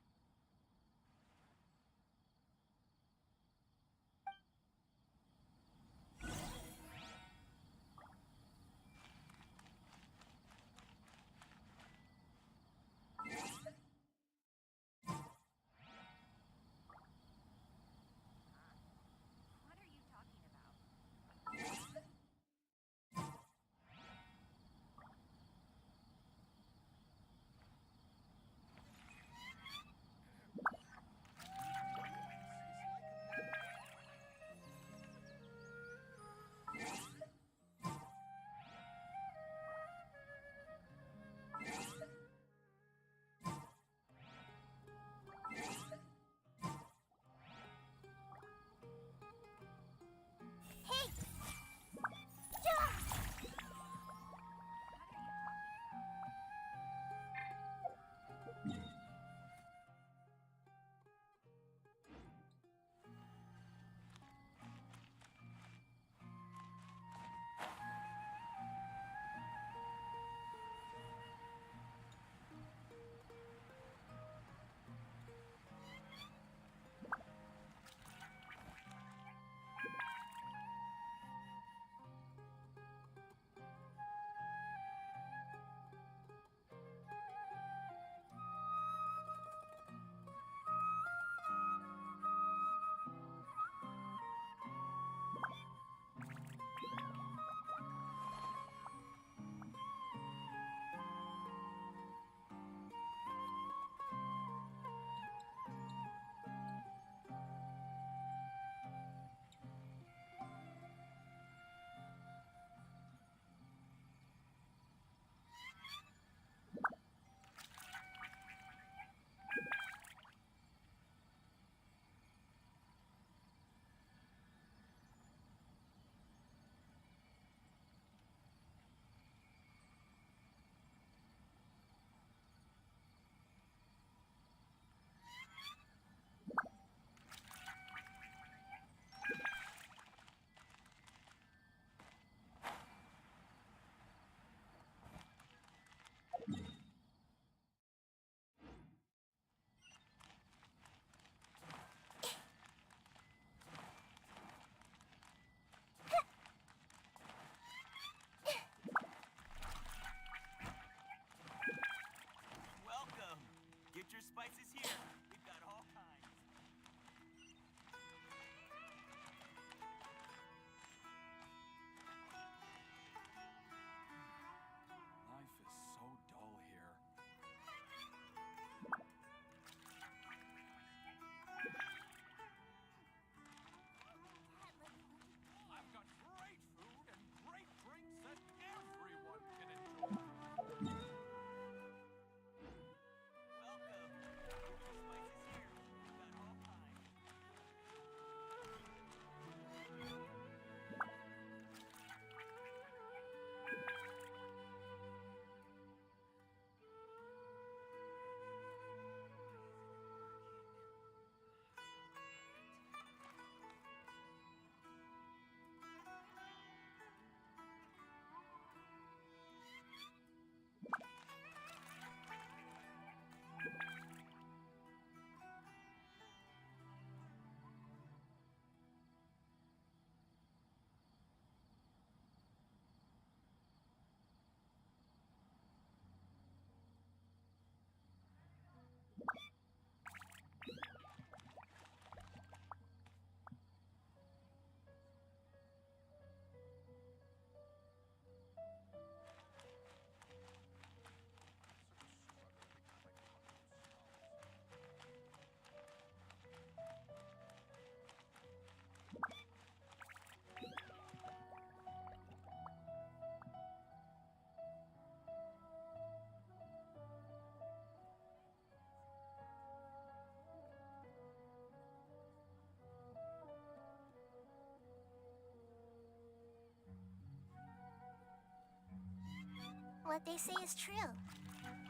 what they say is true.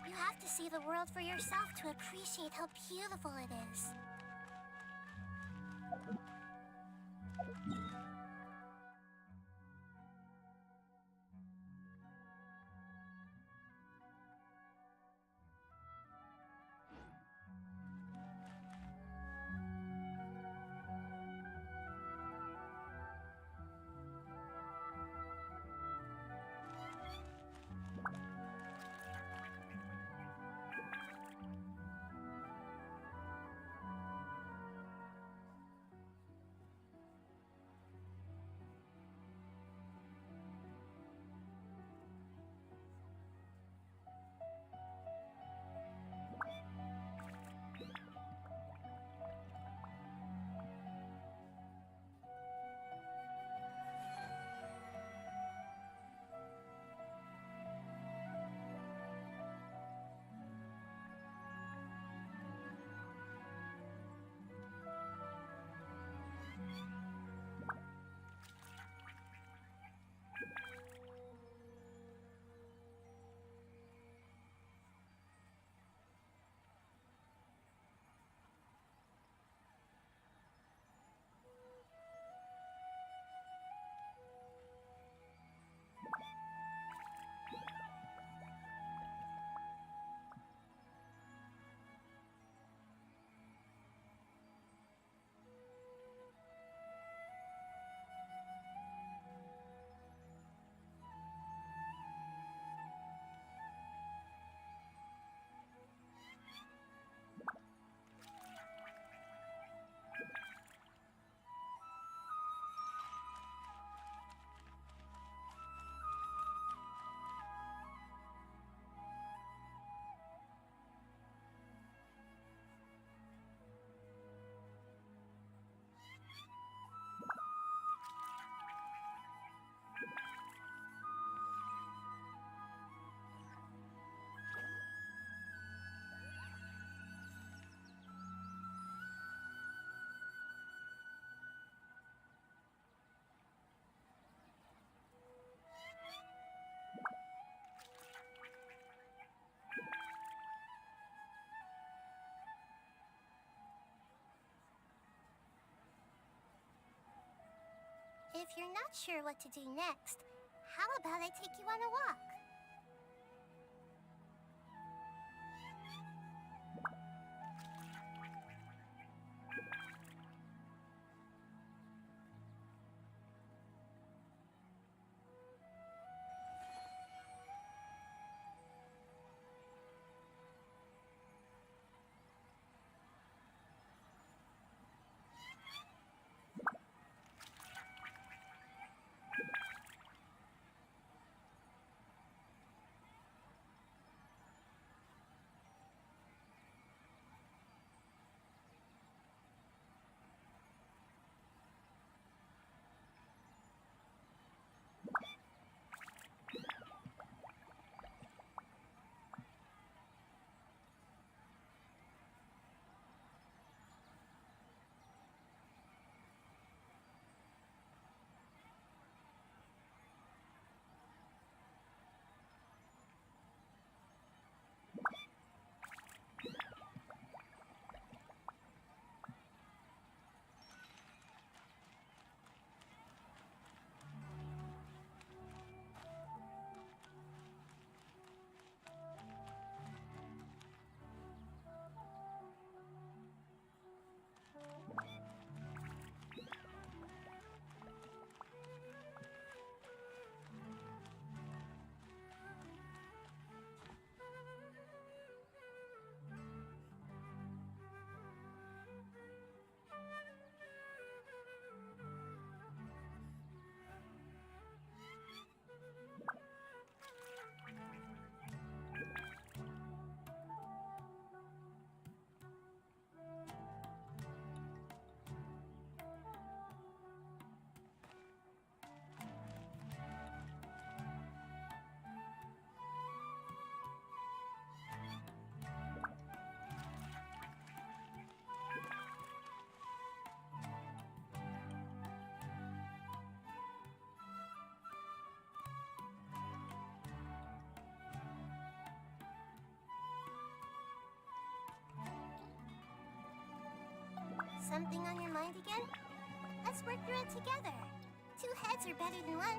You have to see the world for yourself to appreciate how beautiful it is. If you're not sure what to do next, how about I take you on a walk? something on your mind again? Let's work through it together. Two heads are better than one.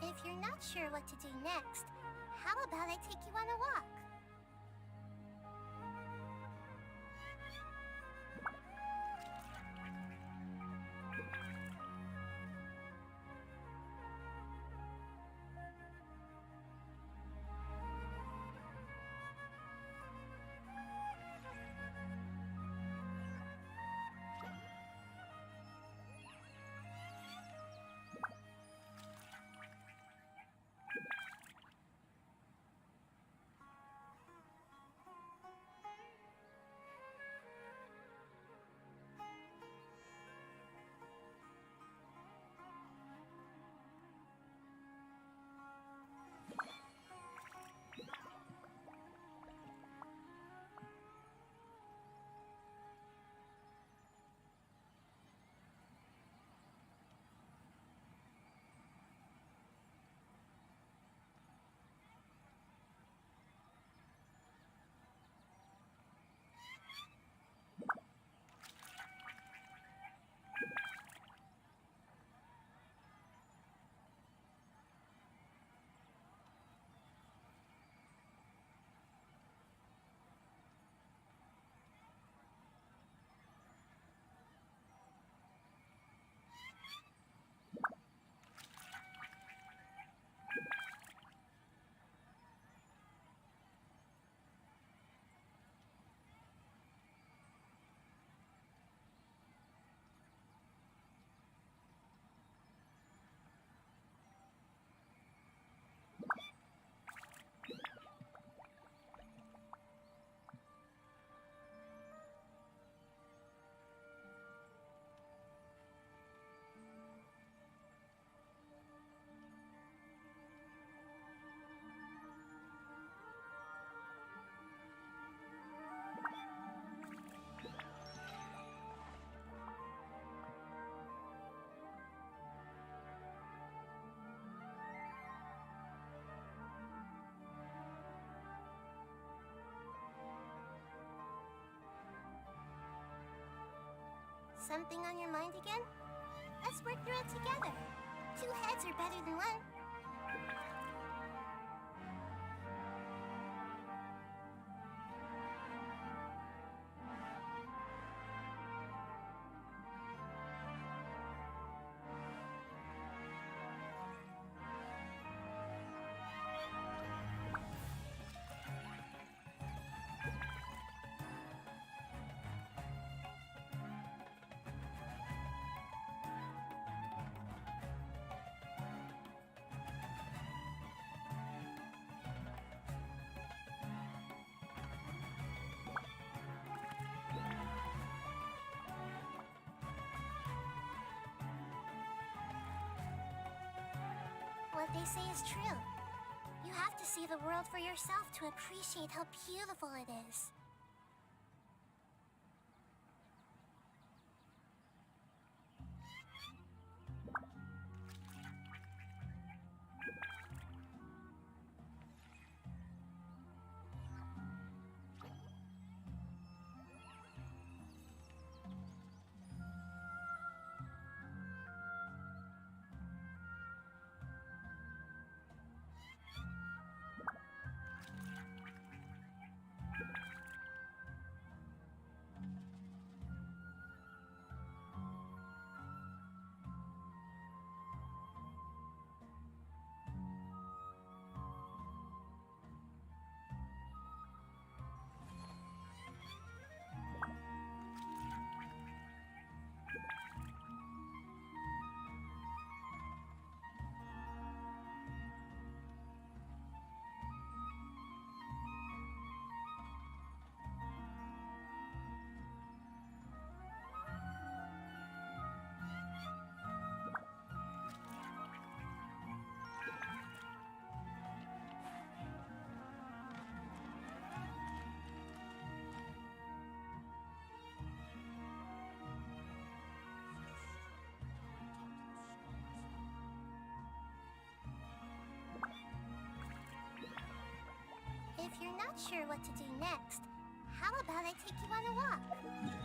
If you're not sure what to do next, how about I take you on a walk? something on your mind again? Let's work through it together. Two heads are better than one. What they say is true. You have to see the world for yourself to appreciate how beautiful it is. If you're not sure what to do next, how about I take you on a walk?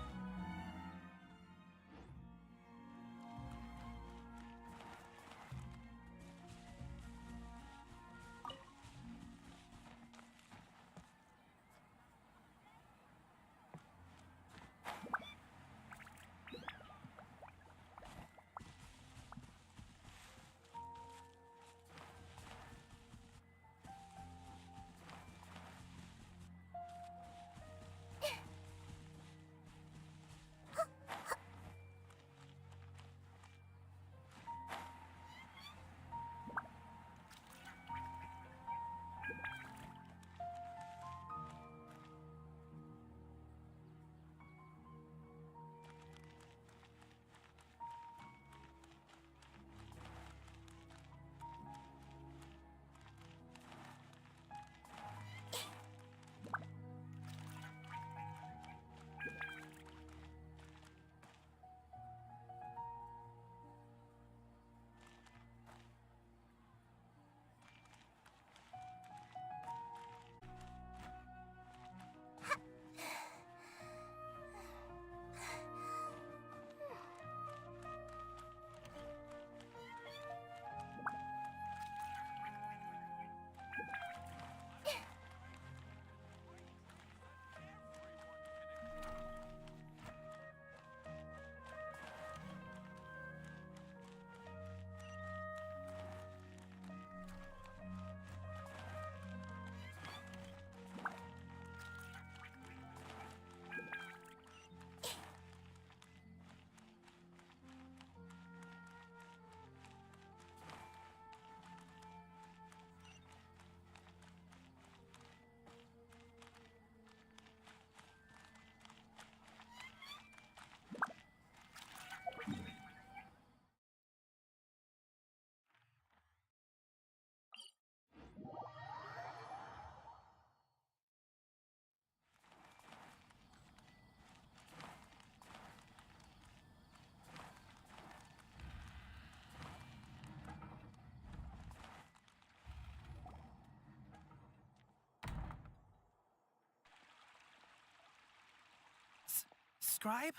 Scribe?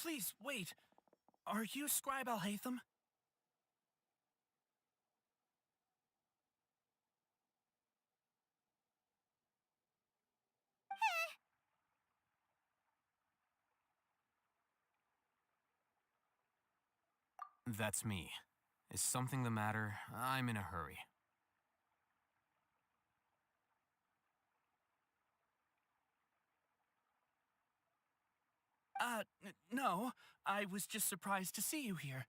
Please, wait. Are you Scribe Alhaitham? That's me. Is something the matter? I'm in a hurry. No. I was just surprised to see you here.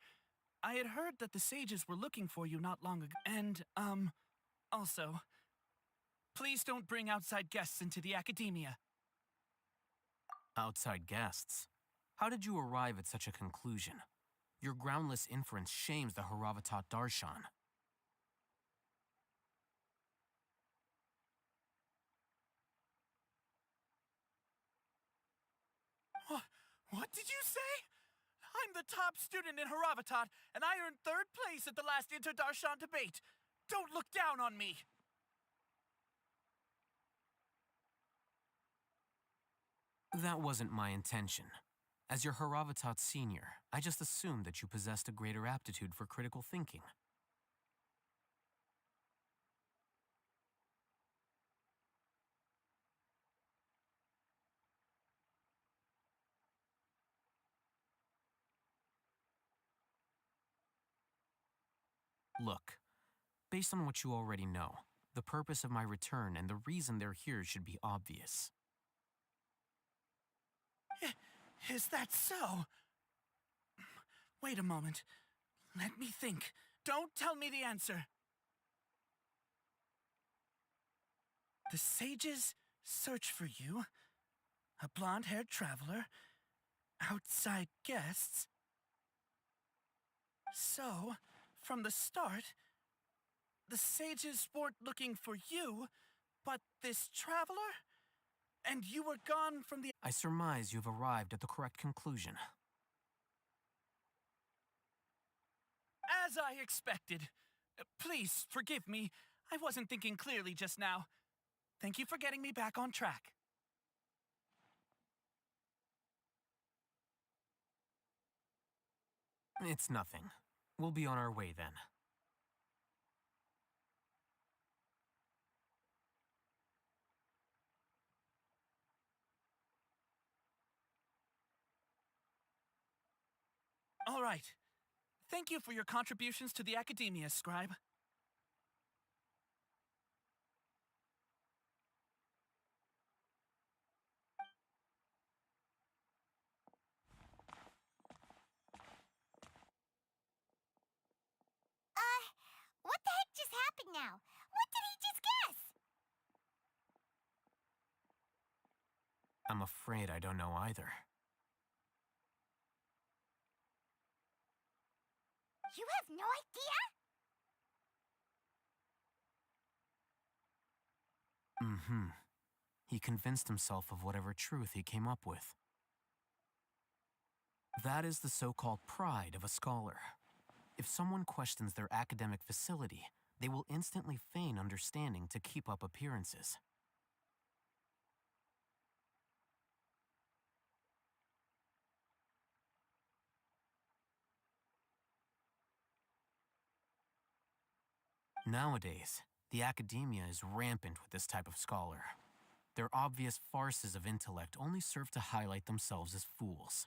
I had heard that the sages were looking for you not long ago. And, also, please don't bring outside guests into the academia. Outside guests? How did you arrive at such a conclusion? Your groundless inference shames the Haravatat Darshan. What did you say? I'm the top student in Haravatat, and I earned 3rd place at the last Inter-Darshan debate. Don't look down on me. That wasn't my intention. As your Haravatat senior, I just assumed that you possessed a greater aptitude for critical thinking. Look, based on what you already know, the purpose of my return and the reason they're here should be obvious. Is that so? Wait a moment. Let me think. Don't tell me the answer. The sages search for you. A blonde-haired traveler. Outside guests. So, from the start, the sages weren't looking for you, but this traveler? And you were gone from the— I surmise you've arrived at the correct conclusion. As I expected. Please, forgive me. I wasn't thinking clearly just now. Thank you for getting me back on track. It's nothing. We'll be on our way then. All right. Thank you for your contributions to the academia, Scribe. What the heck just happened now? What did he just guess? I'm afraid I don't know either. You have no idea? Mm-hmm. He convinced himself of whatever truth he came up with. That is the so-called pride of a scholar. If someone questions their academic facility, they will instantly feign understanding to keep up appearances. Nowadays, the academia is rampant with this type of scholar. Their obvious farces of intellect only serve to highlight themselves as fools.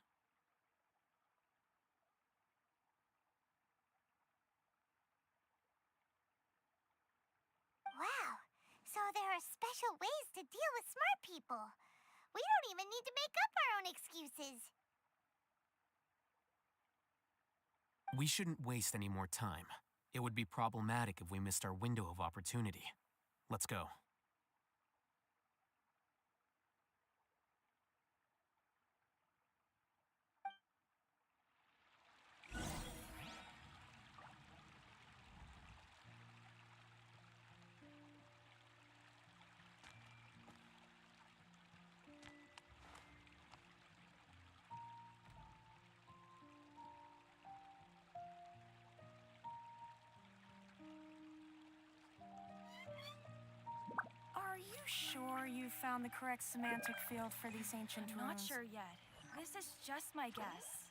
Wow, so there are special ways to deal with smart people. We don't even need to make up our own excuses. We shouldn't waste any more time. It would be problematic if we missed our window of opportunity. Let's go. Are you sure you found the correct semantic field for these ancient runes? I'm not sure yet. This is just my guess.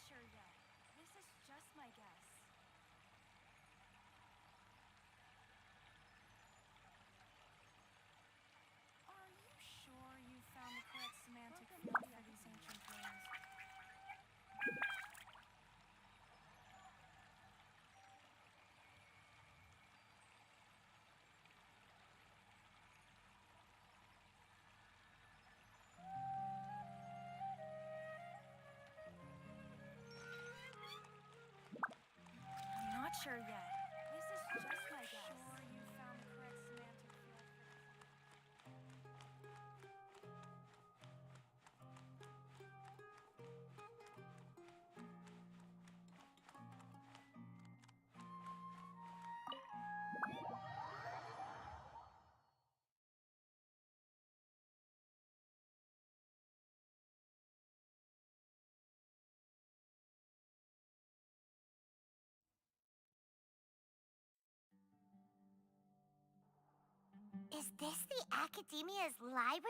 Sure yet. This is just my guess. Sure you found the correct semantic Is this the Academia's library?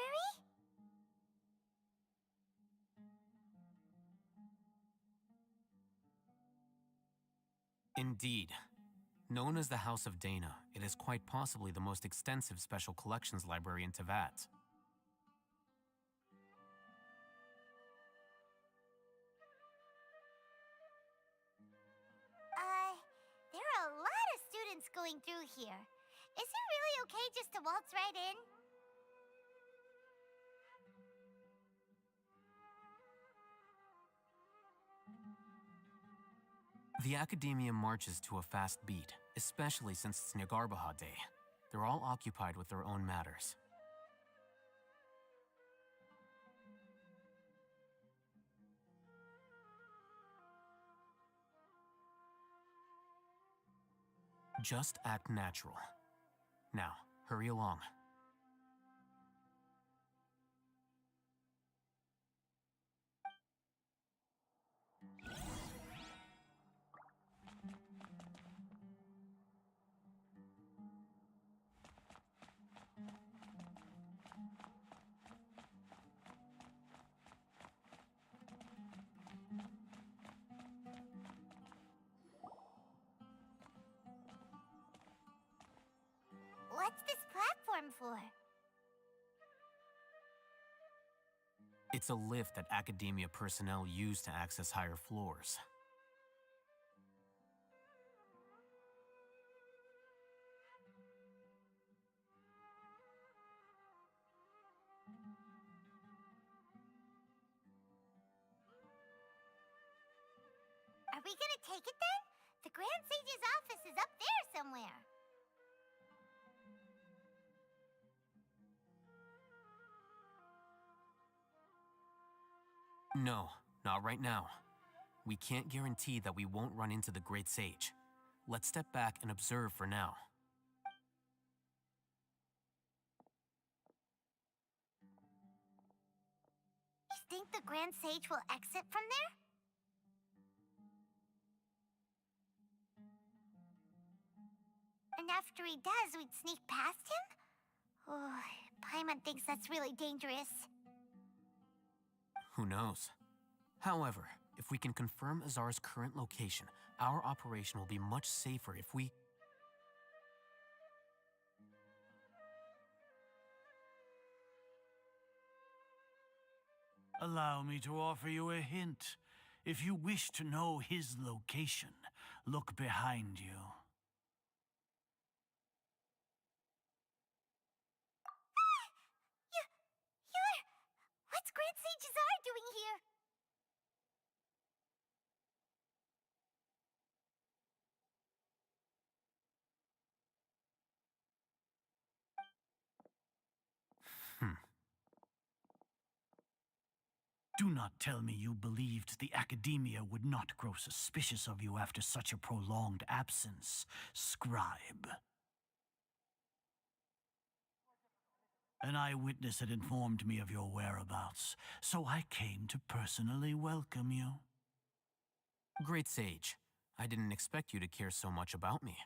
Indeed. Known as the House of Dana, it is quite possibly the most extensive special collections library in Teyvat. There are a lot of students going through here. Is it really okay just to waltz right in? The Academia marches to a fast beat, especially since it's Nagarbaha Day. They're all occupied with their own matters. Just act natural. Now, hurry along. What's this platform for? It's a lift that Academia personnel use to access higher floors. Are we gonna take it then? The Grand Sage's office is up there somewhere. No, not right now. We can't guarantee that we won't run into the Great Sage. Let's step back and observe for now. You think the Grand Sage will exit from there? And after he does, we'd sneak past him? Oh, Paimon thinks that's really dangerous. Who knows? However, if we can confirm Azar's current location, our operation will be much safer if we... Allow me to offer you a hint. If you wish to know his location, look behind you. What's Grand Sage Azar doing here? Do not tell me you believed the Academia would not grow suspicious of you after such a prolonged absence, scribe. An eyewitness had informed me of your whereabouts, so I came to personally welcome you. Great Sage, I didn't expect you to care so much about me.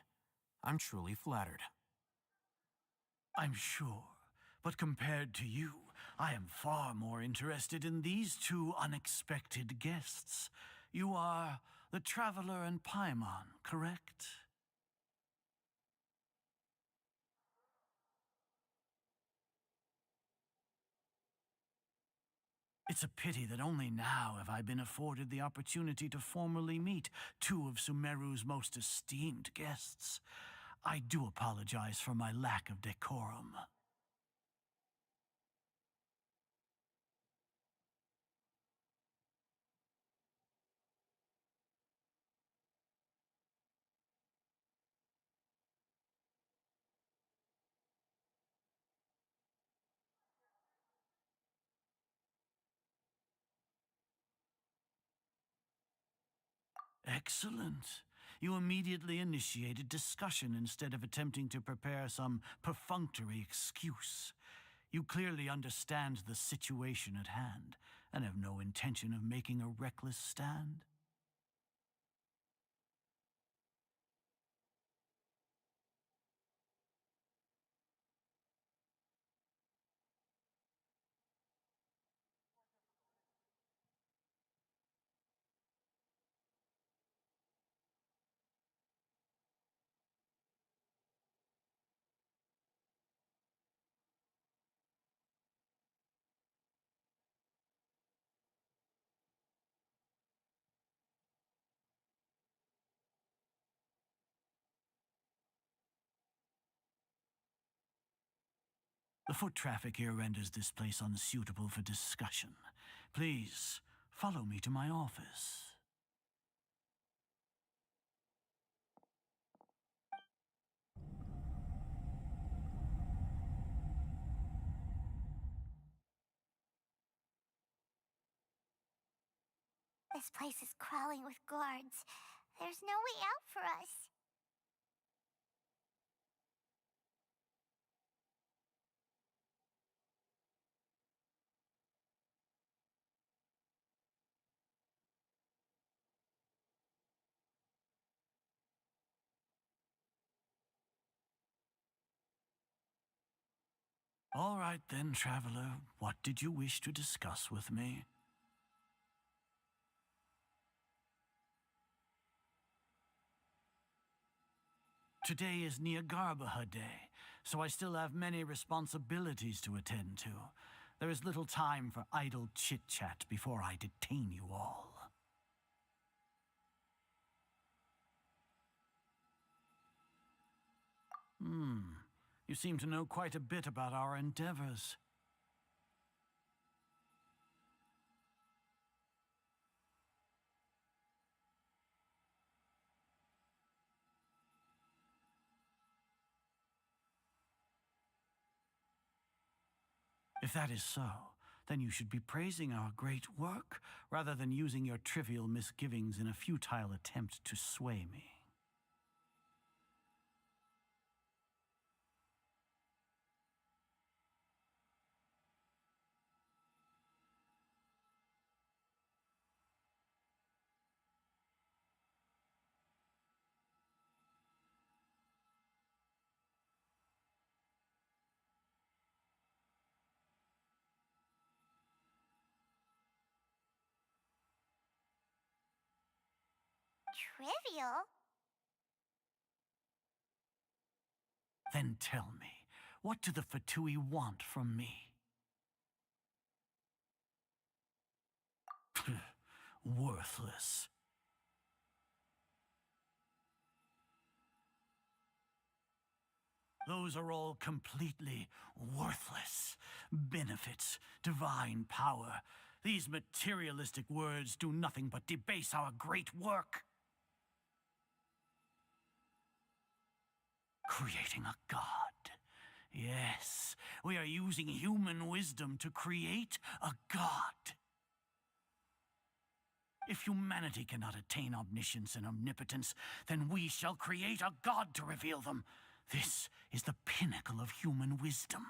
I'm truly flattered. I'm sure, but compared to you, I am far more interested in these two unexpected guests. You are the Traveler and Paimon, correct? It's a pity that only now have I been afforded the opportunity to formally meet two of Sumeru's most esteemed guests. I do apologize for my lack of decorum. Excellent. You immediately initiated discussion instead of attempting to prepare some perfunctory excuse. You clearly understand the situation at hand and have no intention of making a reckless stand. The foot traffic here renders this place unsuitable for discussion. Please, follow me to my office. This place is crawling with guards. There's no way out for us. All right then, Traveler. What did you wish to discuss with me? Today is Niagarbaha Day, so I still have many responsibilities to attend to. There is little time for idle chit-chat before I detain you all. You seem to know quite a bit about our endeavors. If that is so, then you should be praising our great work, rather than using your trivial misgivings in a futile attempt to sway me. Trivial? Then tell me, what do the Fatui want from me? Worthless. Those are all completely worthless. Benefits, divine power. These materialistic words do nothing but debase our great work. Creating a god. Yes, we are using human wisdom to create a god. If humanity cannot attain omniscience and omnipotence, then we shall create a god to reveal them. This is the pinnacle of human wisdom.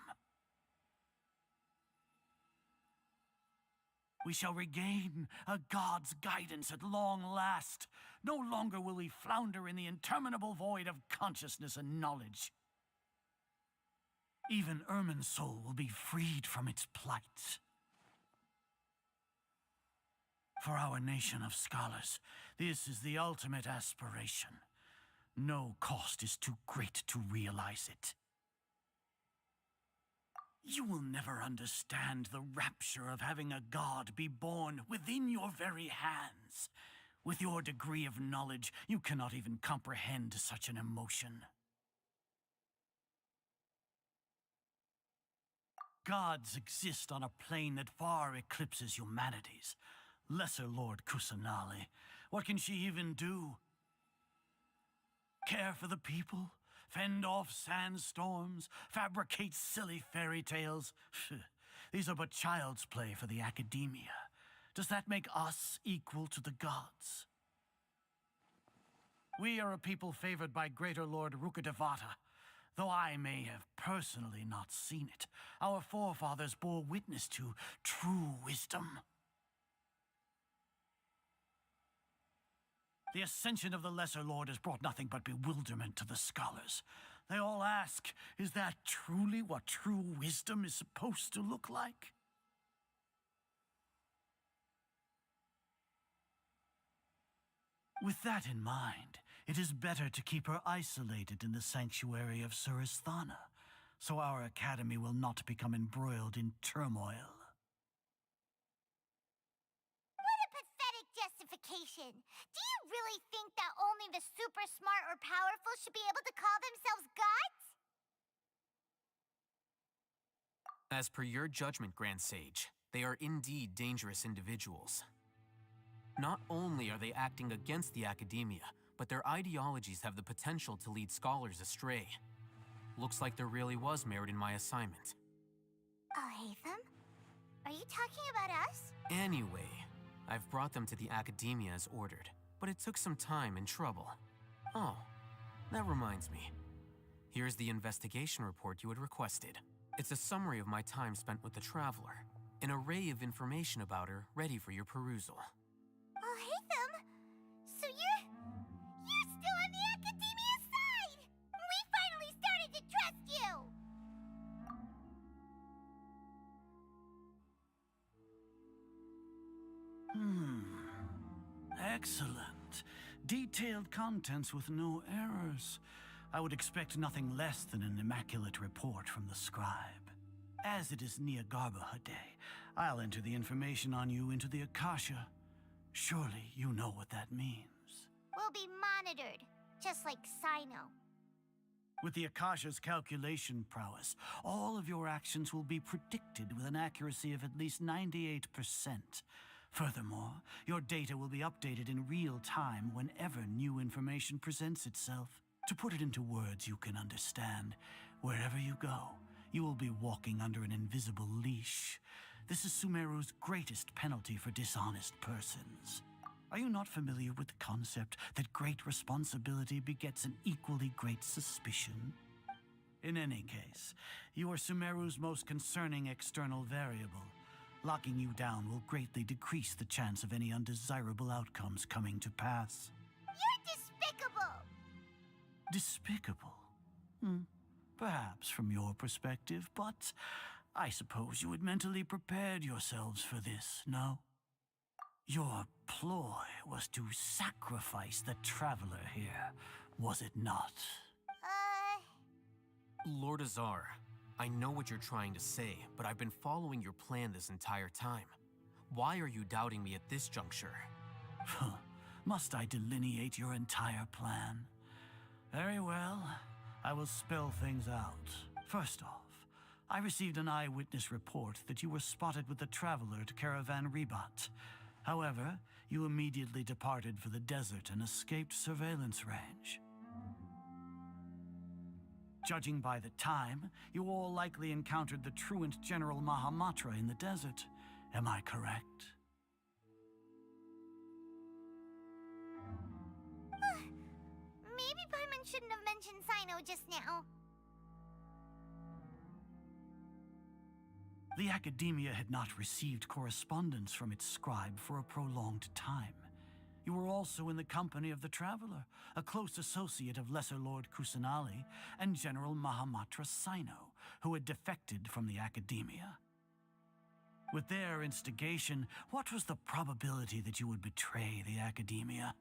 We shall regain a god's guidance at long last. No longer will we flounder in the interminable void of consciousness and knowledge. Even Irminsul will be freed from its plight. For our nation of scholars, this is the ultimate aspiration. No cost is too great to realize it. You will never understand the rapture of having a god be born within your very hands. With your degree of knowledge, you cannot even comprehend such an emotion. Gods exist on a plane that far eclipses humanity's. Lesser Lord Kusanali, what can she even do? Care for the people? Fend off sandstorms? Fabricate silly fairy tales? These are but child's play for the academia. Does that make us equal to the gods? We are a people favored by Greater Lord Rukkhadevata. Though I may have personally not seen it, our forefathers bore witness to true wisdom. The ascension of the Lesser Lord has brought nothing but bewilderment to the scholars. They all ask, is that truly what true wisdom is supposed to look like? With that in mind, it is better to keep her isolated in the sanctuary of Suristhana, so our academy will not become embroiled in turmoil. Justification. Do you really think that only the super smart or powerful should be able to call themselves gods? As per your judgment, Grand Sage, they are indeed dangerous individuals. Not only are they acting against the academia, but their ideologies have the potential to lead scholars astray. Looks like there really was merit in my assignment. Alhaitham? Are you talking about us? Anyway, I've brought them to the academia as ordered, but it took some time and trouble. Oh, that reminds me. Here's the investigation report you had requested. It's a summary of my time spent with the Traveler. An array of information about her ready for your perusal. Alhaitham? So you're still on the academia side! We finally started to trust you! Excellent. Detailed contents with no errors. I would expect nothing less than an immaculate report from the scribe. As it is Niagarbha Day, I'll enter the information on you into the Akasha. Surely you know what that means. We'll be monitored, just like Sino. With the Akasha's calculation prowess, all of your actions will be predicted with an accuracy of at least 98%. Furthermore, your data will be updated in real time whenever new information presents itself. To put it into words you can understand, wherever you go, you will be walking under an invisible leash. This is Sumeru's greatest penalty for dishonest persons. Are you not familiar with the concept that great responsibility begets an equally great suspicion? In any case, you are Sumeru's most concerning external variable. Locking you down will greatly decrease the chance of any undesirable outcomes coming to pass. You're despicable! Despicable? Perhaps from your perspective, but I suppose you had mentally prepared yourselves for this, no? Your ploy was to sacrifice the traveler here, was it not? Lord Azar, I know what you're trying to say, but I've been following your plan this entire time. Why are you doubting me at this juncture? Must I delineate your entire plan? Very well. I will spell things out. First off, I received an eyewitness report that you were spotted with the traveler at Caravan Ribat. However, you immediately departed for the desert and escaped surveillance range. Judging by the time, you all likely encountered the truant General Mahamatra in the desert. Am I correct? Maybe Paimon shouldn't have mentioned Sino just now. The Academia had not received correspondence from its scribe for a prolonged time. You were also in the company of the Traveler, a close associate of Lesser Lord Kusanali and General Mahamatra Sino, who had defected from the Academia. With their instigation, what was the probability that you would betray the Academia?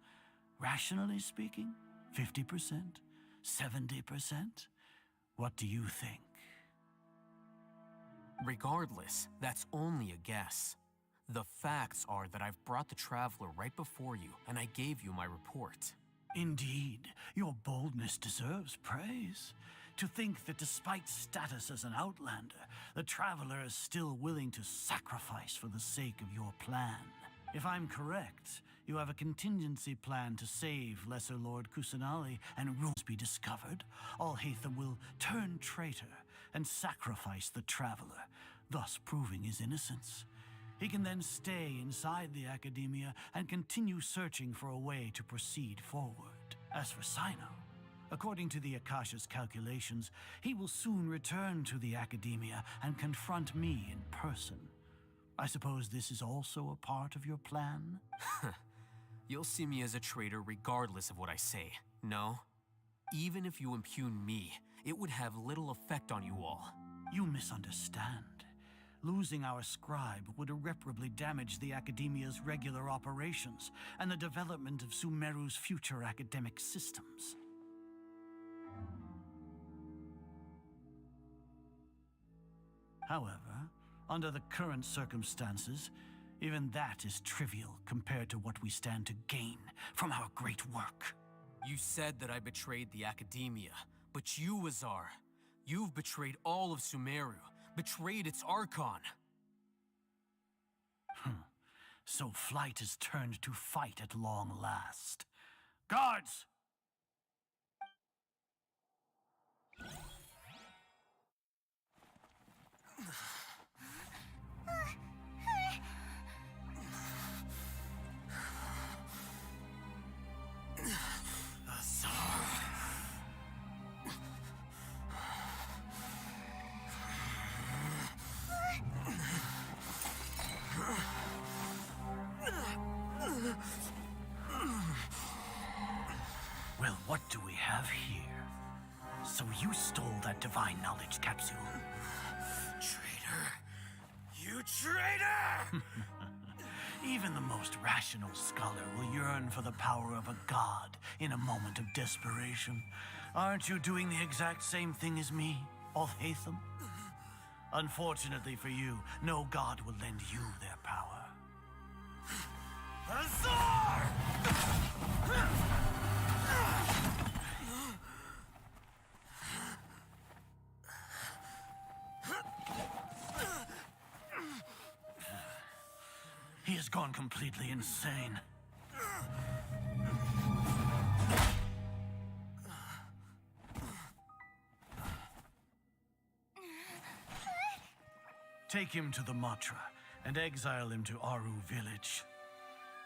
Rationally speaking, 50%? 70%? What do you think? Regardless, that's only a guess. The facts are that I've brought the Traveler right before you, and I gave you my report. Indeed, your boldness deserves praise. To think that despite status as an outlander, the Traveler is still willing to sacrifice for the sake of your plan. If I'm correct, you have a contingency plan to save Lesser Lord Kusanali, and rules be discovered, Alhaitham will turn traitor and sacrifice the Traveler, thus proving his innocence. He can then stay inside the Academia and continue searching for a way to proceed forward. As for Sino, according to the Akasha's calculations, he will soon return to the Academia and confront me in person. I suppose this is also a part of your plan? You'll see me as a traitor regardless of what I say, no? Even if you impugn me, it would have little effect on you all. You misunderstand. Losing our scribe would irreparably damage the Academia's regular operations and the development of Sumeru's future academic systems. However, under the current circumstances, even that is trivial compared to what we stand to gain from our great work. You said that I betrayed the Academia, but you, Azar, you've betrayed all of Sumeru, betrayed its Archon. So flight has turned to fight at long last. Guards! Well, what do we have here? So you stole that divine knowledge capsule. Traitor! You traitor! Even the most rational scholar will yearn for the power of a god in a moment of desperation. Aren't you doing the exact same thing as me, Alhaitham? Unfortunately for you, no god will lend you their power. Azar! He has gone completely insane. Take him to the Matra and exile him to Aru village.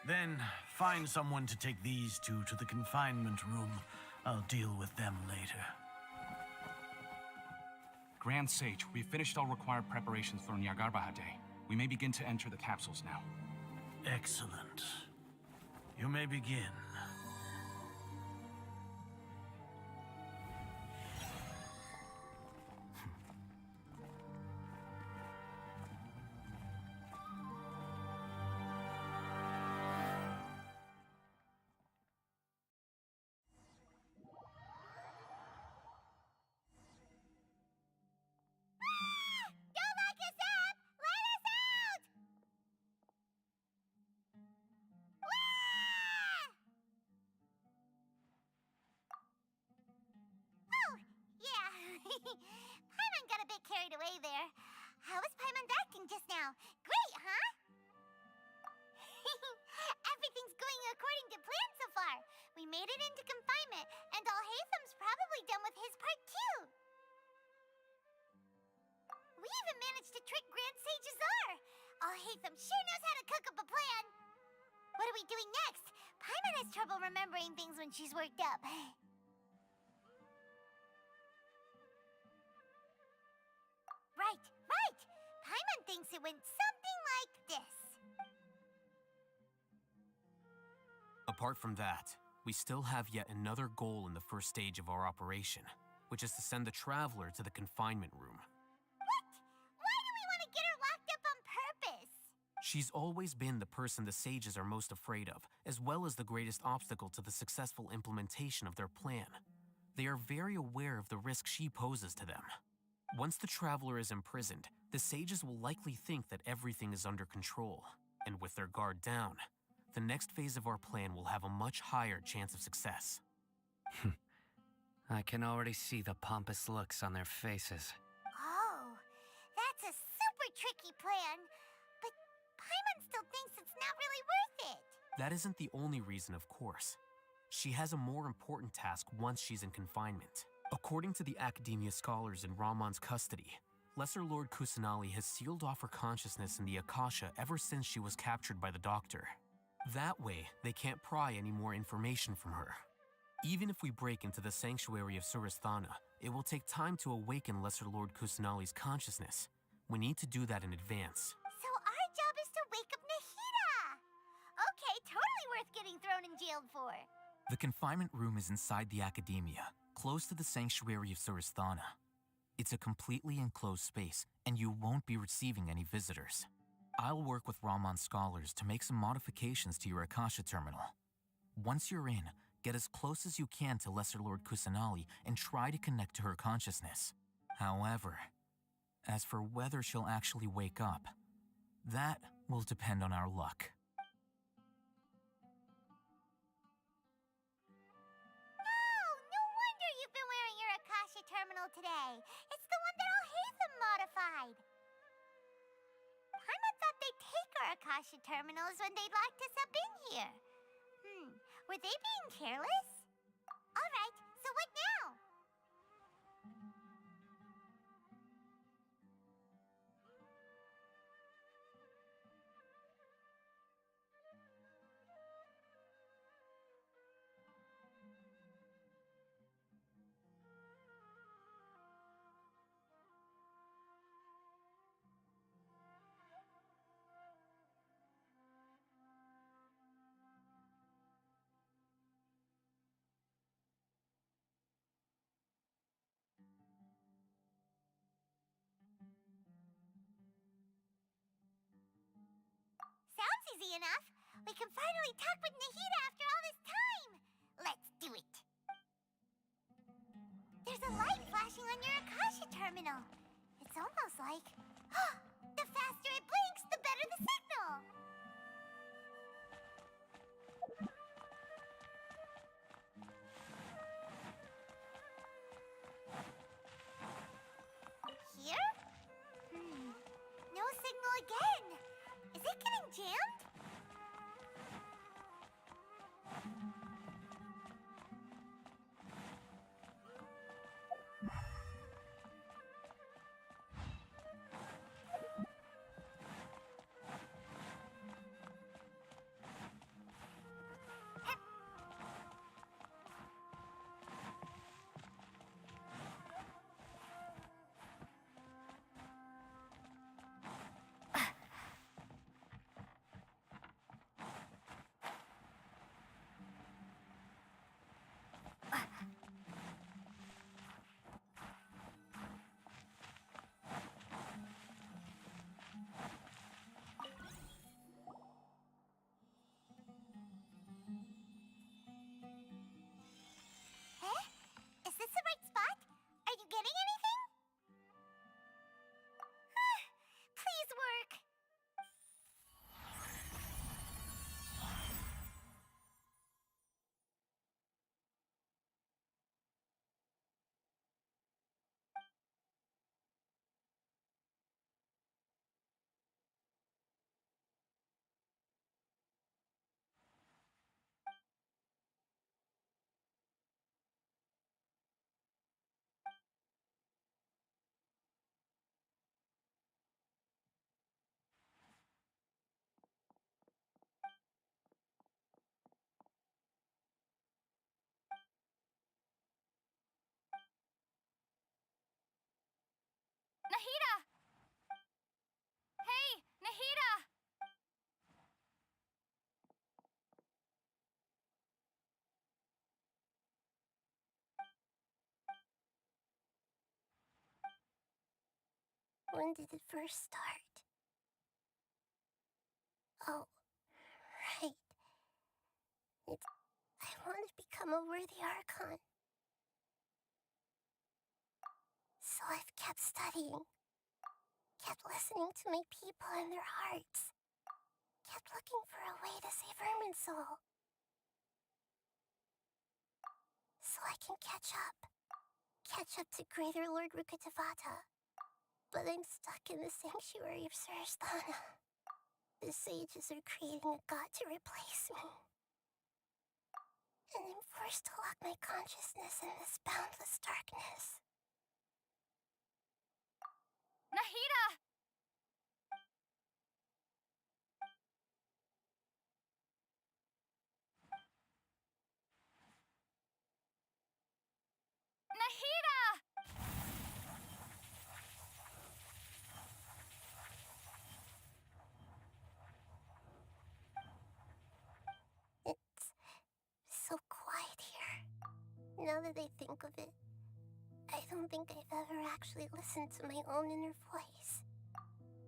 Then find someone to take these two to the confinement room. I'll deal with them later. Grand Sage, we've finished all required preparations for Nyagarbahate. We may begin to enter the capsules now. Excellent. You may begin. Paimon got a bit carried away there. How was Paimon's acting just now? Great, huh? Everything's going according to plan so far. We made it into confinement, and Alhaitham's probably done with his part too. We even managed to trick Grand Sage Azar. Alhaitham sure knows how to cook up a plan. What are we doing next? Paimon has trouble remembering things when she's worked up. Right. Paimon thinks it went something like this. Apart from that, we still have yet another goal in the first stage of our operation, which is to send the Traveler to the confinement room. What? Why do we want to get her locked up on purpose? She's always been the person the sages are most afraid of, as well as the greatest obstacle to the successful implementation of their plan. They are very aware of the risk she poses to them. Once the Traveler is imprisoned, the sages will likely think that everything is under control, and with their guard down, the next phase of our plan will have a much higher chance of success. I can already see the pompous looks on their faces. Oh, that's a super tricky plan. But Paimon still thinks it's not really worth it. That isn't the only reason, of course. She has a more important task once she's in confinement. According to the Academia scholars in Ramon's custody, Lesser Lord Kusanali has sealed off her consciousness in the Akasha ever since she was captured by the Doctor. That way, they can't pry any more information from her. Even if we break into the sanctuary of Surasthana, it will take time to awaken Lesser Lord Kusanali's consciousness. We need to do that in advance. So our job is to wake up Nahida! Okay, totally worth getting thrown and jailed for. The confinement room is inside the Academia, close to the sanctuary of Surasthana. It's a completely enclosed space, and you won't be receiving any visitors. I'll work with Ramon's scholars to make some modifications to your Akasha terminal. Once you're in, get as close as you can to Lesser Lord Kusanali and try to connect to her consciousness. However, as for whether she'll actually wake up, that will depend on our luck. No wonder you've been wearing your Akasha terminal today. It's the one that Alhaitham modified. Paimon thought they'd take our Akasha terminals when they locked us up in here. Were they being careless? All right, so what now? Sounds easy enough. We can finally talk with Nahida after all this time. Let's do it. There's a light flashing on your Akasha terminal. It's almost like... the faster it blinks, the better the signal. Here? No signal again. Is it getting jammed? Nahida! Hey, Nahida! When did it first start? Oh, right. I want to become a worthy Archon. So I've kept studying, kept listening to my people and their hearts, kept looking for a way to save Irminsul. So I can catch up to Greater Lord Rukkhadevata. But I'm stuck in the sanctuary of Surasthana. The sages are creating a god to replace me. And I'm forced to lock my consciousness in this boundless darkness. Nahida! Nahida! It's so quiet here. Now that I think of it, I don't think I've ever actually listened to my own inner voice.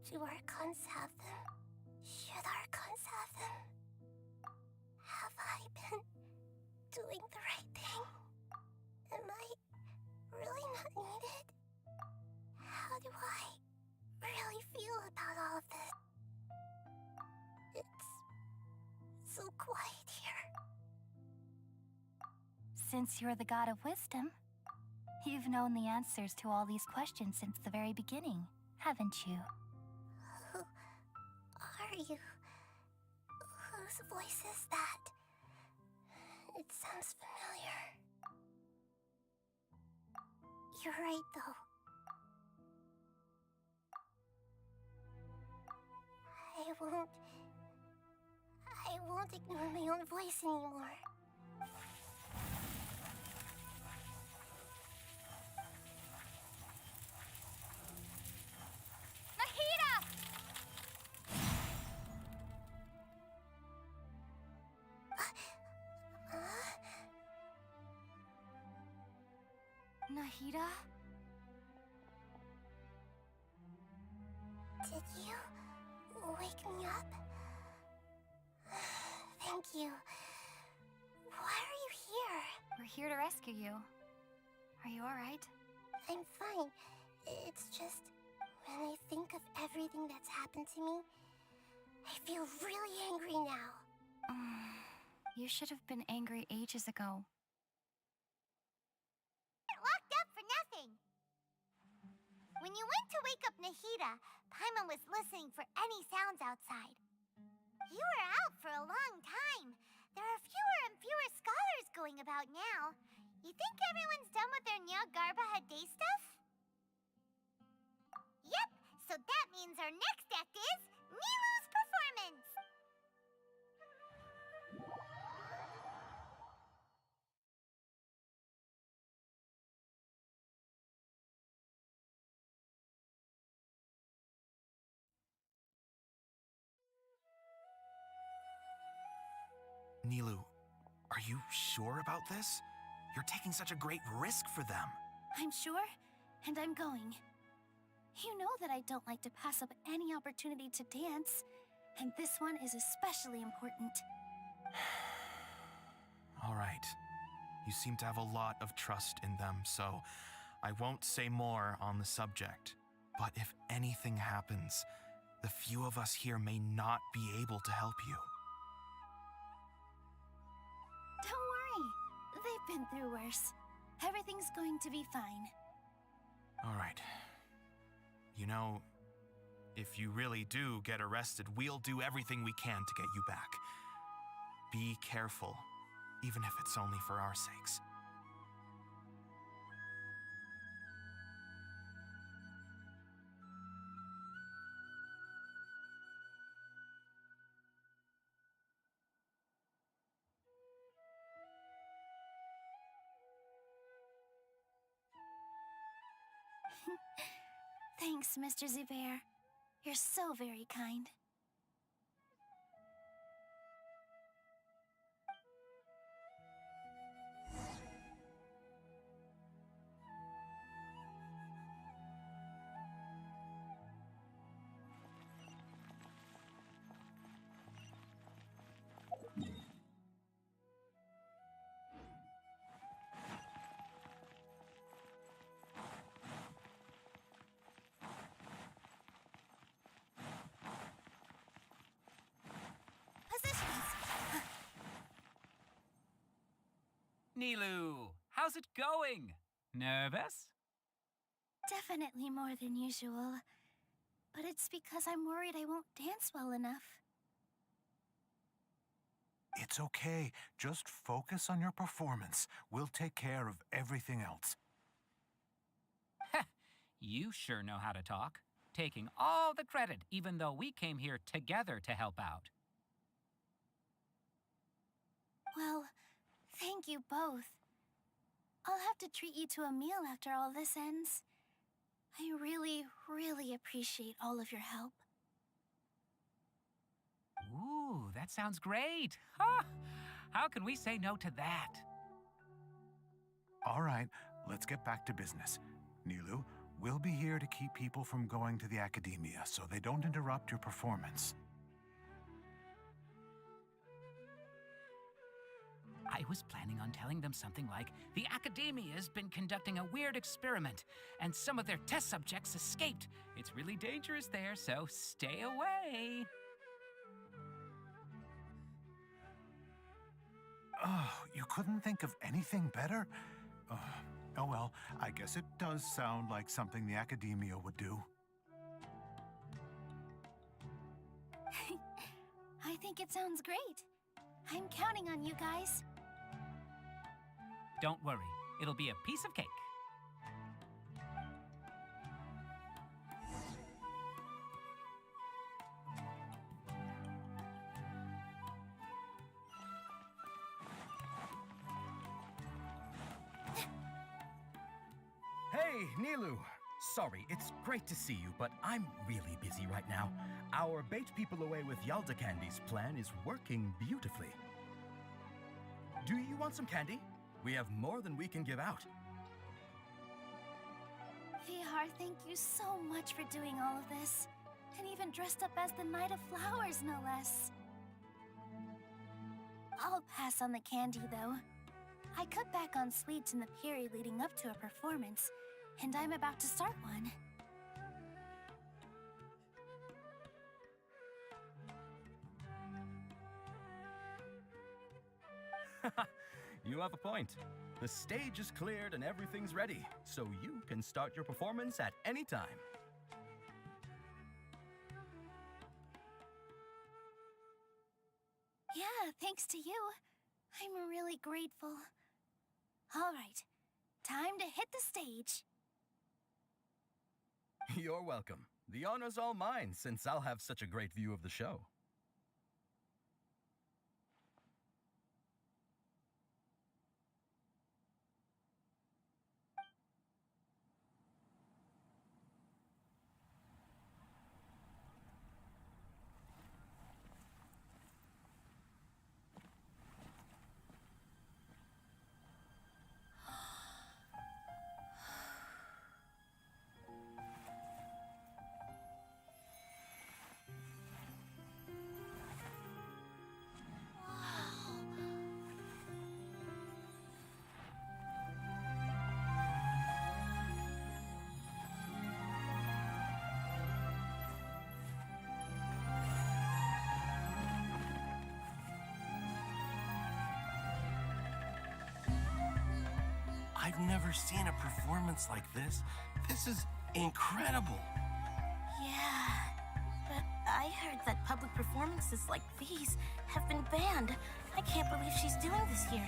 Do Archons have them? Should Archons have them? Have I been doing the right thing? Am I really not needed? How do I really feel about all of this? It's so quiet here. Since you're the god of wisdom, you've known the answers to all these questions since the very beginning, haven't you? Who are you? Whose voice is that? It sounds familiar. You're right, though. I won't ignore my own voice anymore. Nahida! Nahida? Did you wake me up? Thank you. Why are you here? We're here to rescue you. Are you alright? I'm fine. It's just, when I think of everything that's happened to me, I feel really angry now. You should have been angry ages ago. Locked up for nothing. When you went to wake up Nahida, Paimon was listening for any sounds outside. You were out for a long time. There are fewer and fewer scholars going about now. You think everyone's done with their Nyagarbha Day stuff? Yep, so that means our next act is Nilou's performance. Nilou, are you sure about this? You're taking such a great risk for them. I'm sure, and I'm going. You know that I don't like to pass up any opportunity to dance, and this one is especially important. All right. You seem to have a lot of trust in them, so I won't say more on the subject. But if anything happens, the few of us here may not be able to help you. Don't worry. They've been through worse. Everything's going to be fine. All right. You know, if you really do get arrested, we'll do everything we can to get you back. Be careful, even if it's only for our sakes. Thanks, Mr. Zubair. You're so very kind. Nilou, how's it going? Nervous? Definitely more than usual. But it's because I'm worried I won't dance well enough. It's okay. Just focus on your performance. We'll take care of everything else. You sure know how to talk. Taking all the credit, even though we came here together to help out. Well, thank you both. I'll have to treat you to a meal after all this ends. I really, really appreciate all of your help. Ooh, that sounds great. Ha! How can we say no to that? All right, let's get back to business. Nilou, we'll be here to keep people from going to the Academia so they don't interrupt your performance. I was planning on telling them something like, the Academia's been conducting a weird experiment, and some of their test subjects escaped. It's really dangerous there, so stay away. Oh, you couldn't think of anything better? Oh well, I guess it does sound like something the Academia would do. I think it sounds great. I'm counting on you guys. Don't worry, it'll be a piece of cake. Hey, Nilou! Sorry, it's great to see you, but I'm really busy right now. Our Bait People Away with Yalda Candies plan is working beautifully. Do you want some candy? We have more than we can give out. Vihar, thank you so much for doing all of this. And even dressed up as the Knight of Flowers, no less. I'll pass on the candy, though. I cut back on sweets in the period leading up to a performance, and I'm about to start one. You have a point. The stage is cleared and everything's ready, so you can start your performance at any time. Yeah, thanks to you. I'm really grateful. All right, time to hit the stage. You're welcome. The honor's all mine, since I'll have such a great view of the show. I've never seen a performance like this. This is incredible. Yeah, but I heard that public performances like these have been banned. I can't believe she's doing this here.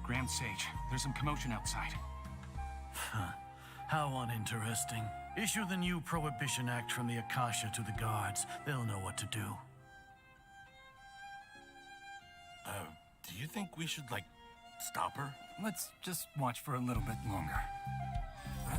Grand Sage, there's some commotion outside. Huh. How uninteresting. Issue the new Prohibition Act from the Akasha to the guards. They'll know what to do. Do you think we should, like, stop her? Let's just watch for a little bit longer. Huh?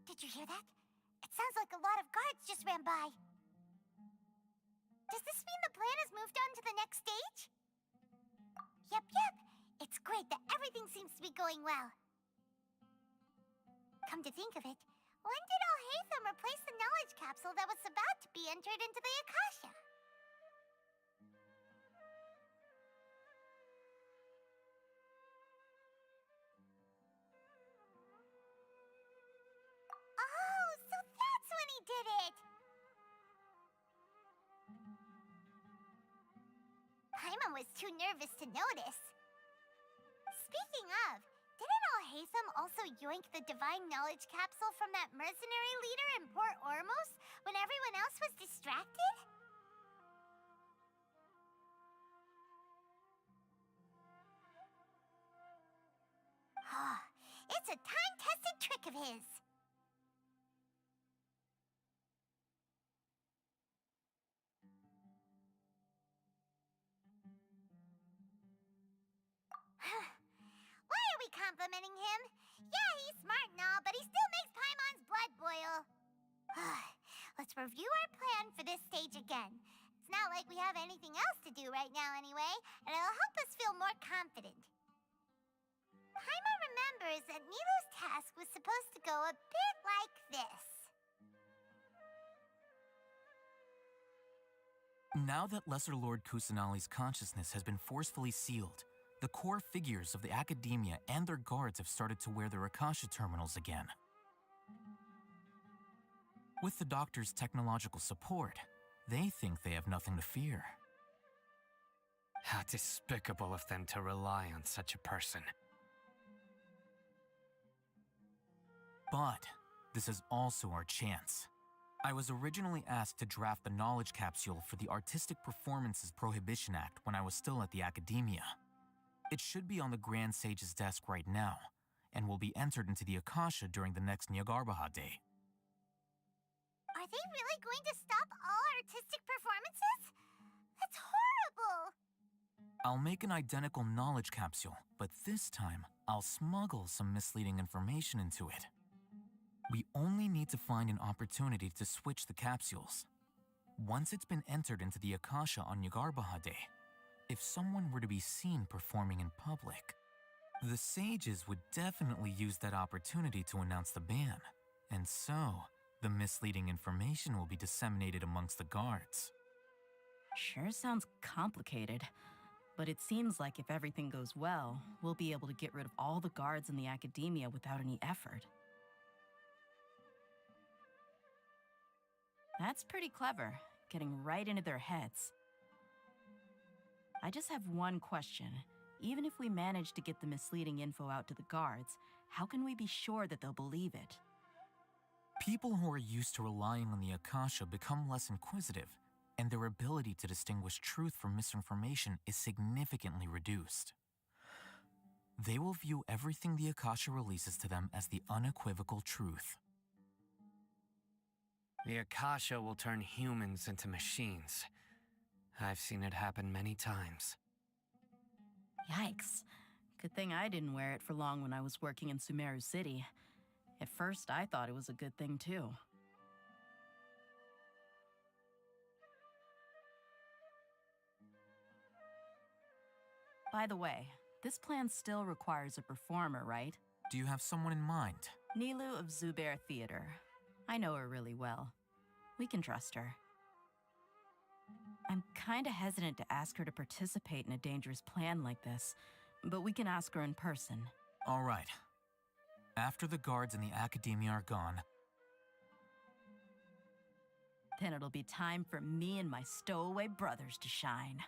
Did you hear that? It sounds like a lot of guards just ran by. Does this mean the plan has moved on to the next stage? Yep. It's great that everything seems to be going well. Come to think of it, when did Alhaitham replace the knowledge capsule that was about to be entered into the Akasha? Oh, so that's when he did it! Paimon was too nervous to notice. Speaking of, didn't Alhaitham also yoink the divine knowledge capsule from that mercenary leader in Port Ormos when everyone else was distracted? It's a time-tested trick of his. Why are we complimenting him? Yeah, he's smart and all, but he still makes Paimon's blood boil. Let's review our plan for this stage again. It's not like we have anything else to do right now anyway, and it'll help us feel more confident. Paimon remembers that Nilou's task was supposed to go a bit like this. Now that Lesser Lord Kusanali's consciousness has been forcefully sealed, the core figures of the Academia and their guards have started to wear their Akasha terminals again. With the Doctor's technological support, they think they have nothing to fear. How despicable of them to rely on such a person. But this is also our chance. I was originally asked to draft the knowledge capsule for the Artistic Performances Prohibition Act when I was still at the Academia. It should be on the Grand Sage's desk right now, and will be entered into the Akasha during the next Nyargarbaha Day. Are they really going to stop all artistic performances? That's horrible! I'll make an identical knowledge capsule, but this time, I'll smuggle some misleading information into it. We only need to find an opportunity to switch the capsules. Once it's been entered into the Akasha on Nyargarbaha Day, if someone were to be seen performing in public, the sages would definitely use that opportunity to announce the ban, and so the misleading information will be disseminated amongst the guards. Sure sounds complicated, but it seems like if everything goes well, we'll be able to get rid of all the guards in the Academia without any effort. That's pretty clever, getting right into their heads. I just have one question. Even if we manage to get the misleading info out to the guards, how can we be sure that they'll believe it? People who are used to relying on the Akasha become less inquisitive, and their ability to distinguish truth from misinformation is significantly reduced. They will view everything the Akasha releases to them as the unequivocal truth. The Akasha will turn humans into machines. I've seen it happen many times. Yikes. Good thing I didn't wear it for long when I was working in Sumeru City. At first, I thought it was a good thing too. By the way, this plan still requires a performer, right? Do you have someone in mind? Nilu of Zubair Theater. I know her really well. We can trust her. I'm kinda hesitant to ask her to participate in a dangerous plan like this, but we can ask her in person. All right. After the guards and the Academia are gone, Then it'll be time for me and my stowaway brothers to shine.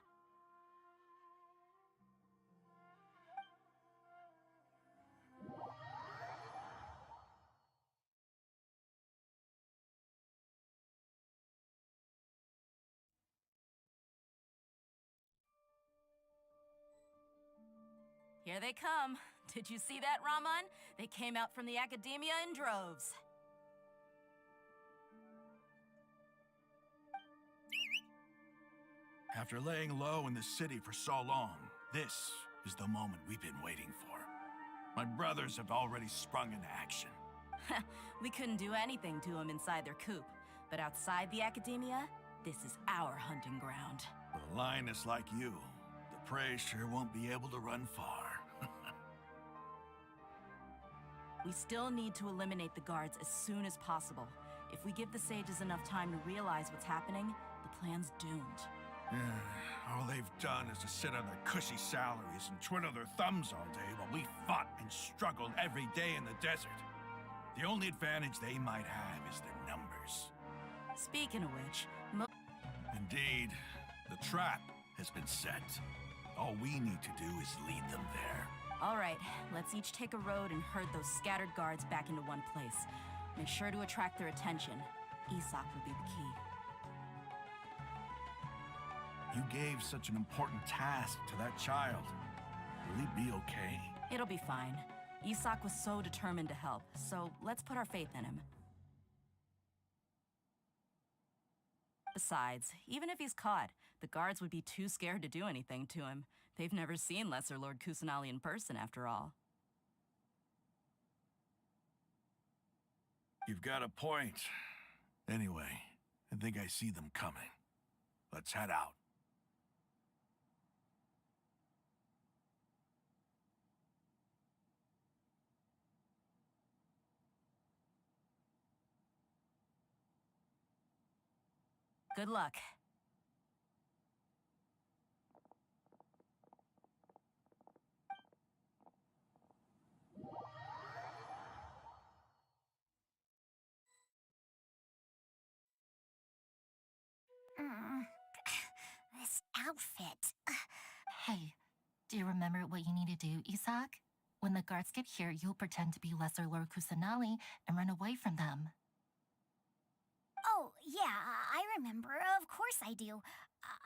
Here they come. Did you see that, Raman? They came out from the Academia in droves. After laying low in the city for so long, this is the moment we've been waiting for. My brothers have already sprung into action. We couldn't do anything to them inside their coop, but outside the Academia, this is our hunting ground. With a lioness like you, the prey sure won't be able to run far. We still need to eliminate the guards as soon as possible. If we give the sages enough time to realize what's happening, the plan's doomed. All they've done is to sit on their cushy salaries and twiddle their thumbs all day while we fought and struggled every day in the desert. The only advantage they might have is their numbers. Speaking of which, Indeed, the trap has been set. All we need to do is lead them there. All right, let's each take a road and herd those scattered guards back into one place. Make sure to attract their attention. Isak will be the key. You gave such an important task to that child. Will he be okay? It'll be fine. Isak was so determined to help, so let's put our faith in him. Besides, even if he's caught, the guards would be too scared to do anything to him. They've never seen Lesser Lord Kusanali in person, after all. You've got a point. Anyway, I think I see them coming. Let's head out. Good luck. This outfit. Hey, do you remember what you need to do, Isak? When the guards get here, you'll pretend to be Lesser Lord Kusanali and run away from them. Oh, yeah, I remember. Of course I do.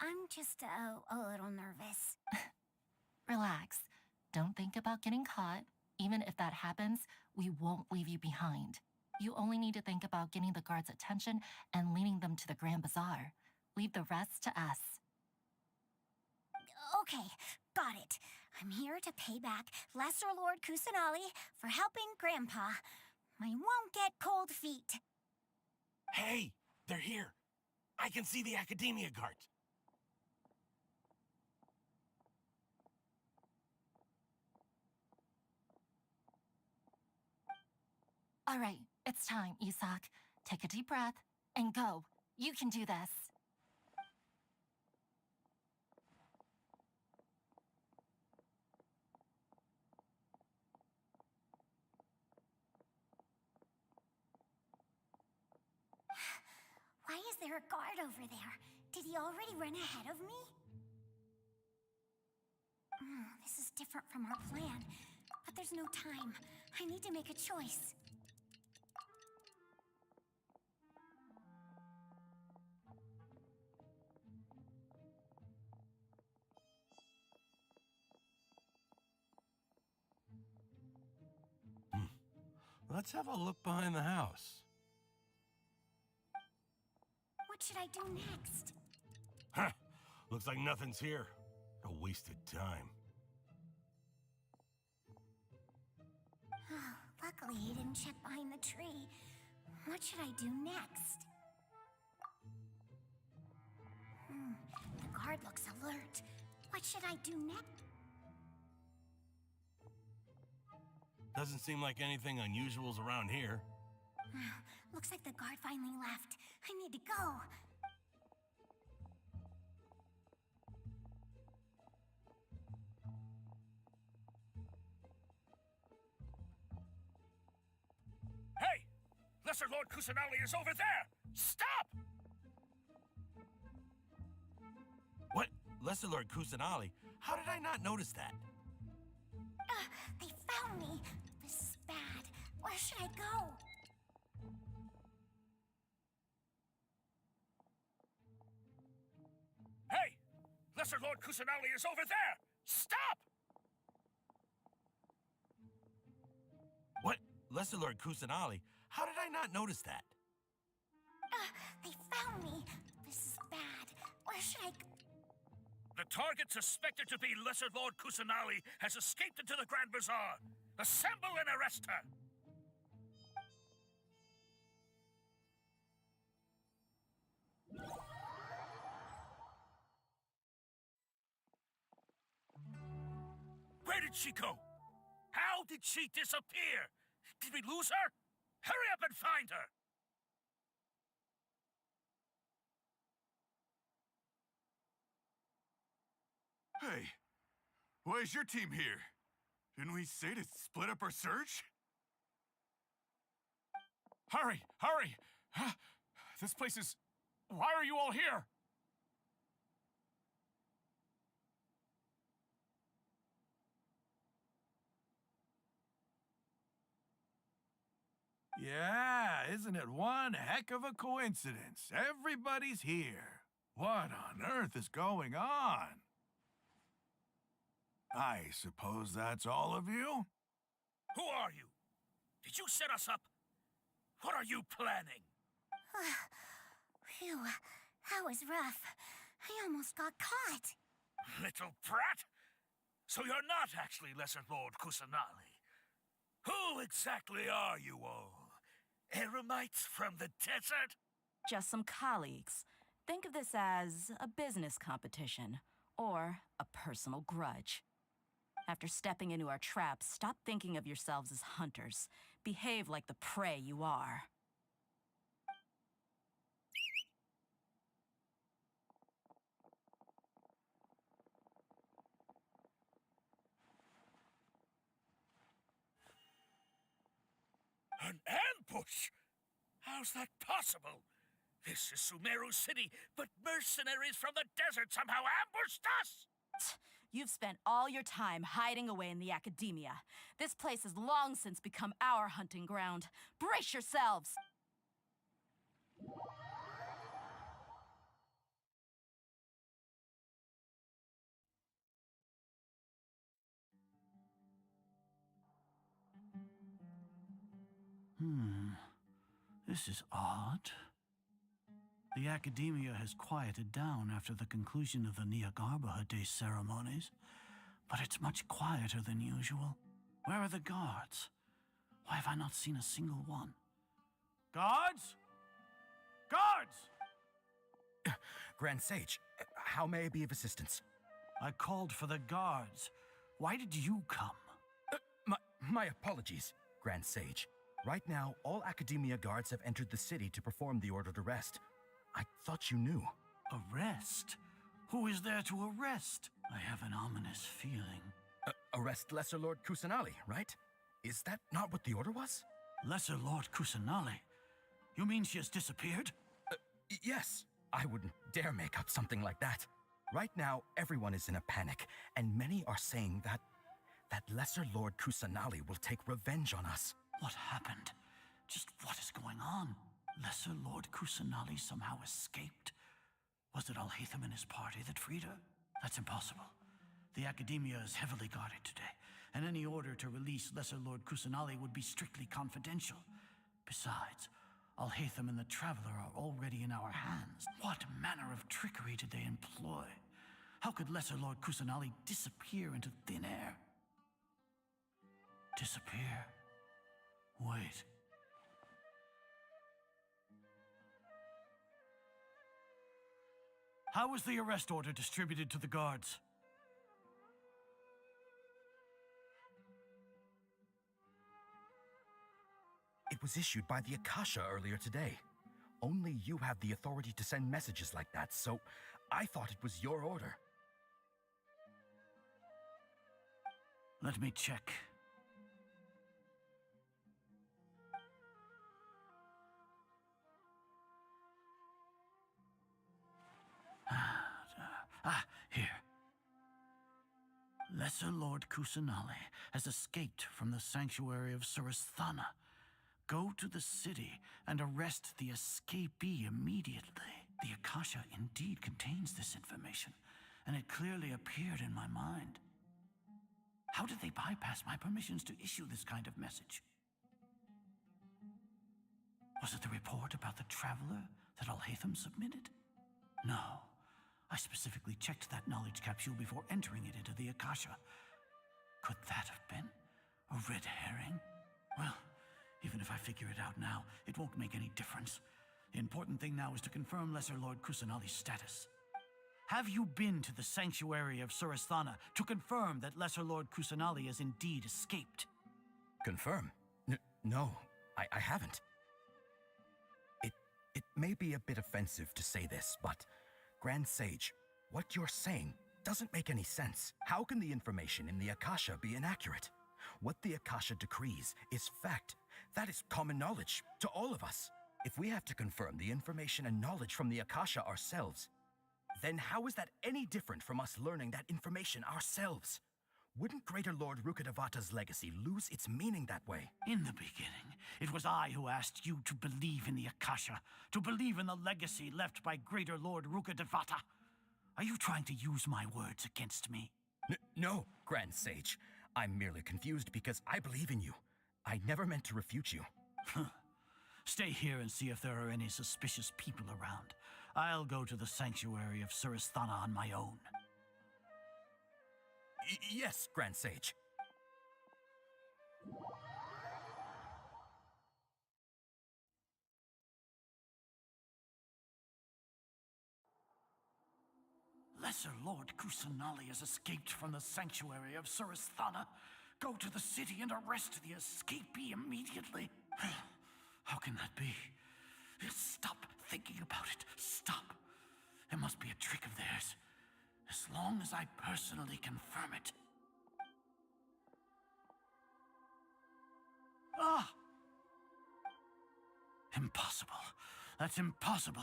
I'm just a little nervous. Relax. Don't think about getting caught. Even if that happens, we won't leave you behind. You only need to think about getting the guards' attention and leading them to the Grand Bazaar. Leave the rest to us. Okay, got it. I'm here to pay back Lesser Lord Kusanali for helping Grandpa. I won't get cold feet. Hey, they're here. I can see the Academia guards. All right, it's time, Isak. Take a deep breath and go. You can do this. Why is there a guard over there? Did he already run ahead of me? This is different from our plan, but there's no time. I need to make a choice. Let's have a look behind the house. What should I do next? Huh. Looks like nothing's here. A wasted time. Luckily, he didn't check behind the tree. What should I do next? The guard looks alert. What should I do next? Doesn't seem like anything unusual's around here. Looks like the guard finally left. I need to go. Hey! Lesser Lord Kusanali is over there! Stop! What? Lesser Lord Kusanali? How did I not notice that? They found me. This is bad. Where should I go? Hey! Lesser Lord Kusanali is over there! Stop! What? Lesser Lord Kusanali? How did I not notice that? They found me. This is bad. Where should I go? The target suspected to be Lesser Lord Kusanali has escaped into the Grand Bazaar. Assemble and arrest her! Where did she go? How did she disappear? Did we lose her? Hurry up and find her! Hey, why is your team here? Didn't we say to split up our search? Hurry! Hurry! This place is... Why are you all here? Yeah, isn't it one heck of a coincidence? Everybody's here. What on earth is going on? I suppose that's all of you? Who are you? Did you set us up? What are you planning? Phew, that was rough. I almost got caught. Little brat? So you're not actually Lesser Lord Kusanali. Who exactly are you all? Eremites from the desert? Just some colleagues. Think of this as a business competition, or a personal grudge. After stepping into our traps, stop thinking of yourselves as hunters. Behave like the prey you are. An ambush? How's that possible? This is Sumeru City, but mercenaries from the desert somehow ambushed us! You've spent all your time hiding away in the academia. This place has long since become our hunting ground. Brace yourselves! This is odd. The academia has quieted down after the conclusion of the Niagarbaha Day ceremonies, but it's much quieter than usual. Where are the guards? Why have I not seen a single one? Guards? Guards! Grand Sage, how may I be of assistance? I called for the guards. Why did you come? My apologies, Grand Sage. Right now, all Academia guards have entered the city to perform the ordered arrest. I thought you knew. Arrest? Who is there to arrest? I have an ominous feeling. Arrest Lesser Lord Kusanali, right? Is that not what the order was? Lesser Lord Kusanali? You mean she has disappeared? Yes. I wouldn't dare make up something like that. Right now, everyone is in a panic, and many are saying that Lesser Lord Kusanali will take revenge on us. What happened? Just what is going on? Lesser Lord Kusanali somehow escaped? Was it Alhaitham and his party that freed her? That's impossible. The Academia is heavily guarded today, and any order to release Lesser Lord Kusanali would be strictly confidential. Besides, Alhaitham and the Traveler are already in our hands. What manner of trickery did they employ? How could Lesser Lord Kusanali disappear into thin air? Disappear? Wait. How was the arrest order distributed to the guards? It was issued by the Akasha earlier today. Only you have the authority to send messages like that, so I thought it was your order. Let me check. Here. Lesser Lord Kusanali has escaped from the sanctuary of Suristhana. Go to the city and arrest the escapee immediately. The Akasha indeed contains this information, and it clearly appeared in my mind. How did they bypass my permissions to issue this kind of message? Was it the report about the traveler that Alhaitham submitted? No. I specifically checked that knowledge capsule before entering it into the Akasha. Could that have been a red herring? Well, even if I figure it out now, it won't make any difference. The important thing now is to confirm Lesser Lord Kusanali's status. Have you been to the sanctuary of Suristhana to confirm that Lesser Lord Kusanali has indeed escaped? Confirm? No, I haven't. It may be a bit offensive to say this, but Grand Sage, what you're saying doesn't make any sense. How can the information in the Akasha be inaccurate? What the Akasha decrees is fact. That is common knowledge to all of us. If we have to confirm the information and knowledge from the Akasha ourselves, then how is that any different from us learning that information ourselves? Wouldn't Greater Lord Rukkhadevata's legacy lose its meaning that way? In the beginning, it was I who asked you to believe in the Akasha, to believe in the legacy left by Greater Lord Rukkhadevata. Are you trying to use my words against me? No, Grand Sage. I'm merely confused because I believe in you. I never meant to refute you. Stay here and see if there are any suspicious people around. I'll go to the sanctuary of Suristhana on my own. Yes, Grand Sage. Lesser Lord Kusanali has escaped from the sanctuary of Suristhana. Go to the city and arrest the escapee immediately. How can that be? Stop thinking about it. Stop. It must be a trick of theirs. As long as I personally confirm it. Ah! Impossible. That's impossible.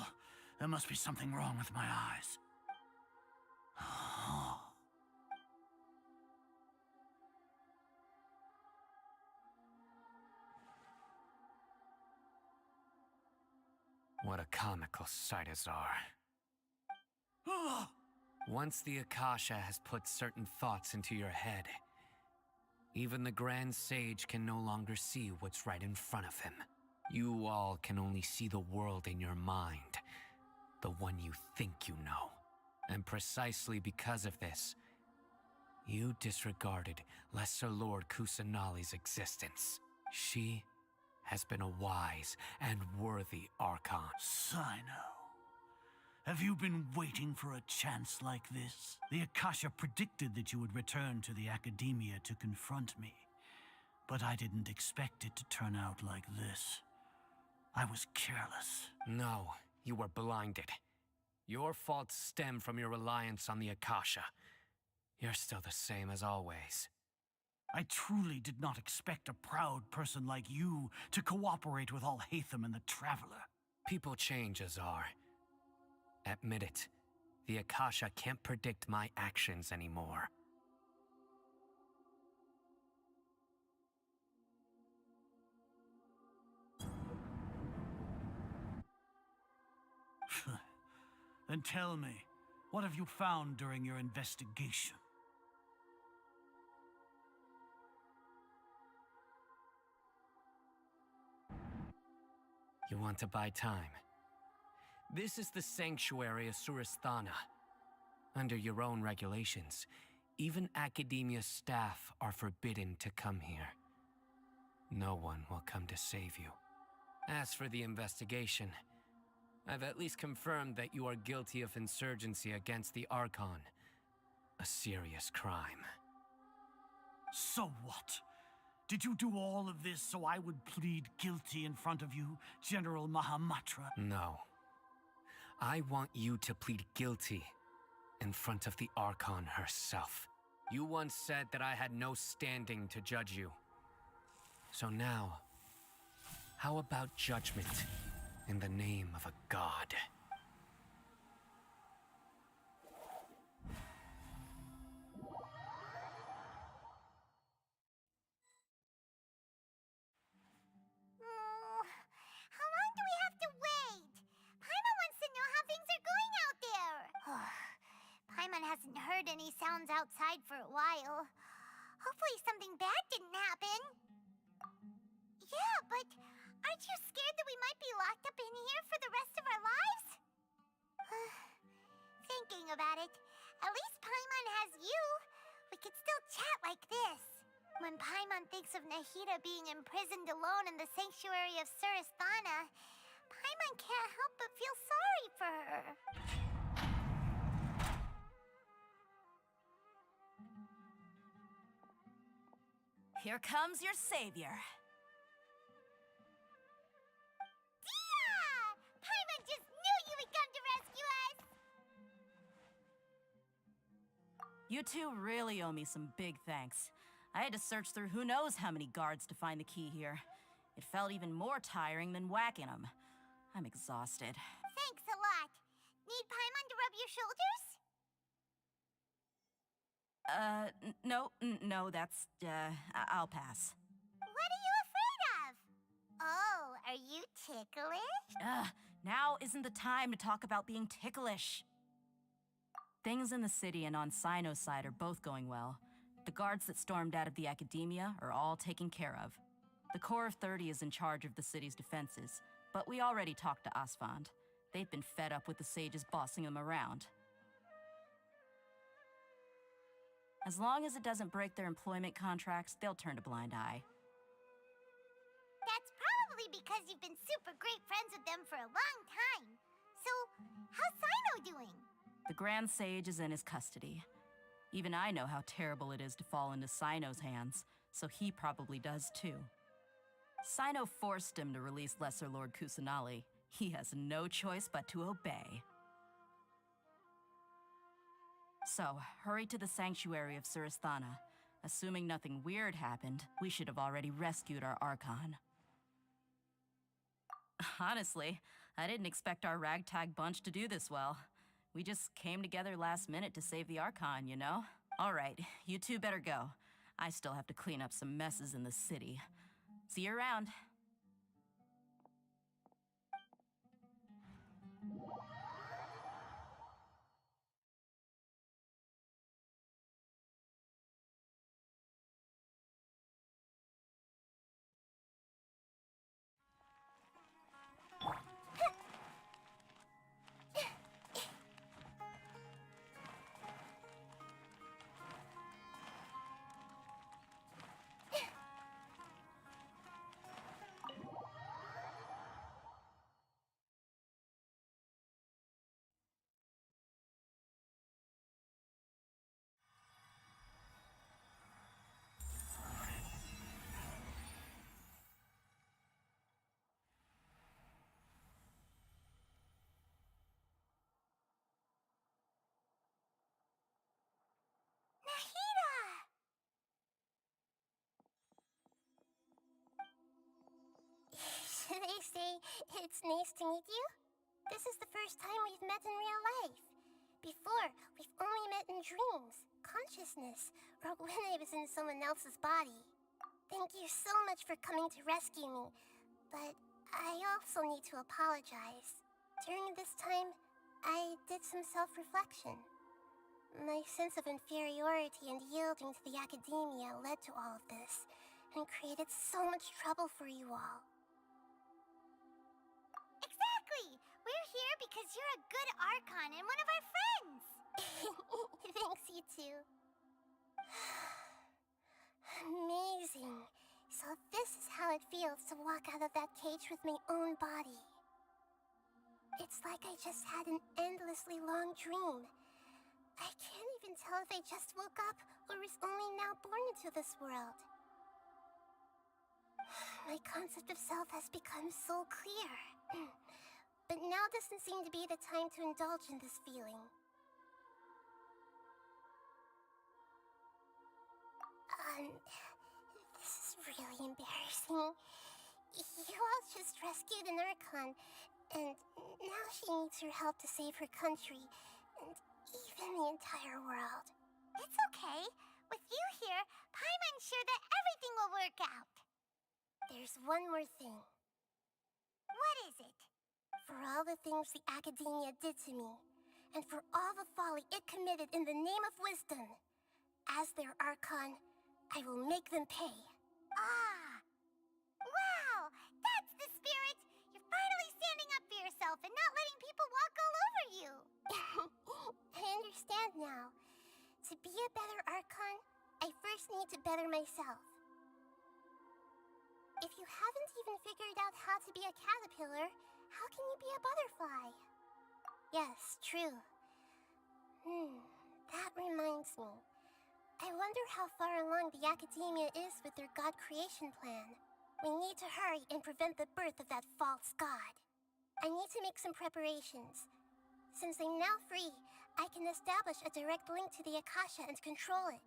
There must be something wrong with my eyes. What a comical sight, Azar. Once the Akasha has put certain thoughts into your head, even the Grand Sage can no longer see what's right in front of him. You all can only see the world in your mind, the one you think you know. And precisely because of this, you disregarded Lesser Lord Kusanali's existence. She has been a wise and worthy Archon. Cyno, have you been waiting for a chance like this? The Akasha predicted that you would return to the Academia to confront me, but I didn't expect it to turn out like this. I was careless. No, you were blinded. Your faults stem from your reliance on the Akasha. You're still the same as always. I truly did not expect a proud person like you to cooperate with Alhaitham and the Traveler. People change, Azar. Admit it. The Akasha can't predict my actions anymore. Then tell me, what have you found during your investigation? You want to buy time? This is the sanctuary of Suristhana. Under your own regulations, even Academia staff are forbidden to come here. No one will come to save you. As for the investigation, I've at least confirmed that you are guilty of insurgency against the Archon. A serious crime. So what? Did you do all of this so I would plead guilty in front of you, General Mahamatra? No. I want you to plead guilty in front of the Archon herself. You once said that I had no standing to judge you. So now, how about judgment in the name of a god? How long do we have to wait? Paimon wants to know how things are going out there. Paimon hasn't heard any sounds outside for a while. Hopefully something bad didn't happen. Yeah, but aren't you scared that we might be locked up in here for the rest of our lives? Thinking about it, at least Paimon has you. We could still chat like this. When Paimon thinks of Nahida being imprisoned alone in the sanctuary of Surasthana, Paimon can't help but feel sorry for her. Here comes your savior. Dia! Paimon just knew you would come to rescue us! You two really owe me some big thanks. I had to search through who knows how many guards to find the key here. It felt even more tiring than whacking them. I'm exhausted. Thanks a lot. Need Paimon to rub your shoulders? No, that's, I'll pass. What are you afraid of? Oh, are you ticklish? Now isn't the time to talk about being ticklish. Things in the city and on Cyno's side are both going well. The guards that stormed out of the Academia are all taken care of. The Corps of 30 is in charge of the city's defenses, but we already talked to Asfand. They've been fed up with the sages bossing them around. As long as it doesn't break their employment contracts, they'll turn a blind eye. That's probably because you've been super great friends with them for a long time. So, how's Cyno doing? The Grand Sage is in his custody. Even I know how terrible it is to fall into Cyno's hands, so he probably does too. Cyno forced him to release Lesser Lord Kusanali. He has no choice but to obey. So, hurry to the sanctuary of Surasthana. Assuming nothing weird happened, we should have already rescued our Archon. Honestly, I didn't expect our ragtag bunch to do this well. We just came together last minute to save the Archon, you know? All right, you two better go. I still have to clean up some messes in the city. See you around. They say it's nice to meet you. This is the first time we've met in real life. Before, we've only met in dreams, consciousness, or when I was in someone else's body. Thank you so much for coming to rescue me, but I also need to apologize. During this time, I did some self-reflection. My sense of inferiority and yielding to the Academia led to all of this, and created so much trouble for you all. Exactly! We're here because you're a good Archon and one of our friends! Thanks, you two. Amazing. So this is how it feels to walk out of that cage with my own body. It's like I just had an endlessly long dream. I can't even tell if I just woke up or was only now born into this world. My concept of self has become so clear. But now doesn't seem to be the time to indulge in this feeling. This is really embarrassing. You all just rescued an Archon, and now she needs your help to save her country, and even the entire world. It's okay. With you here, Paimon's sure that everything will work out. There's one more thing. What is it? For all the things the Academia did to me, and for all the folly it committed in the name of wisdom, as their Archon, I will make them pay. Ah! Wow! That's the spirit! You're finally standing up for yourself and not letting people walk all over you! I understand now. To be a better Archon, I first need to better myself. If you haven't even figured out how to be a caterpillar, how can you be a butterfly? Yes, true. That reminds me. I wonder how far along the Academia is with their god creation plan. We need to hurry and prevent the birth of that false god. I need to make some preparations. Since I'm now free, I can establish a direct link to the Akasha and control it.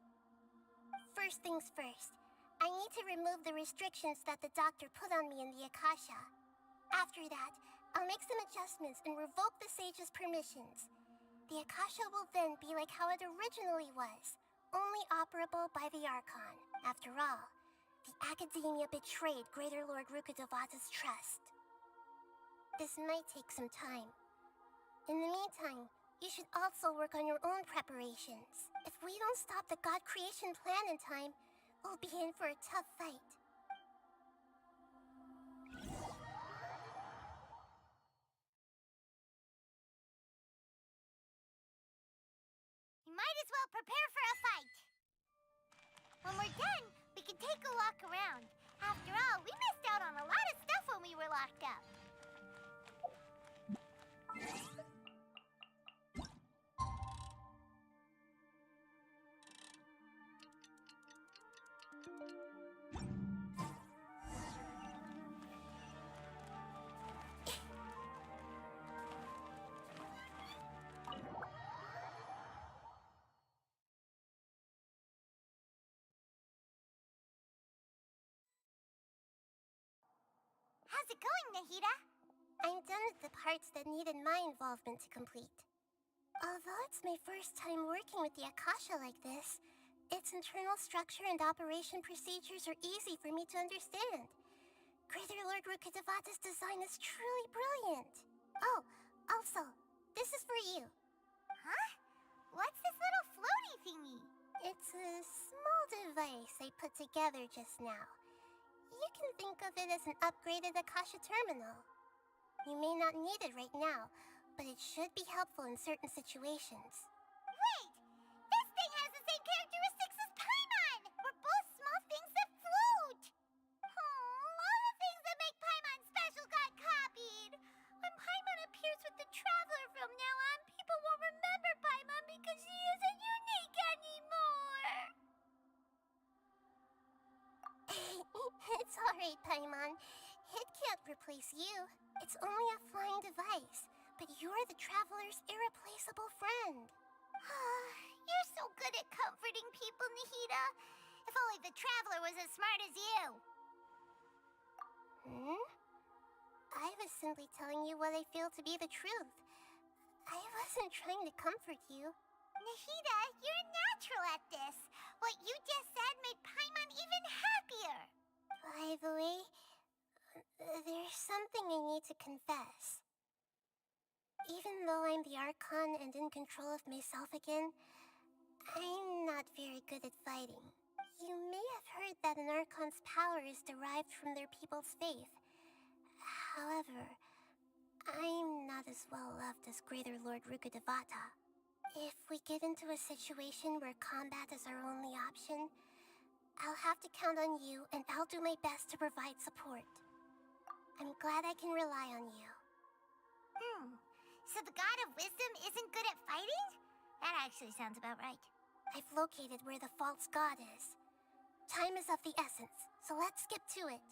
First things first, I need to remove the restrictions that the doctor put on me in the Akasha. After that, I'll make some adjustments and revoke the sage's permissions. The Akasha will then be like how it originally was, only operable by the Archon. After all, the Academia betrayed Greater Lord Rukkhadevata's trust. This might take some time. In the meantime, you should also work on your own preparations. If we don't stop the god creation plan in time, we'll be in for a tough fight. You might as well prepare for a fight. When we're done, we can take a walk around. After all, we missed out on a lot of stuff when we were locked up. How's it going, Nahida? I'm done with the parts that needed my involvement to complete. Although it's my first time working with the Akasha like this, its internal structure and operation procedures are easy for me to understand. Greater Lord Rukkhadevata's design is truly brilliant. Oh, also, this is for you. Huh? What's this little floaty thingy? It's a small device I put together just now. You can think of it as an upgraded Akasha terminal. You may not need it right now, but it should be helpful in certain situations. Wait! This thing has the same characteristics as Paimon! We're both small things that float! Oh, all the things that make Paimon special got copied! When Paimon appears with the Traveler from now on, people won't remember Paimon because she isn't unique anymore! It's alright, Paimon. It can't replace you. It's only a flying device, but you're the Traveler's irreplaceable friend. You're so good at comforting people, Nahida. If only the Traveler was as smart as you. I was simply telling you what I feel to be the truth. I wasn't trying to comfort you. Nahida, you're natural at this. What you just said made Paimon even happier. By the way, there's something I need to confess. Even though I'm the Archon and in control of myself again, I'm not very good at fighting. You may have heard that an Archon's power is derived from their people's faith. However, I'm not as well loved as Greater Lord Rukkhadevata. If we get into a situation where combat is our only option, I'll have to count on you, and I'll do my best to provide support. I'm glad I can rely on you. So the God of Wisdom isn't good at fighting? That actually sounds about right. I've located where the false god is. Time is of the essence, so let's skip to it.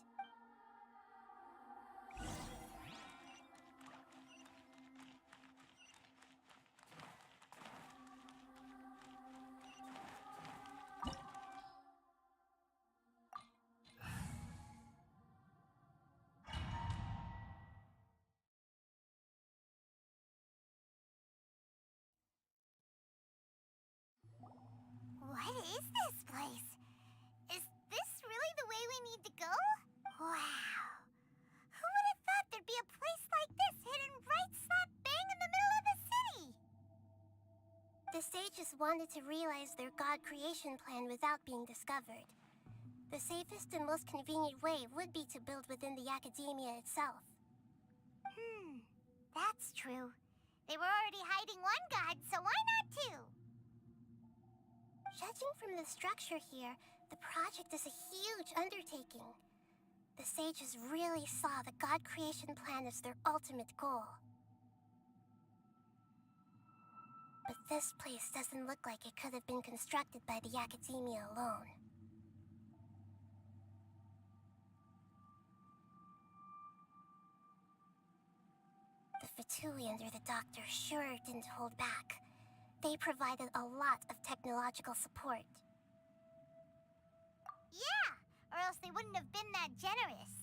sages wanted to realize their god creation plan without being discovered. The safest and most convenient way would be to build within the academia itself. That's true. They were already hiding one god, so why not two? Judging from the structure here, the project is a huge undertaking. The sages really saw the god creation plan as their ultimate goal. But this place doesn't look like it could have been constructed by the academia alone. The Fatui under the Doctor sure didn't hold back. They provided a lot of technological support. Yeah, or else they wouldn't have been that generous.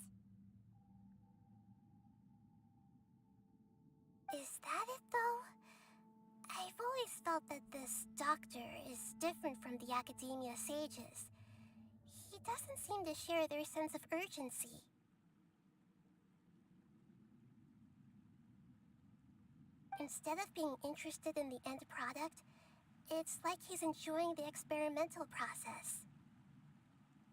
Is that it, though? I've always felt that this Doctor is different from the Academia sages. He doesn't seem to share their sense of urgency. Instead of being interested in the end product, it's like he's enjoying the experimental process.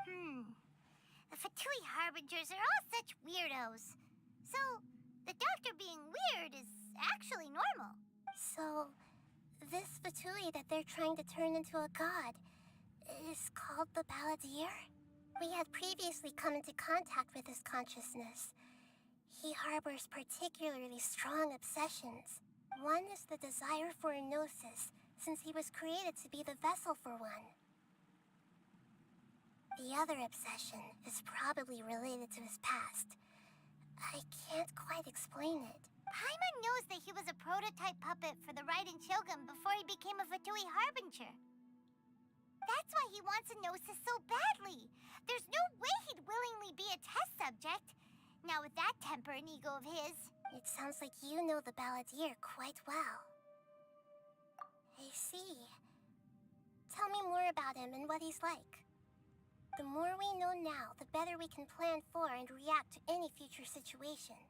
The Fatui Harbingers are all such weirdos. So, the Doctor being weird is actually normal. So, this Fatui that they're trying to turn into a god is called the Balladeer? We had previously come into contact with his consciousness. He harbors particularly strong obsessions. One is the desire for a gnosis, since he was created to be the vessel for one. The other obsession is probably related to his past. I can't quite explain it. Paimon knows that he was a prototype puppet for the Raiden Shogun before he became a Fatui Harbinger. That's why he wants a gnosis so badly. There's no way he'd willingly be a test subject. Now with that temper and ego of his... It sounds like you know the Balladeer quite well. I see. Tell me more about him and what he's like. The more we know now, the better we can plan for and react to any future situation.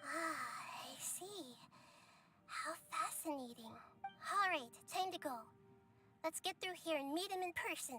I see. How fascinating. Alright, time to go. Let's get through here and meet him in person.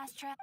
Astra.